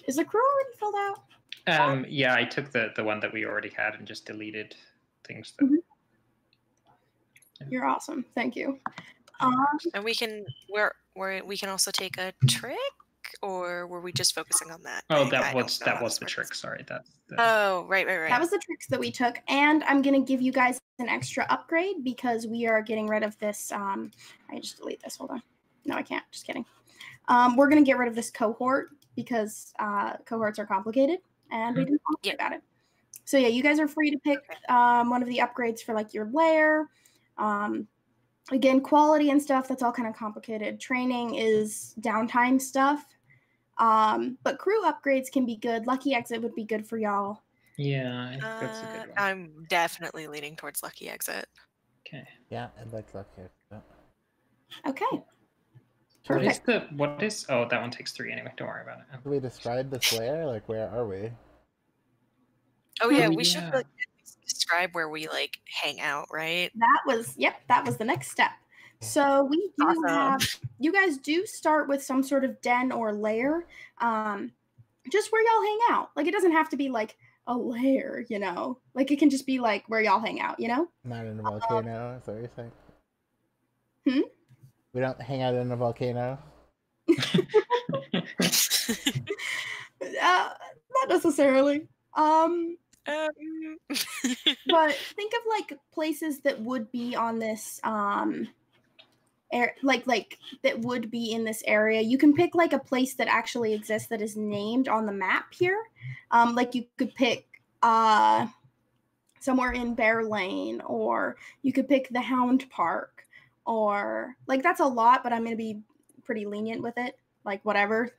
Is the crew already filled out? Yeah, I took the one that we already had and just deleted things that. You're awesome. Thank you. And we can also take a trick, or were we just focusing on that? Oh, that was the trick. Sorry, Oh, right. That was the tricks that we took, and I'm gonna give you guys an extra upgrade because we are getting rid of this. I just delete this. Hold on. No, I can't. Just kidding. We're gonna get rid of this cohort because cohorts are complicated, and we didn't talk about it. So yeah, you guys are free to pick one of the upgrades for like your lair. Again, quality and stuff, that's all kind of complicated. Training is downtime stuff. But crew upgrades can be good. Lucky Exit would be good for y'all. Yeah, that's a good one. I'm definitely leaning towards Lucky Exit. Okay. Yeah, I'd like Lucky Exit. Okay. Perfect. Oh, that one takes 3 anyway. Don't worry about it. Can we describe this lair? Like, where are we? Oh yeah, we should like describe where we like hang out, right? That was the next step. So we do have, you guys do start with some sort of den or lair, just where y'all hang out. Like it doesn't have to be like a lair, you know, like it can just be like where y'all hang out, you know? Not in a volcano, is that what you're saying? We don't hang out in a volcano. Not necessarily. But think of like places that would be on this like that would be in this area. You can pick like a place that actually exists that is named on the map here. Like you could pick somewhere in Bear Lane, or you could pick the Hound Park, or like that's a lot, but I'm gonna be pretty lenient with it. Like whatever.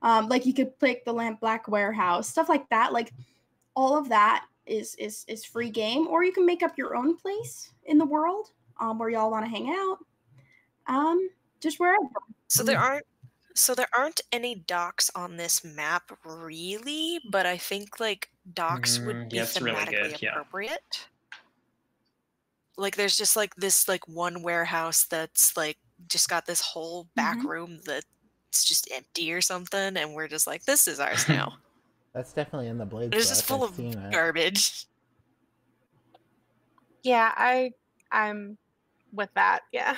Like you could pick the Lamp Black Warehouse, stuff like that. Like all of that is free game, or you can make up your own place in the world where y'all want to hang out. Just wherever. So there aren't any docks on this map really, but I think like docks would be that's really thematically good, yeah. appropriate. Like there's just like this like one warehouse that's like just got this whole back room that's just empty or something, and we're just like, this is ours now. That's definitely in the Blades It's book. just full I've of seen it. garbage. Yeah, I'm with that. Yeah.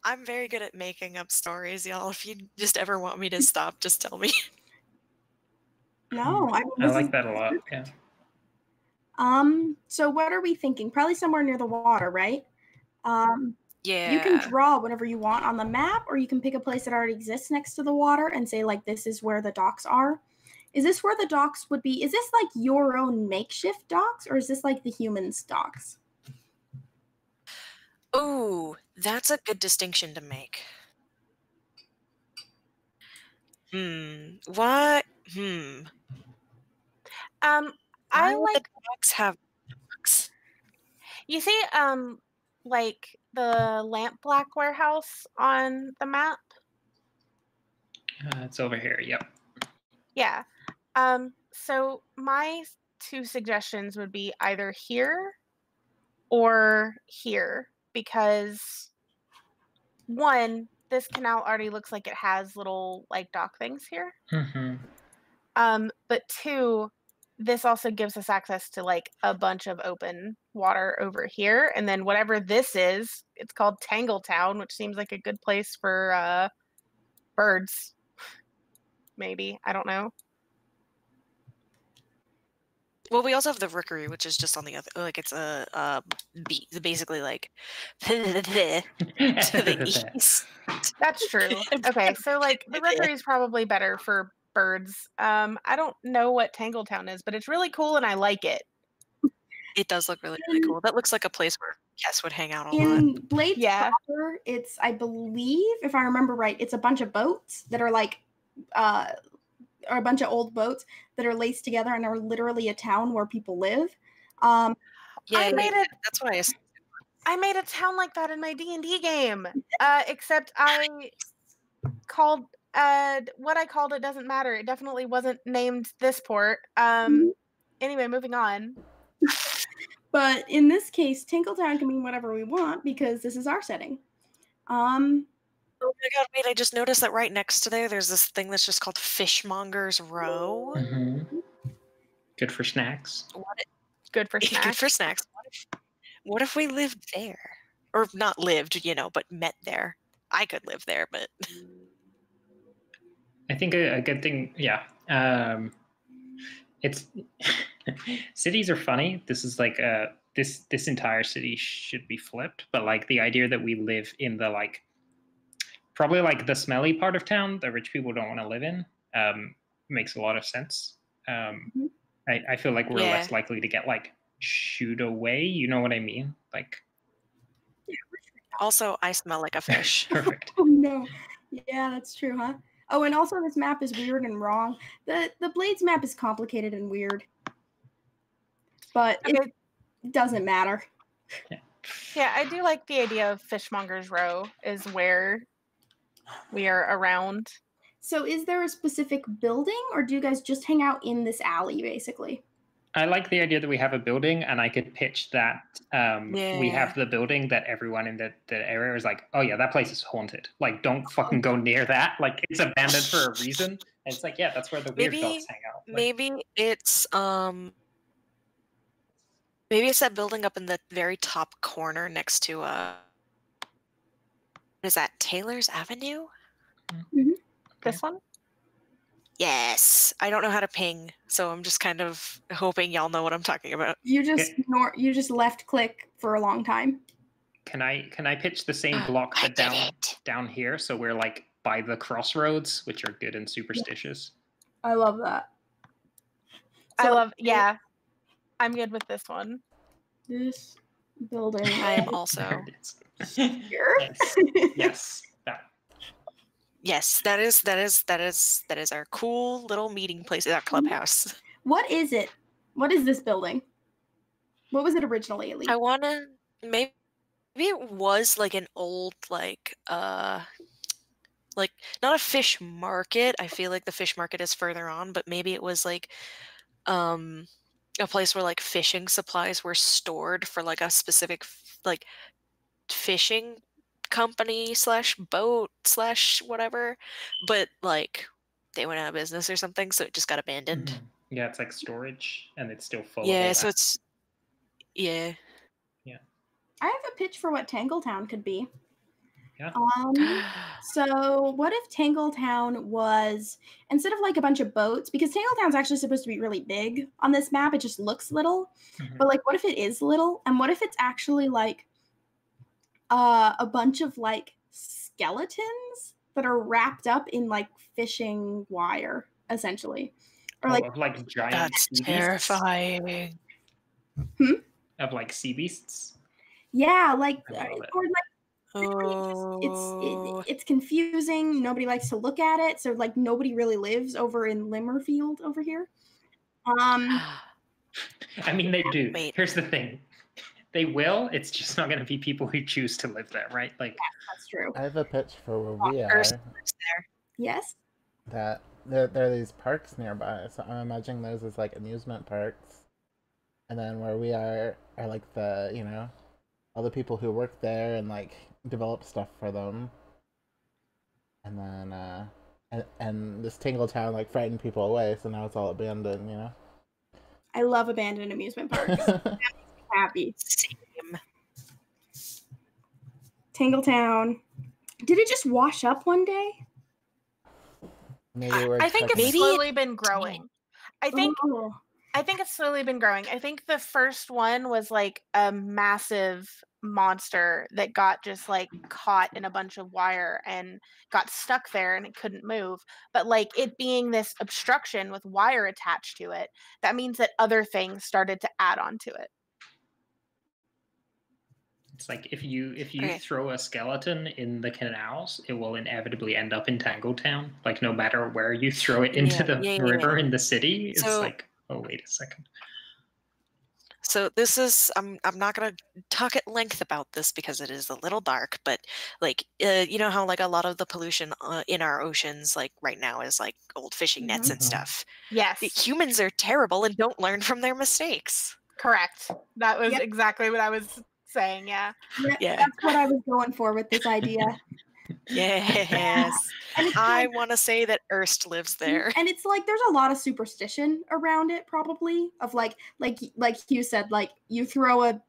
I'm very good at making up stories, y'all. If you just ever want me to stop, just tell me. No, I like that a lot. Yeah. So what are we thinking? Probably somewhere near the water, right? Yeah. You can draw whatever you want on the map, or you can pick a place that already exists next to the water and say, like, this is where the docks are. Is this where the docks would be? Is this like your own makeshift docks, or is this like the humans' docks? Ooh, that's a good distinction to make. What? I Why would like the docks have docks? you see like the Lamp Black Warehouse on the map. It's over here. Yep. Yeah. So my two suggestions would be either here or here, because one, this canal already looks like it has little like dock things here. But two, this also gives us access to like a bunch of open water over here, and then whatever this is, it's called Tangletown, which seems like a good place for birds. Maybe, I don't know. Well, we also have the Rookery, which is just on the other, like it's basically like to the east. That's true. Okay, so like the Rookery is probably better for birds. I don't know what Tangletown is, but it's really cool and I like it. It does look really, really cool. That looks like a place where guests would hang out a lot. In Blades proper, it's, I believe, if I remember right, it's a bunch of boats that are like, or a bunch of old boats that are laced together and are literally a town where people live. Yeah, that's what I made a town like that in my D&D game, except I called what I called it doesn't matter. It definitely wasn't named this port. Anyway, moving on. But in this case, Tinkletown can mean whatever we want because this is our setting. Oh my god, wait, I just noticed that right next to there's this thing that's just called Fishmonger's Row. Good for snacks. Good for snacks. Good for snacks. What if we lived there? Or not lived, but met there. I could live there, but... I think a good thing, yeah. It's... cities are funny. This is like, this entire city should be flipped, but like the idea that we live in the like... probably like the smelly part of town that rich people don't want to live in makes a lot of sense. I feel like we're less likely to get like shooed away. You know what I mean? Like. Also, I smell like a fish. Perfect. Oh no. Yeah, that's true, huh? Oh, and also this map is weird and wrong. The Blades map is complicated and weird. But it doesn't matter. Yeah, I do like the idea of Fishmonger's Row is where we are around. So is there a specific building, or do you guys just hang out in this alley, basically? I like the idea that we have a building, and I could pitch that we have the building that everyone in the area is like, oh yeah, that place is haunted. Like, don't fucking go near that. Like, it's abandoned for a reason. And it's like, yeah, that's where the weird dogs hang out. Like, maybe it's that building up in the very top corner next to is that Taylor's Avenue? Mm-hmm. This one? Yes. I don't know how to ping, so I'm just kind of hoping y'all know what I'm talking about. You just left click for a long time. Can I pitch the same block I but did it. down here, so we're like by the crossroads, which are good and superstitious. I love that. Yeah. I'm good with this one. This building. I am There also. it is. Here? Nice. Yes. That. Yes, that is our cool little meeting place, our clubhouse. What is it? What is this building? What was it originally, Elite? I wanna maybe it was like an old like not a fish market. I feel like the fish market is further on, but maybe it was like a place where like fishing supplies were stored for like a specific like fishing company / boat / whatever, but like they went out of business or something, so it just got abandoned. Mm-hmm. Yeah, it's like storage, and it's still full. Yeah, of all so that. it's yeah. I have a pitch for what Tangletown could be. Yeah. So what if Tangletown was, instead of like a bunch of boats, because Tangletown's actually supposed to be really big on this map, it just looks little. Mhm. But like, what if it is little? And what if it's actually like a bunch of like skeletons that are wrapped up in like fishing wire, essentially? Or like, of like giant That's sea beasts? terrifying. Of like sea beasts? yeah, like, I love it. or like, Oh. it's confusing. Nobody likes to look at it, so like nobody really lives over in Limmerfield over here. I mean, they do. Wait. Here's the thing. They will. It's just not going to be people who choose to live there, right? Like, That's true. I have a pitch for where we are. There. Yes. That there are these parks nearby, so I'm imagining those as like amusement parks, and then where we are like the all the people who work there and like develop stuff for them, and then and this Tingletown like frightened people away, so now it's all abandoned. I love abandoned amusement parks. That makes me happy. Same. Tingletown. Did it just wash up one day? Maybe we're I think it's Maybe slowly been growing. I think Oh. it's slowly been growing. I think the first one was like a massive monster that got just like caught in a bunch of wire and got stuck there and it couldn't move. But like it being this obstruction with wire attached to it, that means that other things started to add on to it. it's like if you Okay. throw a skeleton in the canals, it will inevitably end up in Tangletown. Like no matter where you throw it into the river in the city, it's So- like, oh wait a second. So this is I'm not gonna talk at length about this because it is a little dark, but like you know how like a lot of the pollution in our oceans like right now is like old fishing nets and Mhm. stuff. Yes, Humans are terrible and don't learn from their mistakes. correct. That was Yep. exactly what I was saying. Yeah. Yeah. That's what I was going for with this idea. Yes. And it's I like, want to say that Erst lives there. and it's like there's a lot of superstition around it, probably, of like Hugh said, like you throw a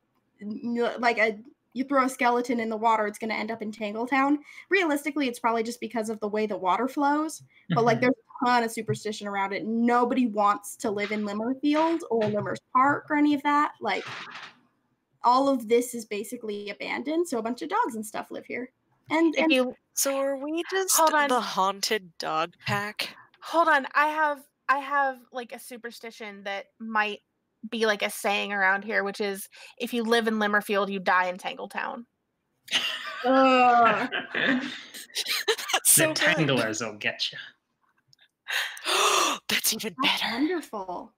skeleton in the water, it's going to end up in Tangletown. Realistically, it's probably just because of the way the water flows. But like there's a ton of superstition around it. Nobody wants to live in Limmerfield or Limmers Park or any of that. Like all of this is basically abandoned, so a bunch of dogs and stuff live here. And So are we just Hold on. the haunted dog pack? Hold on. I have like a superstition that might be like a saying around here, which is if you live in Limmerfield, you die in Tangletown. uh, That's The so good. Tanglers will get you. That's even that's better. wonderful.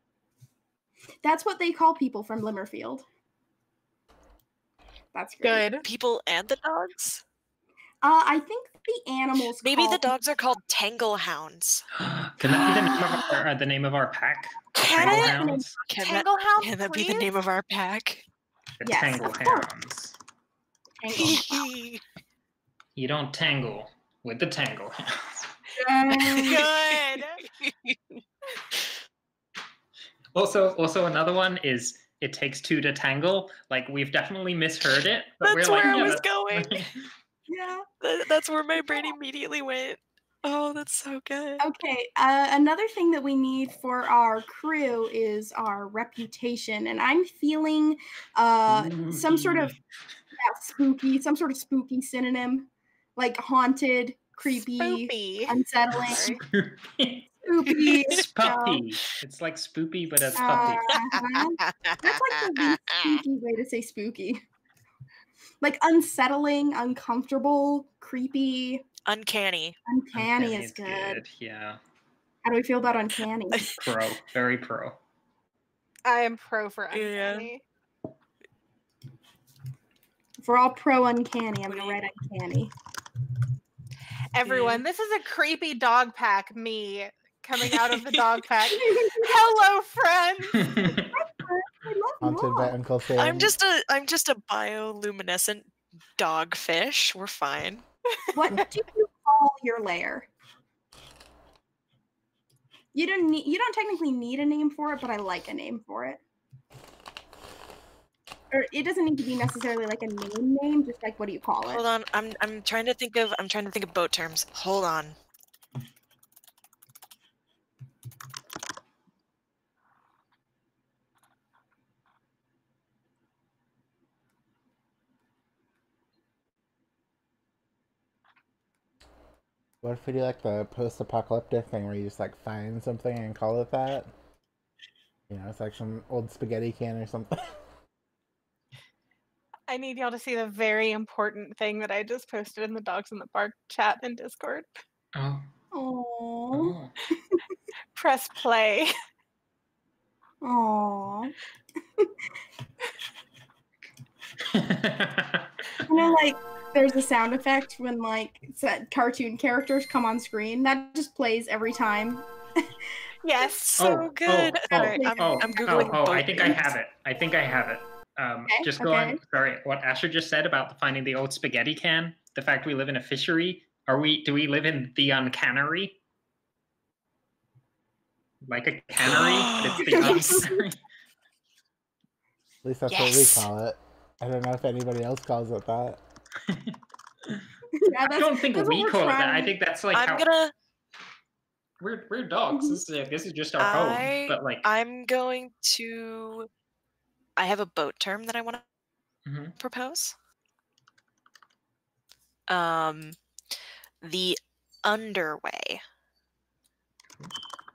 That's what they call people from Limmerfield. That's great. Good. People and the dogs? I think the animals. Maybe the call dogs are called Tanglehounds. Can that be the name of our pack? The Can it? Tanglehounds? Tanglehound, Can that be please? the name of our pack? The Yes, of course. Tanglehounds. Tangle. You don't tangle with the Tanglehounds. Good. Also, another one is it takes two to tangle. Like we've definitely misheard it, but That's we're like, where I yeah, was that's- going. Yeah. That's where my brain immediately went. Oh, that's so good. Okay, another thing that we need for our crew is our reputation, and I'm feeling some sort of spooky synonym, like haunted, creepy, Spoopy. unsettling, Sorry. spoopy. Spuppy. It's like spoopy, but a puppy. That's like the least spooky way to say spooky. Like unsettling, uncomfortable, creepy. Uncanny. Uncanny is good. Yeah. How do we feel about uncanny? Pro. Very pro. I am pro for Yeah. uncanny. If we're all pro uncanny, I'm gonna write uncanny. Everyone, this is a creepy dog pack me coming out of the dog pack. Hello, friends. I love Haunted by dogs. Uncle Sam. I'm just a bioluminescent dogfish. We're fine. What do you call your lair? You don't technically need a name for it, but I like a name for it. Or it doesn't need to be necessarily like a name, just like what do you call it? Hold on. I'm trying to think of boat terms. Hold on. What if we do like the post-apocalyptic thing where you just like find something and call it that? You know, it's like some old spaghetti can or something. I need y'all to see the very important thing that I just posted in the Dogs in the Park chat and Discord. Oh. Aww. Press play. Aww. You know, like there's a sound effect when like cartoon characters come on screen. That just plays every time. Yes. So good. I'm googling. I think I have it. Okay, Just go on. Sorry, what Asher just said about finding the old spaghetti can. The fact we live in a fishery. Do we live in the uncannery? Like a cannery, but it's the uncannery. At least that's Yes. what we call it. I don't know if anybody else calls it that. Yeah, I don't think we call it that. I think that's like we're dogs. This is just our home. But like I'm going to. I have a boat term that I want to propose. The underway.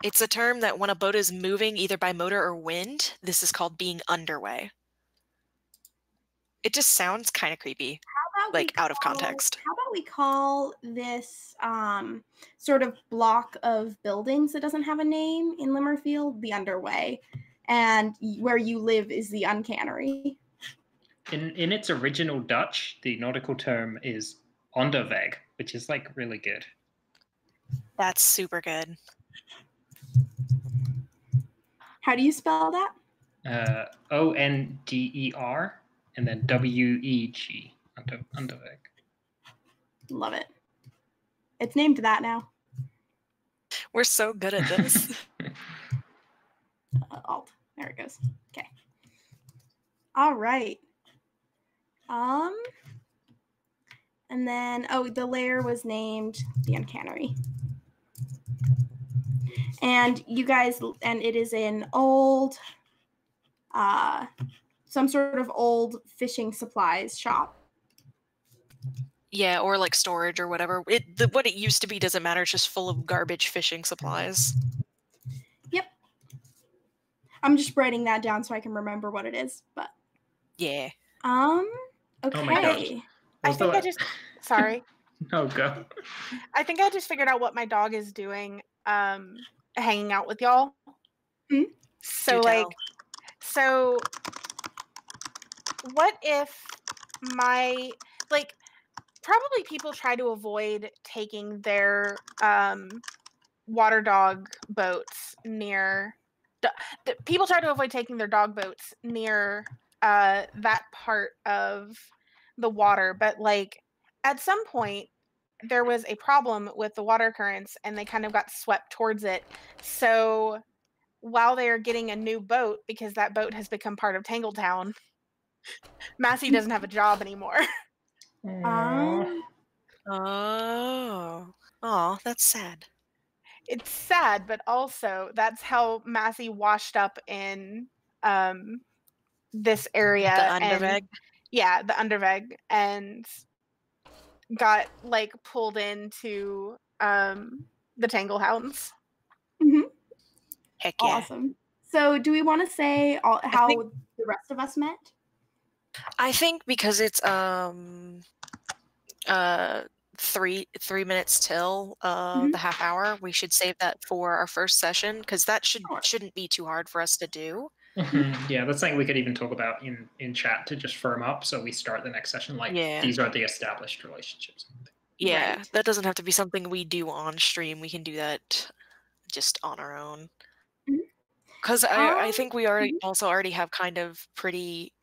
It's a term that when a boat is moving either by motor or wind, this is called being underway. It just sounds kind of creepy, like out of context. How about we call this sort of block of buildings that doesn't have a name in Limmerfield the underway, and where you live is the uncannery. in its original Dutch, the nautical term is onderweg, which is like really good. That's super good. How do you spell that? Onder and then WEG. Underweg. Love it. It's named that now. We're so good at this. Alt. There it goes. Okay. All right. And then the lair was named the uncannery. And you guys, and it is an old, some sort of old fishing supplies shop. Yeah, or like storage or whatever. What it used to be doesn't matter. It's just full of garbage fishing supplies. Yep. I'm just writing that down so I can remember what it is. But yeah. Okay. Oh my gosh. I think I just. Sorry. No, go. I think I just figured out what my dog is doing. Hanging out with y'all. Mm-hmm. So what if probably people try to avoid taking their water dog boats near people try to avoid taking their dog boats near that part of the water, but like at some point there was a problem with the water currents and they kind of got swept towards it. So while they are getting a new boat, because that boat has become part of Tangletown, Massey doesn't have a job anymore. Oh. Aw, that's sad. It's sad, but also that's how Massey washed up in this area. The And Underveg? yeah, the Underveg, and got like pulled into the Tanglehounds. Heck yeah. Awesome. So, do we want to say how the rest of us met? I think because it's 3 minutes till the half hour, we should save that for our first session, because that shouldn't be too hard for us to do. Yeah, that's something we could even talk about in chat to just firm up, so we start the next session like these are the established relationships. Yeah, Right. that doesn't have to be something we do on stream. We can do that just on our own. Because I think we already have kind of pretty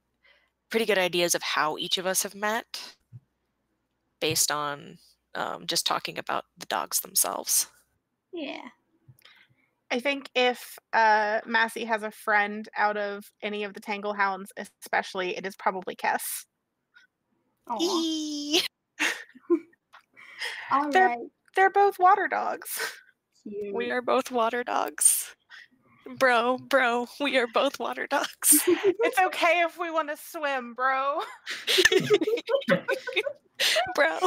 good ideas of how each of us have met based on just talking about the dogs themselves. Yeah. I think if Massey has a friend out of any of the Tanglehounds, especially, it is probably Kess. All they're, right. They're both water dogs. Cute. We are both water dogs. Bro, we are both water dogs. It's okay if we want to swim, bro. Bro.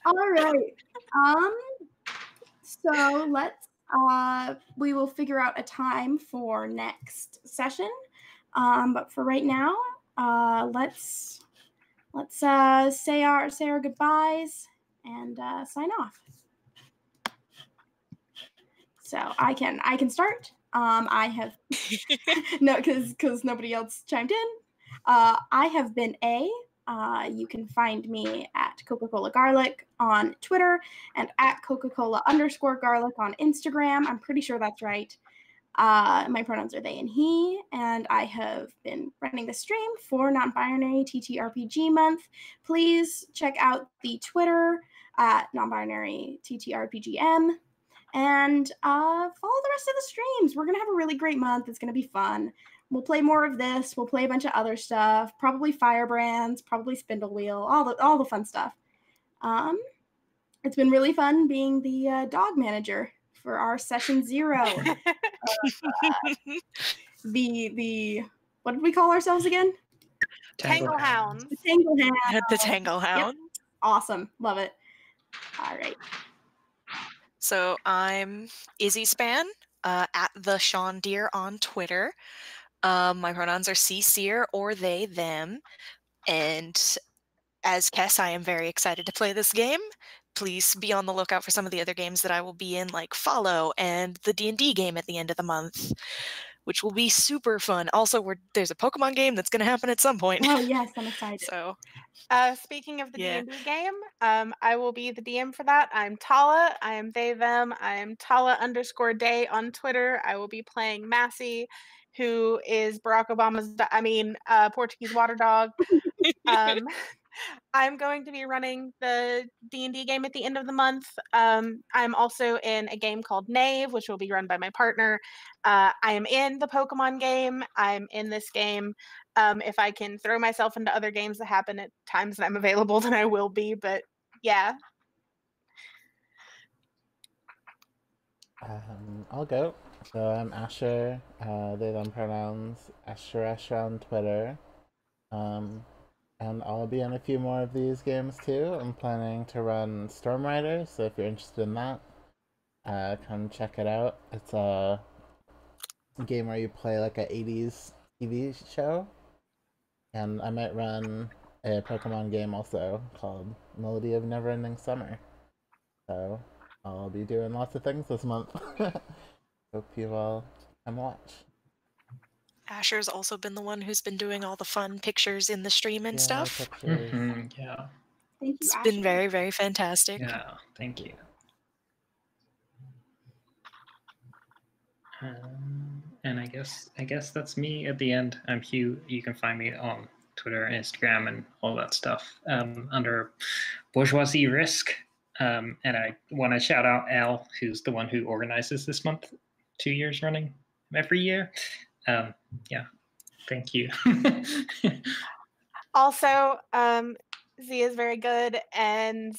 All right. So let's we will figure out a time for next session. But for right now, let's say our goodbyes and sign off. So I can start. I have no, because nobody else chimed in. I have been A. You can find me at Coca-Cola Garlic on Twitter and at Coca-Cola_Garlic on Instagram. I'm pretty sure that's right. My pronouns are they and he, and I have been running the stream for Non-Binary TTRPG month. Please check out the Twitter at Non-Binary TTRPGM. And follow the rest of the streams. We're going to have a really great month. It's going to be fun. We'll play more of this. We'll play a bunch of other stuff. Probably Firebrands, probably Spindle Wheel, all the fun stuff. It's been really fun being the dog manager for our session 0. The what did we call ourselves again? Tanglehounds. The Tanglehounds. The Tanglehounds. Yep. Awesome. Love it. All right. So I'm Izzy Span, at the Sean Deer on Twitter. My pronouns are she, seer, or they, them. And as Kess, I am very excited to play this game. Please be on the lookout for some of the other games that I will be in, like Follow and the D&D game at the end of the month, which will be super fun. Also, there's a Pokemon game that's going to happen at some point. Oh, yes, I'm excited. So, speaking of the D&D game, I will be the DM for that. I'm Tala. I am they, them. I am Tala_day on Twitter. I will be playing Massey, who is Barack Obama's, Portuguese water dog. I'm going to be running the D&D game at the end of the month. I'm also in a game called Knave, which will be run by my partner. I am in the Pokemon game. I'm in this game. If I can throw myself into other games that happen at times that I'm available, then I will be. But yeah. I'll go. So I'm Asher, they, them pronouns, Asher on Twitter. And I'll be in a few more of these games too. I'm planning to run Storm Riders, so if you're interested in that, come check it out. It's a game where you play like a 80s TV show. And I might run a Pokemon game also called Melody of Neverending Summer. So I'll be doing lots of things this month. Hope you all come watch. Asher's also been the one who's been doing all the fun pictures in the stream and stuff. Yeah. Thank you, it's Asher. been very, very fantastic. Yeah, thank you. And I guess that's me at the end. I'm Hugh. You can find me on Twitter and Instagram and all that stuff under Bourgeoisie Risk. And I want to shout out Al, who's the one who organizes this month, 2 years running every year. Yeah, thank you. Also, Z is very good, and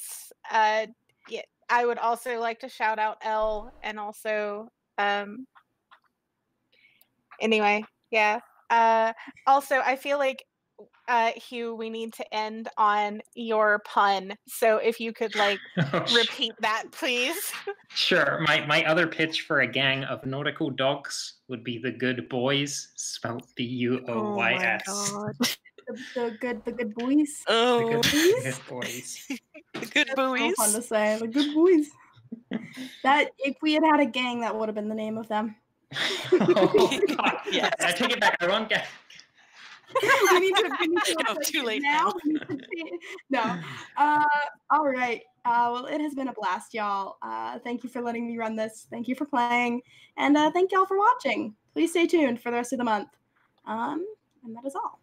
yeah, I would also like to shout out L, and also anyway, yeah. Also, I feel like Hugh, we need to end on your pun. So if you could repeat that, please. Sure. My other pitch for a gang of nautical dogs would be the Good Boys, spelled B-U-O-Y-S. Oh my god. The good boys. Oh, The good boys. the good That's so boys. fun to say. The good boys. That if we had a gang, that would have been the name of them. Oh, God. Yes. I take it back. I won't get. we need to No, too late now. now. No. All right. Well, it has been a blast, y'all. Thank you for letting me run this. Thank you for playing. And thank y'all for watching. Please stay tuned for the rest of the month. And that is all.